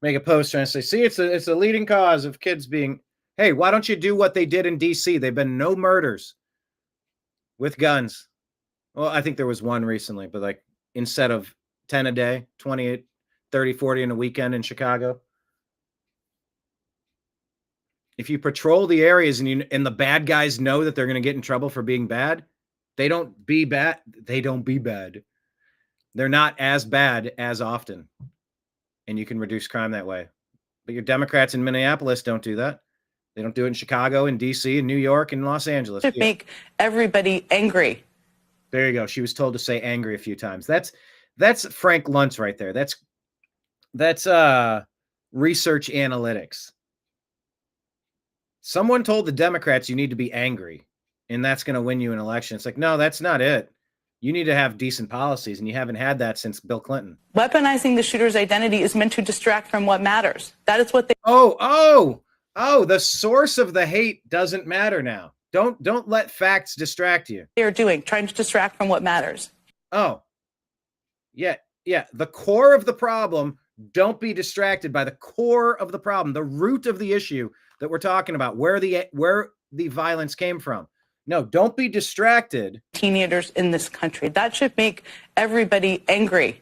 post trying to say, see, it's a leading cause of kids being, hey, why don't you do what they did in DC? They've been no murders with guns. Well, I think there was one recently, but like instead of 10 a day, 28, 30, 40 in a weekend in Chicago. If you patrol the areas and the bad guys know that they're going to get in trouble for being bad, they don't be bad. They're not as bad as often. And you can reduce crime that way. But your Democrats in Minneapolis don't do that. They don't do it in Chicago, in DC, in New York, and Los Angeles. to make everybody angry. There you go. She was told to say angry a few times. That's Frank Luntz right there. That's research analytics. Someone told the Democrats you need to be angry, and that's going to win you an election. It's like, no, that's not it. You need to have decent policies, and you haven't had that since Bill Clinton. Weaponizing the shooter's identity is meant to distract from what matters. That is what they. Oh, the source of the hate doesn't matter now. Don't let facts distract you. They are doing, trying to distract from what matters. Oh, yeah. The core of the problem. Don't be distracted by the core of the problem, the root of the issue that we're talking about, where the violence came from. No, don't be distracted. Teenagers in this country. That should make everybody angry.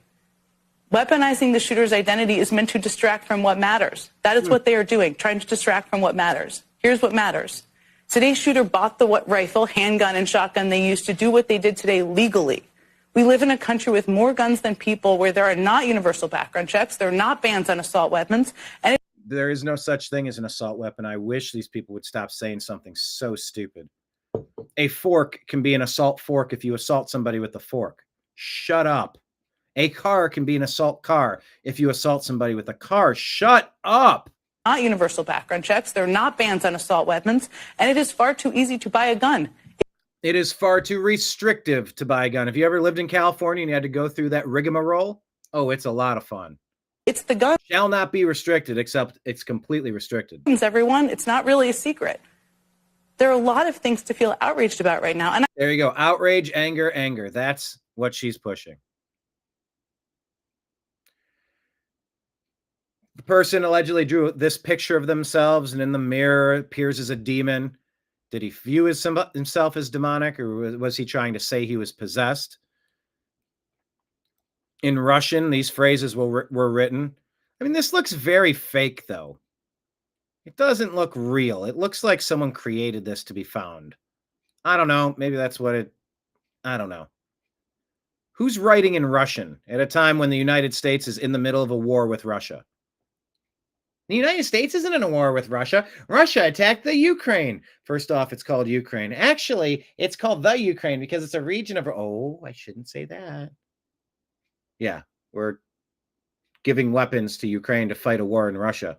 Weaponizing the shooter's identity is meant to distract from what matters. That is what they are doing, trying to distract from what matters. Here's what matters. Today's shooter bought the rifle, handgun, and shotgun they used to do what they did today legally. We live in a country with more guns than people, where there are not universal background checks, there are not bans on assault weapons, and there is no such thing as an assault weapon. I wish these people would stop saying something so stupid. A fork can be an assault fork if you assault somebody with a fork. Shut up. A car can be an assault car if you assault somebody with a car. Shut up. Not universal background checks, there are not bans on assault weapons, and it is far too easy to buy a gun. It is far too restrictive to buy a gun. If you ever lived in California and you had to go through that rigmarole, oh, it's a lot of fun. It's the gun. Shall not be restricted, except it's completely restricted. Everyone, it's not really a secret. There are a lot of things to feel outraged about right now. And there you go. Outrage, anger. That's what she's pushing. The person allegedly drew this picture of themselves, and in the mirror appears as a demon. Did he view himself as demonic, or was he trying to say he was possessed? In Russian, these phrases were written. I mean, this looks very fake, though. It doesn't look real. It looks like someone created this to be found. I don't know. Maybe that's what it... I don't know. Who's writing in Russian at a time when the United States is in the middle of a war with Russia? The United States isn't in a war with Russia. Russia attacked the Ukraine. First off, it's called Ukraine. Actually, it's called the Ukraine because it's a region of... Oh, I shouldn't say that. Yeah, we're giving weapons to Ukraine to fight a war in Russia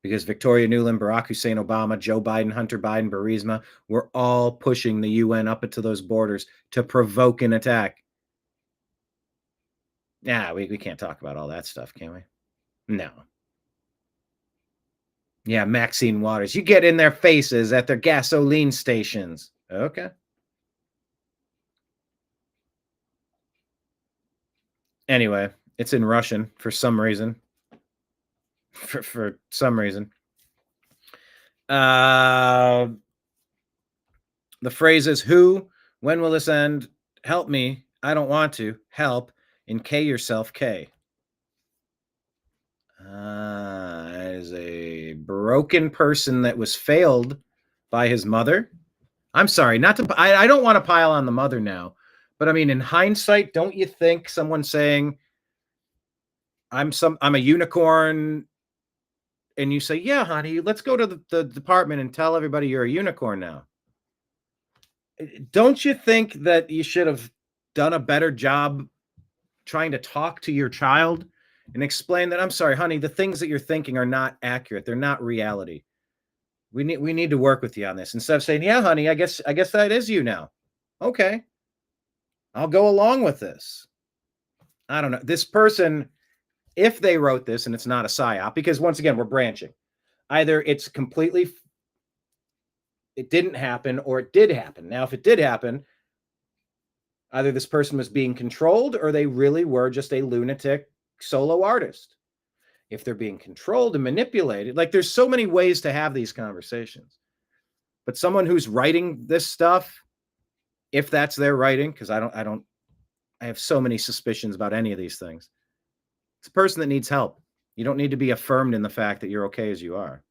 because Victoria Nuland, Barack Hussein Obama, Joe Biden, Hunter Biden, Burisma, we're all pushing the UN up into those borders to provoke an attack. Yeah, we can't talk about all that stuff, can we? No. Yeah, Maxine Waters. You get in their faces at their gasoline stations. Okay. Anyway, it's in Russian for some reason. For some reason. The phrase is, who? When will this end? Help me. I don't want to. Help. And K yourself, K. As a broken person that was failed by his mother. I'm sorry, I don't want to pile on the mother now, but I mean, in hindsight, don't you think someone saying I'm a unicorn, and you say, yeah, honey, let's go to the department and tell everybody you're a unicorn now. Don't you think that you should have done a better job trying to talk to your child and explain that, I'm sorry, honey, the things that you're thinking are not accurate. They're not reality. We need to work with you on this. Instead of saying, yeah, honey, I guess that is you now. Okay. I'll go along with this. I don't know. This person, if they wrote this and it's not a psyop, because once again, we're branching. Either it's completely, it didn't happen, or it did happen. Now, if it did happen, either this person was being controlled or they really were just a lunatic solo artist. If they're being controlled and manipulated, like there's so many ways to have these conversations. But someone who's writing this stuff, if that's their writing, because I have so many suspicions about any of these things. It's a person that needs help. You don't need to be affirmed in the fact that you're okay as you are.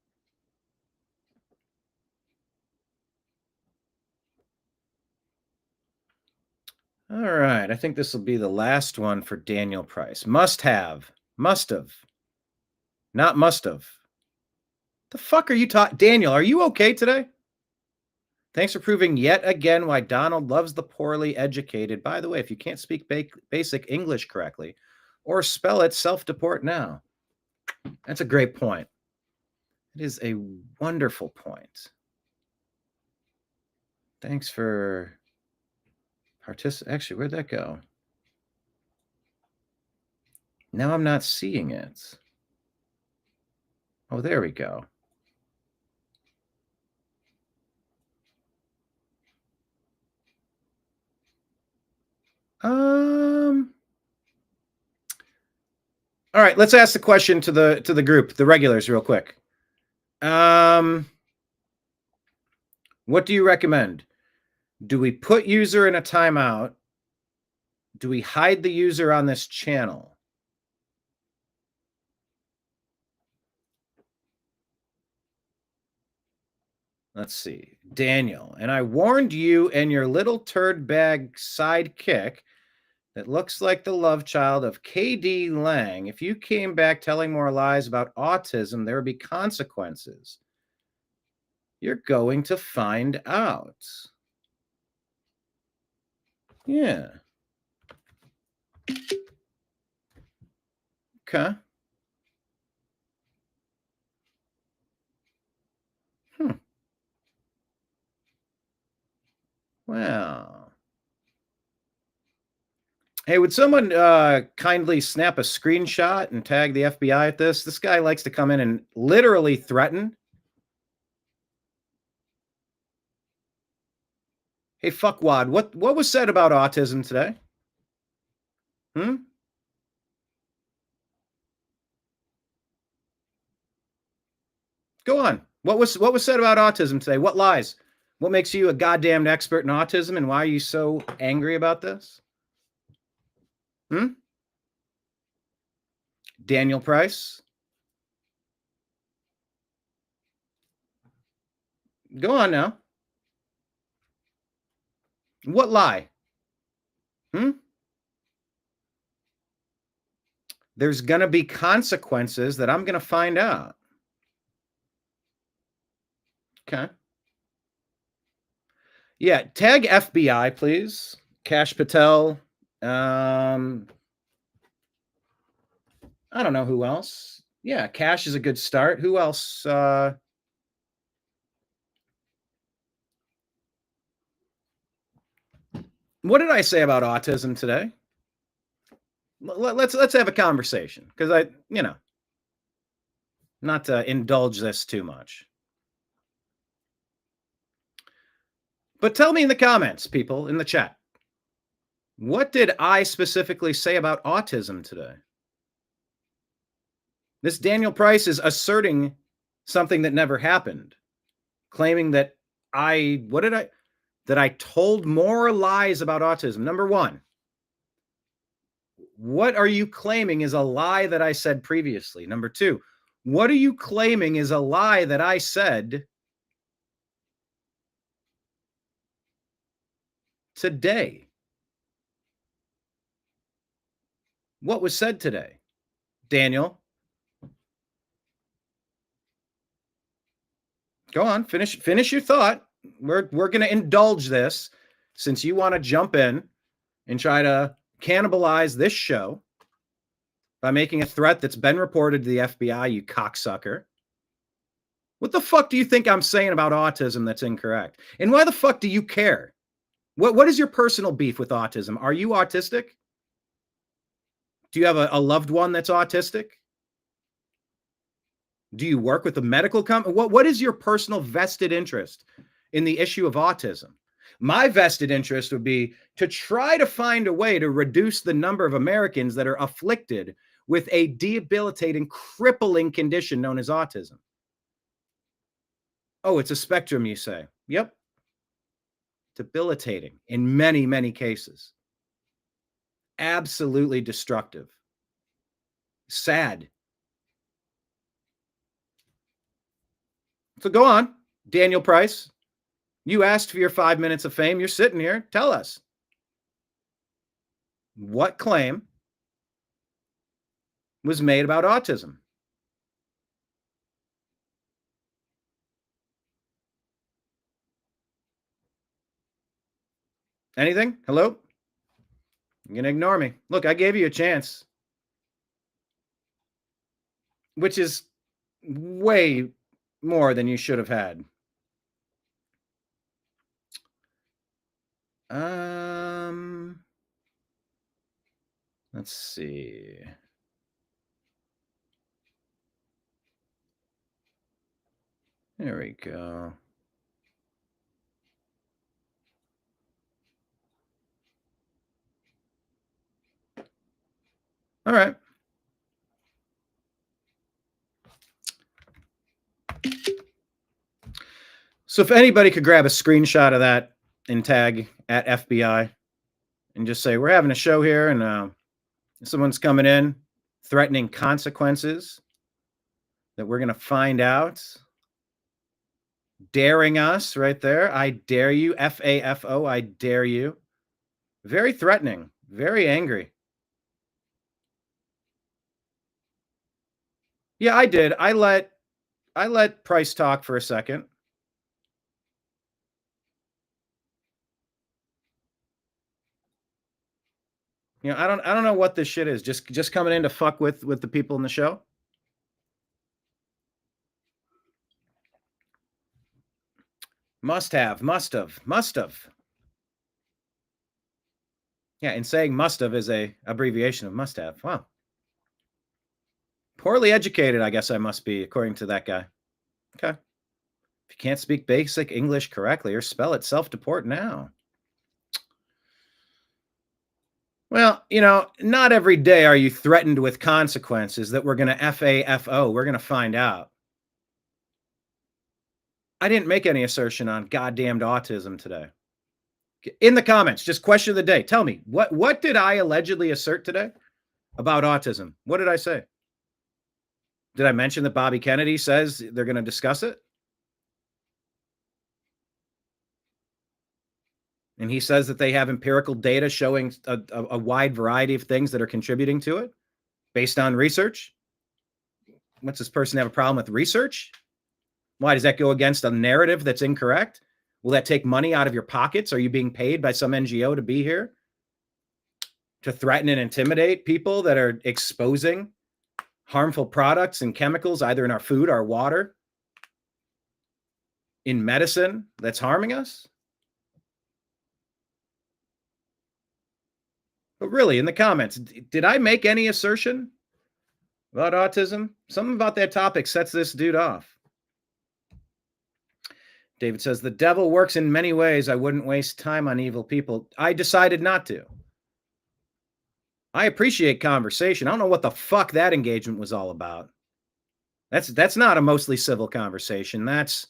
All right. I think this will be the last one for Daniel Price. Must have. Not must have. The fuck are you talking? Daniel, are you okay today? Thanks for proving yet again why Donald loves the poorly educated. By the way, if you can't speak basic English correctly or spell it, self-deport now. That's a great point. It is a wonderful point. Thanks for participating. Actually, where'd that go? Now I'm not seeing it. Oh, there we go. All right, let's ask the question to the group, the regulars, real quick. What do you recommend? Do we put user in a timeout? Do we hide the user on this channel? Let's see. Daniel, and I warned you and your little turd bag sidekick that looks like the love child of KD Lang. If you came back telling more lies about autism, there would be consequences. You're going to find out. Yeah. Okay. Well. Hey, would someone kindly snap a screenshot and tag the FBI at this? This guy likes to come in and literally threaten. Hey, fuckwad, what was said about autism today? Go on. What was said about autism today? What lies? What makes you a goddamn expert in autism, and why are you so angry about this? Daniel Price? Go on now. What lie? There's going to be consequences that I'm going to find out. Okay. Yeah, tag FBI, please. Cash Patel. I don't know who else. Yeah, Cash is a good start. Who else? What did I say about autism today? Let's have a conversation, because not to indulge this too much. But tell me in the comments, people in the chat, what did I specifically say about autism today? This Daniel Price is asserting something that never happened, claiming that I told more lies about autism. Number one, what are you claiming is a lie that I said previously? Number two, what are you claiming is a lie that I said today? What was said today? Daniel? Go on, finish your thought. We're going to indulge this, since you want to jump in and try to cannibalize this show by making a threat that's been reported to the FBI, you cocksucker. What the fuck do you think I'm saying about autism that's incorrect? And why the fuck do you care? What is your personal beef with autism? Are you autistic? Do you have a loved one that's autistic? Do you work with a medical company? What is your personal vested interest in the issue of autism? My vested interest would be to try to find a way to reduce the number of Americans that are afflicted with a debilitating, crippling condition known as autism. Oh, it's a spectrum, you say. Yep. Debilitating in many, many cases. Absolutely destructive. Sad. So go on, Daniel Price. You asked for your 5 minutes of fame. You're sitting here. Tell us. What claim was made about autism? Anything? Hello? You're going to ignore me. Look, I gave you a chance. Which is way more than you should have had. Let's see. There we go. All right. So if anybody could grab a screenshot of that and tag at FBI and just say, we're having a show here and someone's coming in threatening consequences that we're going to find out. Daring us right there. I dare you. FAFO. I dare you. Very threatening. Very angry. Yeah, I did. I let Price talk for a second. You know, I don't know what this shit is. Just coming in to fuck with the people in the show. Must have. Yeah, and saying must have is a abbreviation of must have. Wow. Poorly educated, I guess I must be, according to that guy. Okay. If you can't speak basic English correctly or spell it, self-deport now. Well, you know, not every day are you threatened with consequences that we're going to FAFO. We're going to find out. I didn't make any assertion on goddamned autism today. In the comments, just question of the day. Tell me, what did I allegedly assert today about autism? What did I say? Did I mention that Bobby Kennedy says they're going to discuss it? And he says that they have empirical data showing a wide variety of things that are contributing to it based on research. What's this person have a problem with research? Why does that go against a narrative that's incorrect? Will that take money out of your pockets? Are you being paid by some NGO to be here? To threaten and intimidate people that are exposing harmful products and chemicals, either in our food, our water, in medicine that's harming us? But really, in the comments, did I make any assertion about autism? Something about that topic sets this dude off. David says, the devil works in many ways. I wouldn't waste time on evil people. I decided not to. I appreciate conversation. I don't know what the fuck that engagement was all about. That's not a mostly civil conversation. That's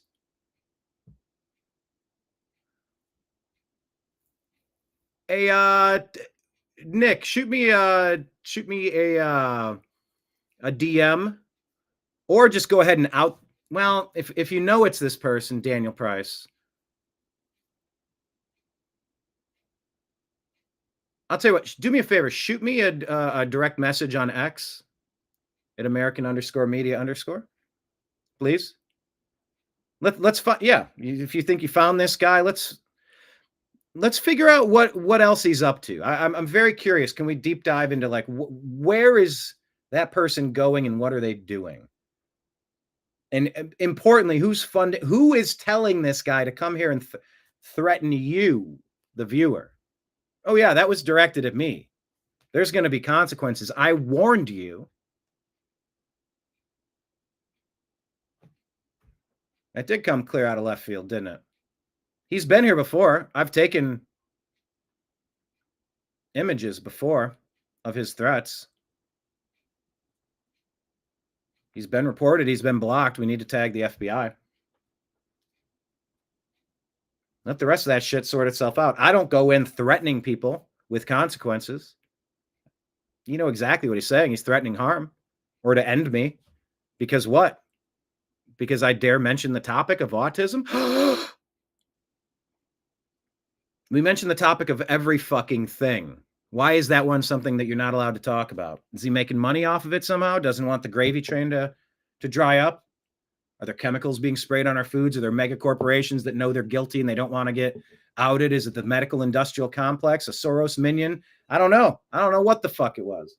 a Nick, shoot me a DM, or just go ahead and out. Well, if you know it's this person, Daniel Price, I'll tell you what. Do me a favor. Shoot me a direct message on X at American_media_, please. Let's find. Yeah, if you think you found this guy, let's figure out what else he's up to. I'm very curious. Can we deep dive into like where is that person going and what are they doing? And importantly, who is telling this guy to come here and threaten you, the viewer? Oh yeah, that was directed at me. There's going to be consequences. I warned you. That did come clear out of left field, didn't it? He's been here before. I've taken images before of his threats. He's been reported. He's been blocked. We need to tag the FBI. Let the rest of that shit sort itself out. I don't go in threatening people with consequences. You know exactly what he's saying. He's threatening harm or to end me. Because what? Because I dare mention the topic of autism? We mention the topic of every fucking thing. Why is that one something that you're not allowed to talk about? Is he making money off of it somehow? Doesn't want the gravy train to dry up? Are there chemicals being sprayed on our foods? Are there mega corporations that know they're guilty and they don't want to get outed? Is it the medical industrial complex, a Soros minion? I don't know. I don't know what the fuck it was.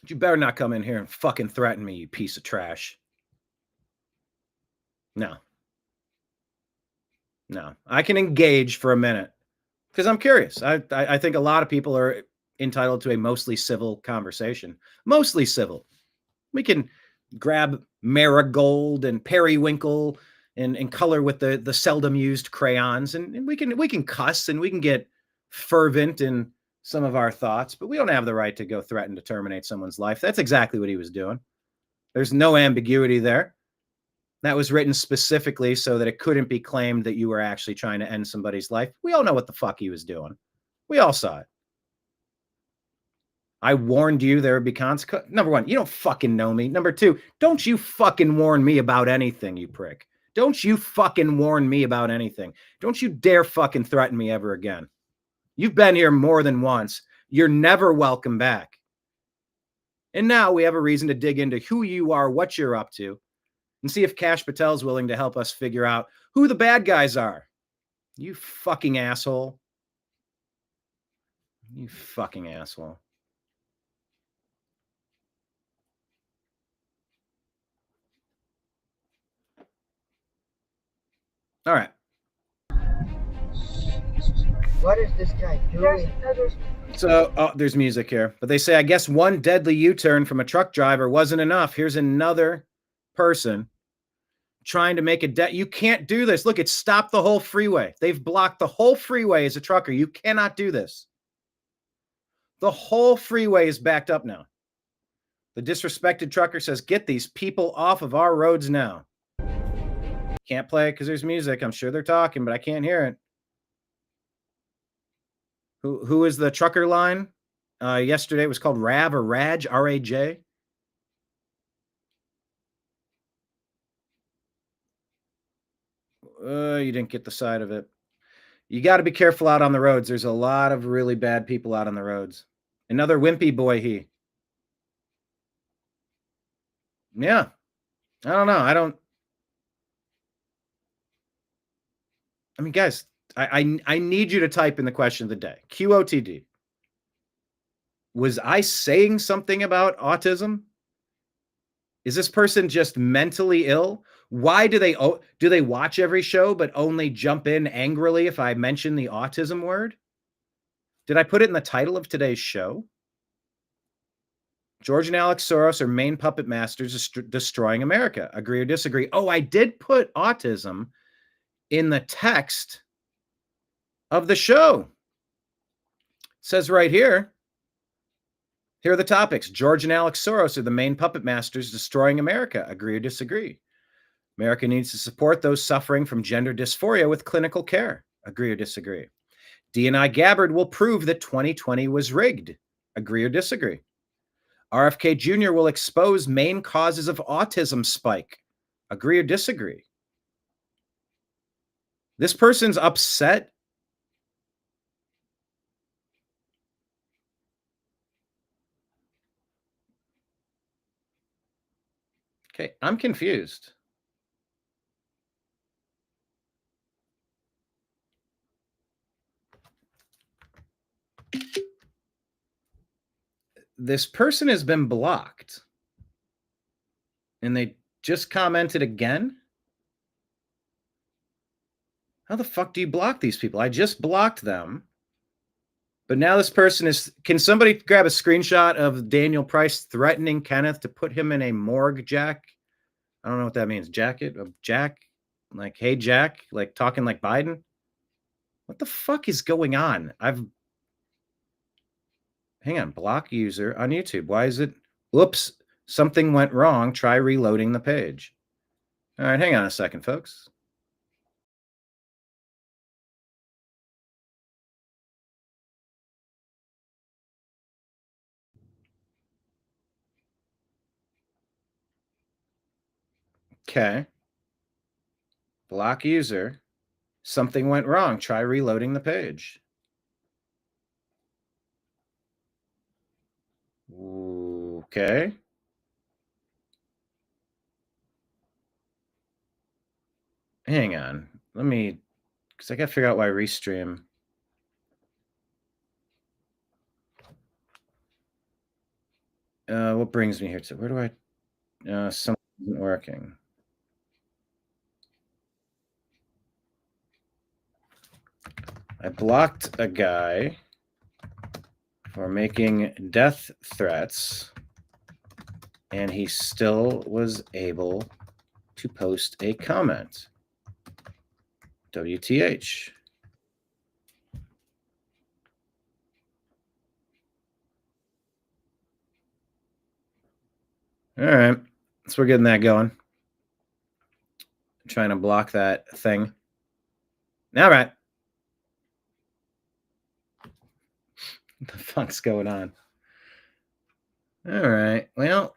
You better not come in here and fucking threaten me, you piece of trash. No. I can engage for a minute because I'm curious. I think a lot of people are entitled to a mostly civil conversation. Mostly civil. We can grab marigold and periwinkle and color with the seldom used crayons, and we can cuss and we can get fervent in some of our thoughts, but we don't have the right to go threaten to terminate someone's life. That's exactly what he was doing. There's no ambiguity there. That was written specifically so that it couldn't be claimed that you were actually trying to end somebody's life. We all know what the fuck he was doing. We all saw it. I warned you there would be consequences. Number one, you don't fucking know me. Number two, don't you fucking warn me about anything, you prick. Don't you fucking warn me about anything. Don't you dare fucking threaten me ever again. You've been here more than once. You're never welcome back. And now we have a reason to dig into who you are, what you're up to, and see if Kash Patel's willing to help us figure out who the bad guys are. You fucking asshole. You fucking asshole. All right. What is this guy doing? So, there's music here. But they say, I guess one deadly U-turn from a truck driver wasn't enough. Here's another person trying to make a you can't do this. Look, it's stopped the whole freeway. They've blocked the whole freeway as a trucker. You cannot do this. The whole freeway is backed up now. The disrespected trucker says, get these people off of our roads now. Can't play it because there's music. I'm sure they're talking, but I can't hear it. Who is the trucker line? Yesterday it was called Rav or Raj, R-A-J. You didn't get the side of it. You got to be careful out on the roads. There's a lot of really bad people out on the roads. Another wimpy boy, he. Yeah. I don't know. I mean, guys, I need you to type in the question of the day. QOTD. Was I saying something about autism? Is this person just mentally ill? Why do they watch every show but only jump in angrily if I mention the autism word? Did I put it in the title of today's show? George and Alex Soros are main puppet masters destroying America. Agree or disagree? Oh, I did put autism in the text of the show. It says right here, here are the topics. George and Alex Soros are the main puppet masters destroying America. Agree or disagree? America needs to support those suffering from gender dysphoria with clinical care. Agree or disagree? DNI Gabbard will prove that 2020 was rigged. Agree or disagree? RFK Jr. will expose main causes of autism spike. Agree or disagree? This person's upset. Okay, I'm confused. this person has been blocked. And they just commented again? How the fuck do you block these people? I just blocked them. But now this person is... Can somebody grab a screenshot of Daniel Price threatening Kenneth to put him in a morgue jack? I don't know what that means. Jacket? Jack? Like, hey, Jack? Like, talking like Biden? What the fuck is going on? Hang on. Block user on YouTube. Why is it... Oops. Something went wrong. Try reloading the page. All right, hang on a second, folks. Okay. Block user. Something went wrong. Try reloading the page. Okay. Hang on. Let me, because I got to figure out why restream. What brings me here to, where do I, something isn't working. I blocked a guy for making death threats, and he still was able to post a comment. WTH. All right. So we're getting that going. I'm trying to block that thing. All right. What the fuck's going on? All right. Well.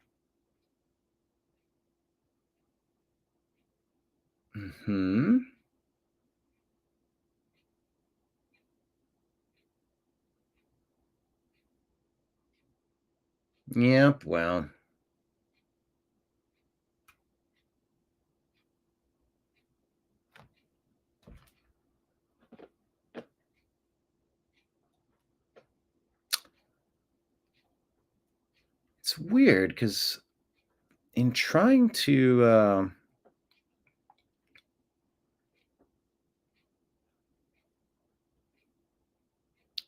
Yep, well. It's weird because in trying to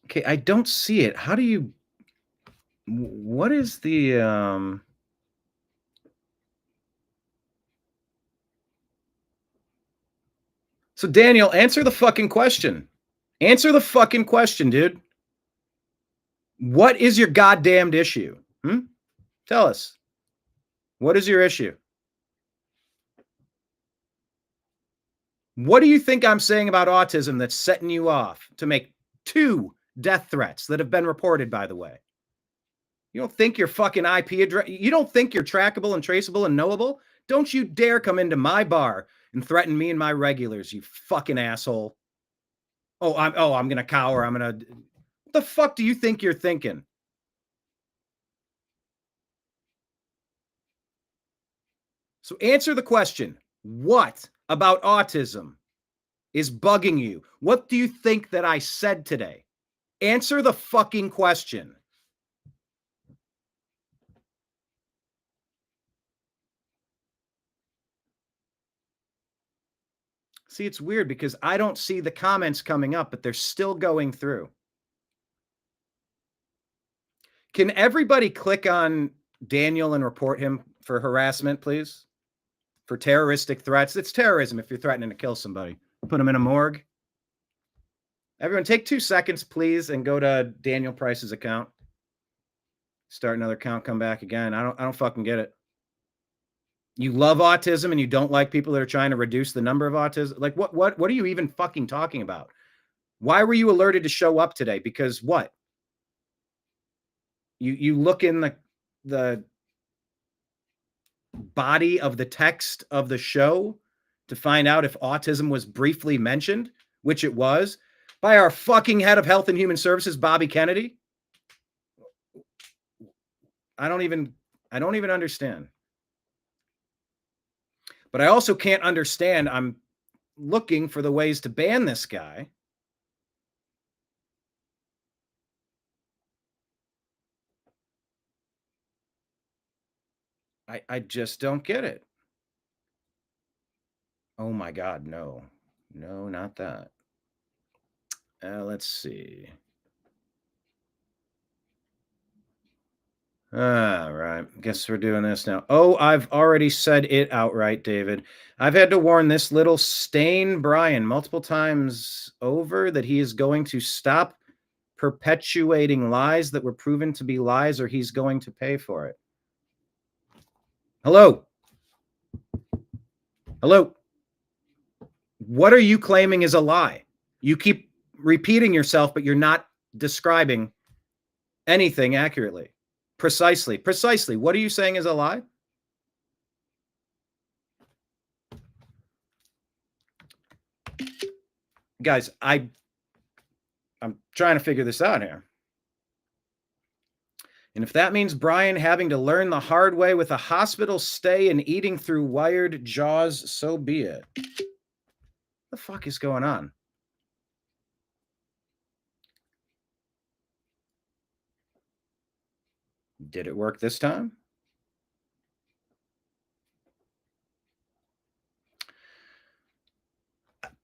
okay, I don't see it. How do you, what is the so Daniel, answer the fucking question. Answer the fucking question, dude. What is your goddamned issue? Tell us. What is your issue? What do you think I'm saying about autism that's setting you off to make 2 death threats that have been reported, by the way? You don't think your fucking IP address, you don't think you're trackable and traceable and knowable? Don't you dare come into my bar and threaten me and my regulars, you fucking asshole. I'm going to cower. What the fuck do you think you're thinking? So answer the question. What about autism is bugging you? What do you think that I said today? Answer the fucking question. See, it's weird because I don't see the comments coming up, but they're still going through. Can everybody click on Daniel and report him for harassment, please? For terroristic threats. It's terrorism if you're threatening to kill somebody. Put him in a morgue. Everyone take 2 seconds, please, and go to Daniel Price's account. Start another account, come back again. I don't fucking get it. You love autism and you don't like people that are trying to reduce the number of autism. Like what are you even fucking talking about? Why were you alerted to show up today? Because what? You look in the body of the text of the show to find out if autism was briefly mentioned, which it was, by our fucking head of Health and Human Services, Bobby Kennedy. I don't even understand. But I also can't understand. I'm looking for the ways to ban this guy. I just don't get it. Oh my God, no. No, not that. Let's see. All right. Guess we're doing this now. Oh, I've already said it outright, David. I've had to warn this little stain Brian multiple times over that he is going to stop perpetuating lies that were proven to be lies, or he's going to pay for it. Hello. Hello. What are you claiming is a lie? You keep repeating yourself, but you're not describing anything accurately. Precisely. What are you saying is a lie? Guys, I'm trying to figure this out here. And if that means Brian having to learn the hard way with a hospital stay and eating through wired jaws, so be it. What the fuck is going on? Did it work this time?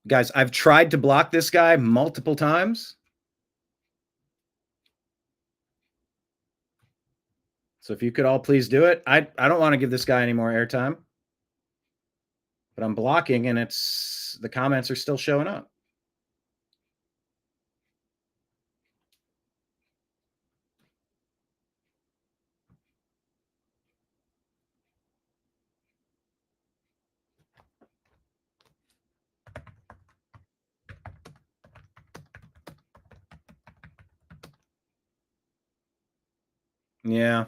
Guys, I've tried to block this guy multiple times. So if you could all please do it. I don't want to give this guy any more airtime. But I'm blocking and the comments are still showing up. Yeah.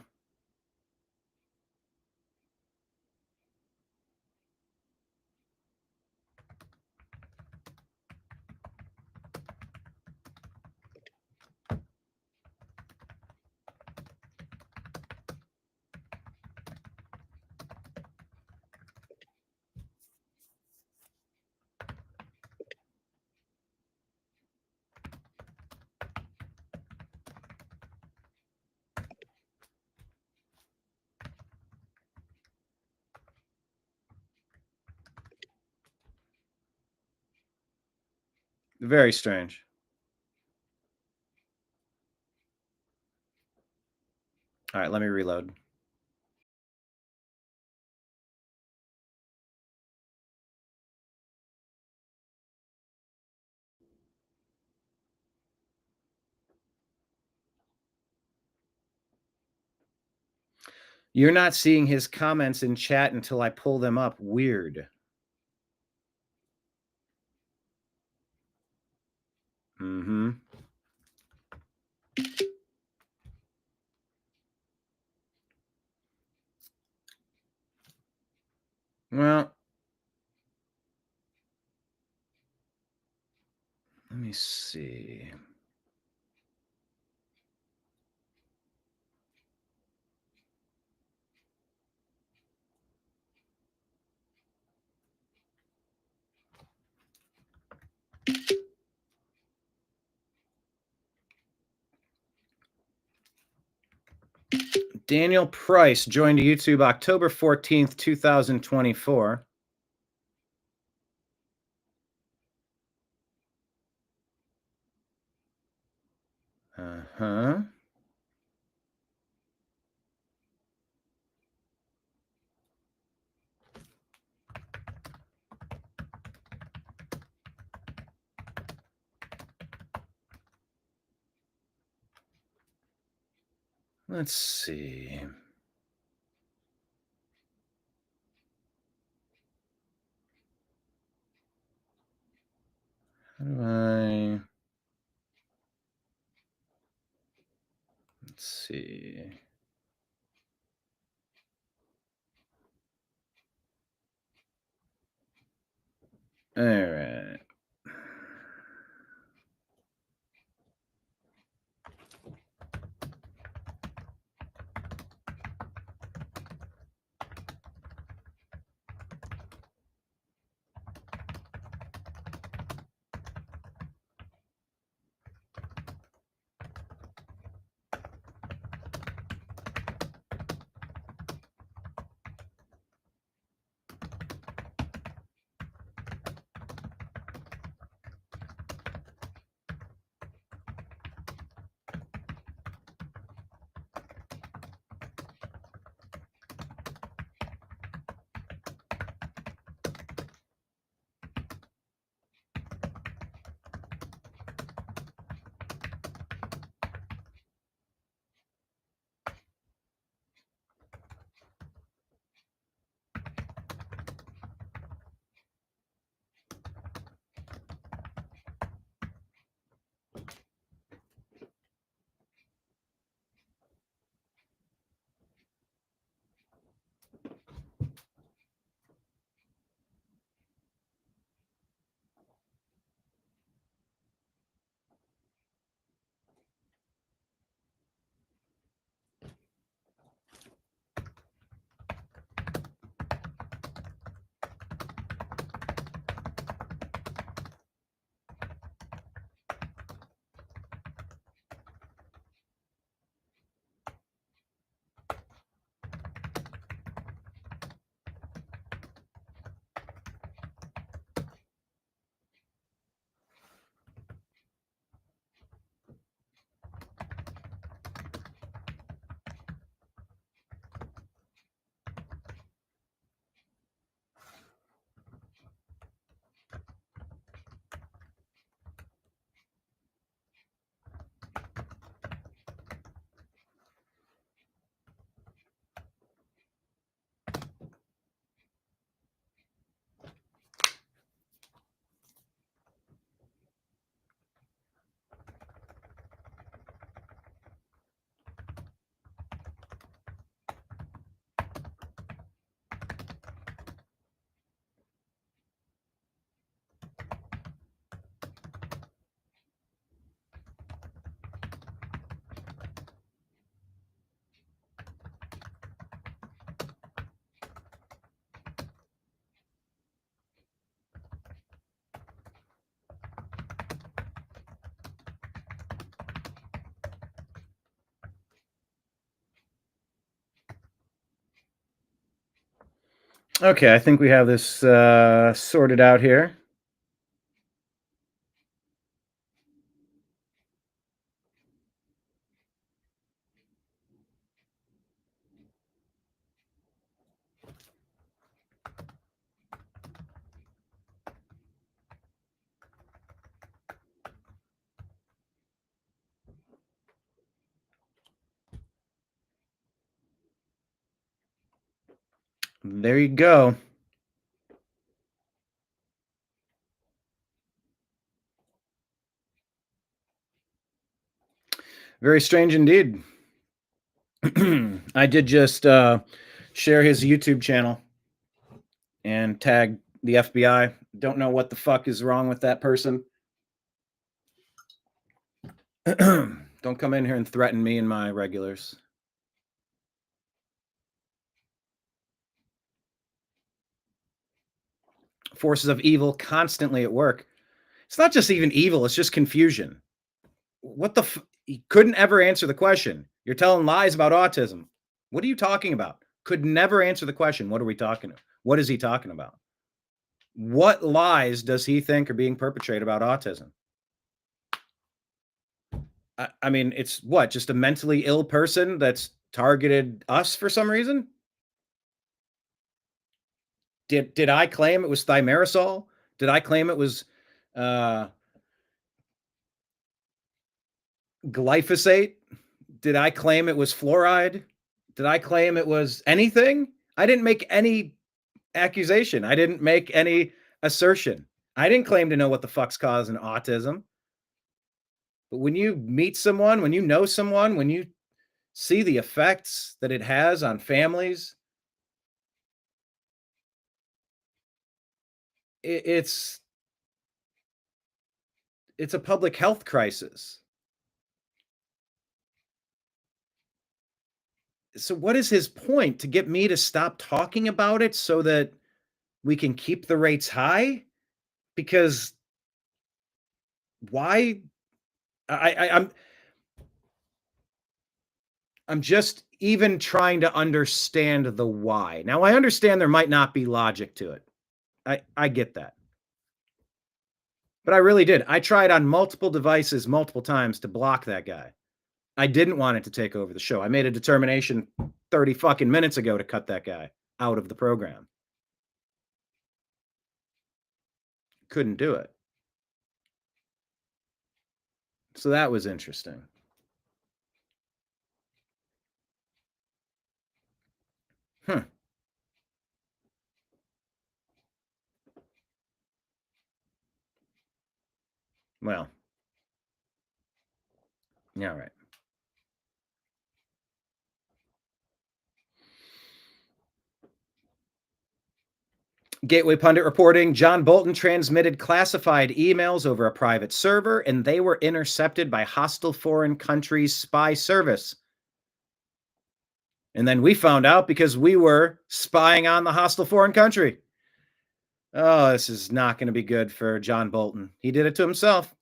Very strange. All right, let me reload. You're not seeing his comments in chat until I pull them up. Weird. Mm-hmm. Well, let me see. Daniel Price joined YouTube October 14th, 2024. Uh-huh. Let's see. How do I... Let's see. All right. Okay, I think we have this sorted out here. There you go. Very strange indeed. I did just share his YouTube channel and tag the FBI. Don't know what the fuck is wrong with that person. Don't come in here and threaten me and my regulars. Forces of evil constantly at work. It's not just even evil, it's just confusion. What the he couldn't ever answer the question. You're telling lies about autism. What are you talking about? Could never answer the question. What are we talking about? What is he talking about? What lies does he think are being perpetrated about autism? I mean, it's what? Just a mentally ill person that's targeted us for some reason? Did I claim it was thimerosal? Did I claim it was glyphosate? Did I claim it was fluoride? Did I claim it was anything? I didn't make any accusation. I didn't make any assertion. I didn't claim to know what the fuck's causing autism. But when you meet someone, when you know someone, when you see the effects that it has on families, it's a public health crisis. So what is his point? To get me to stop talking about it so that we can keep the rates high? Because why? I'm just even trying to understand the why. Now, I understand there might not be logic to it. I get that. But I really did. I tried on multiple devices multiple times to block that guy. I didn't want it to take over the show. I made a determination 30 fucking minutes ago to cut that guy out of the program. Couldn't do it. So that was interesting. Well. Yeah, right. Gateway Pundit reporting, John Bolton transmitted classified emails over a private server, and they were intercepted by hostile foreign countries' spy service. And then we found out because we were spying on the hostile foreign country. Oh, this is not going to be good for John Bolton. He did it to himself.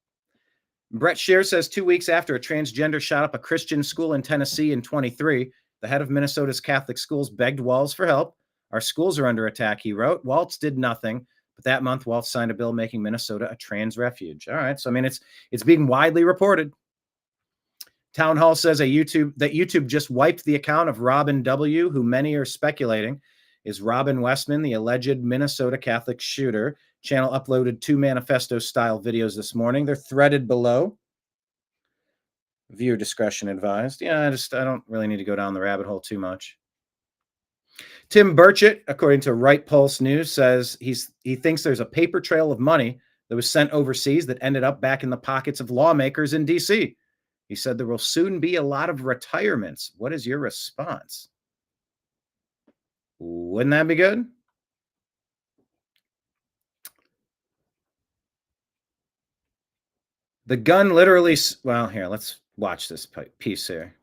Brett Shear says 2 weeks after a transgender shot up a Christian school in Tennessee in 23, the head of Minnesota's Catholic schools begged Walz for help. Our schools are under attack, he wrote. Walz did nothing, but that month Walz signed a bill making Minnesota a trans refuge. All right, so I mean, it's being widely reported. Town Hall says that YouTube just wiped the account of Robin W., who many are speculating is Robin Westman, the alleged Minnesota Catholic shooter. Channel uploaded 2 manifesto-style videos this morning. They're threaded below. Viewer discretion advised. Yeah, I don't really need to go down the rabbit hole too much. Tim Burchett, according to Right Pulse News, says he thinks there's a paper trail of money that was sent overseas that ended up back in the pockets of lawmakers in D.C. He said there will soon be a lot of retirements. What is your response? Wouldn't that be good? The gun literally, well, here, let's watch this piece here.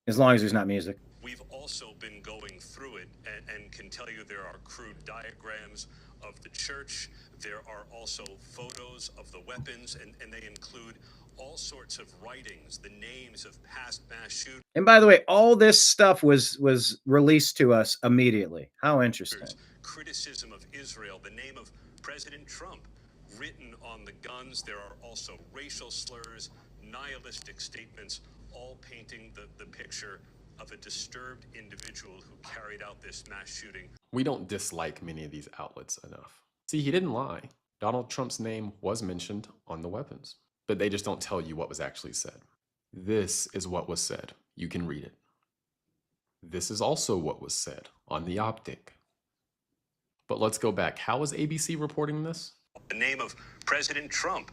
As long as there's not music. We've also been going through it and can tell you there are crude diagrams of the church. There are also photos of the weapons, and they include all all sorts of writings, the names of past mass shooters. And by the way, all this stuff was released to us immediately. How interesting. Criticism of Israel, the name of President Trump written on the guns. There are also racial slurs, nihilistic statements, all painting the picture of a disturbed individual who carried out this mass shooting. We don't dislike many of these outlets enough. See, he didn't lie. Donald Trump's name was mentioned on the weapons, but they just don't tell you what was actually said. This is what was said. You can read it. This is also what was said on the optic. But let's go back. How was ABC reporting this? The name of President Trump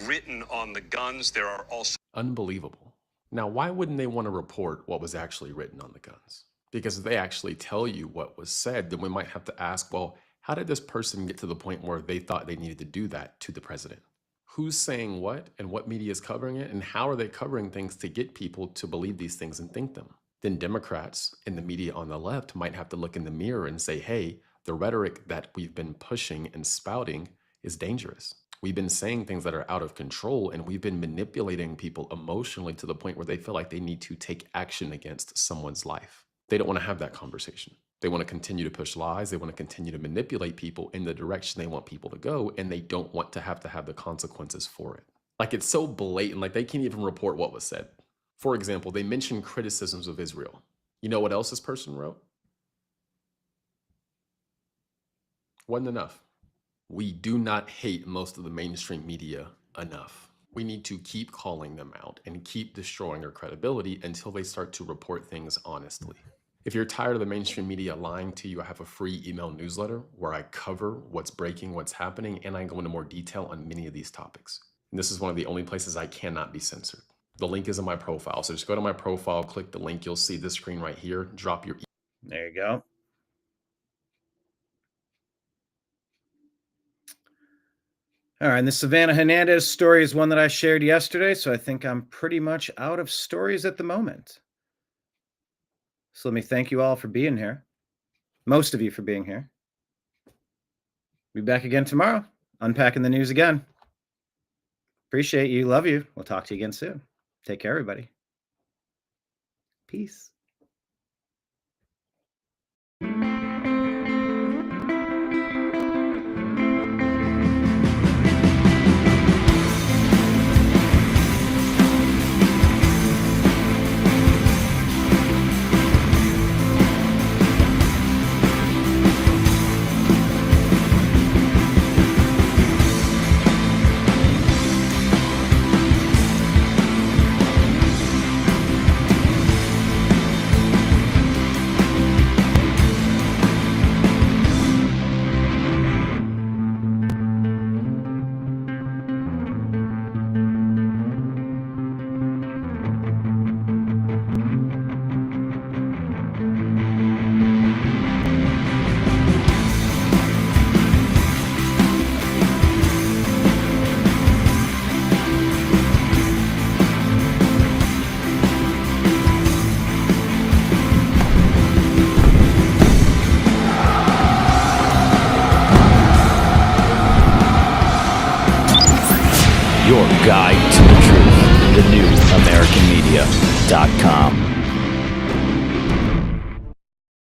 written on the guns. There are also... Unbelievable. Now, why wouldn't they want to report what was actually written on the guns? Because if they actually tell you what was said, then we might have to ask, well, how did this person get to the point where they thought they needed to do that to the president? Who's saying what and what media is covering it, and how are they covering things to get people to believe these things and think them? Then Democrats and the media on the left might have to look in the mirror and say, hey, the rhetoric that we've been pushing and spouting is dangerous. We've been saying things that are out of control, and we've been manipulating people emotionally to the point where they feel like they need to take action against someone's life. They don't want to have that conversation. They want to continue to push lies. They want to continue to manipulate people in the direction they want people to go, and they don't want to have the consequences for it. Like, it's so blatant, like they can't even report what was said. For example, they mentioned criticisms of Israel. You know what else this person wrote? Wasn't enough. We do not hate most of the mainstream media enough. We need to keep calling them out and keep destroying their credibility until they start to report things honestly. If you're tired of the mainstream media lying to you, I have a free email newsletter where I cover what's breaking, what's happening, and I go into more detail on many of these topics. And this is one of the only places I cannot be censored. The link is in my profile. So just go to my profile, click the link. You'll see this screen right here. Drop your email. There you go. All right, and the Savannah Hernandez story is one that I shared yesterday, so I think I'm pretty much out of stories at the moment. So let me thank you all for being here. Most of you for being here. Be back again tomorrow, unpacking the news again. Appreciate you. Love you. We'll talk to you again soon. Take care, everybody. Peace. Your guide to the truth. TheNewAmericanMedia.com.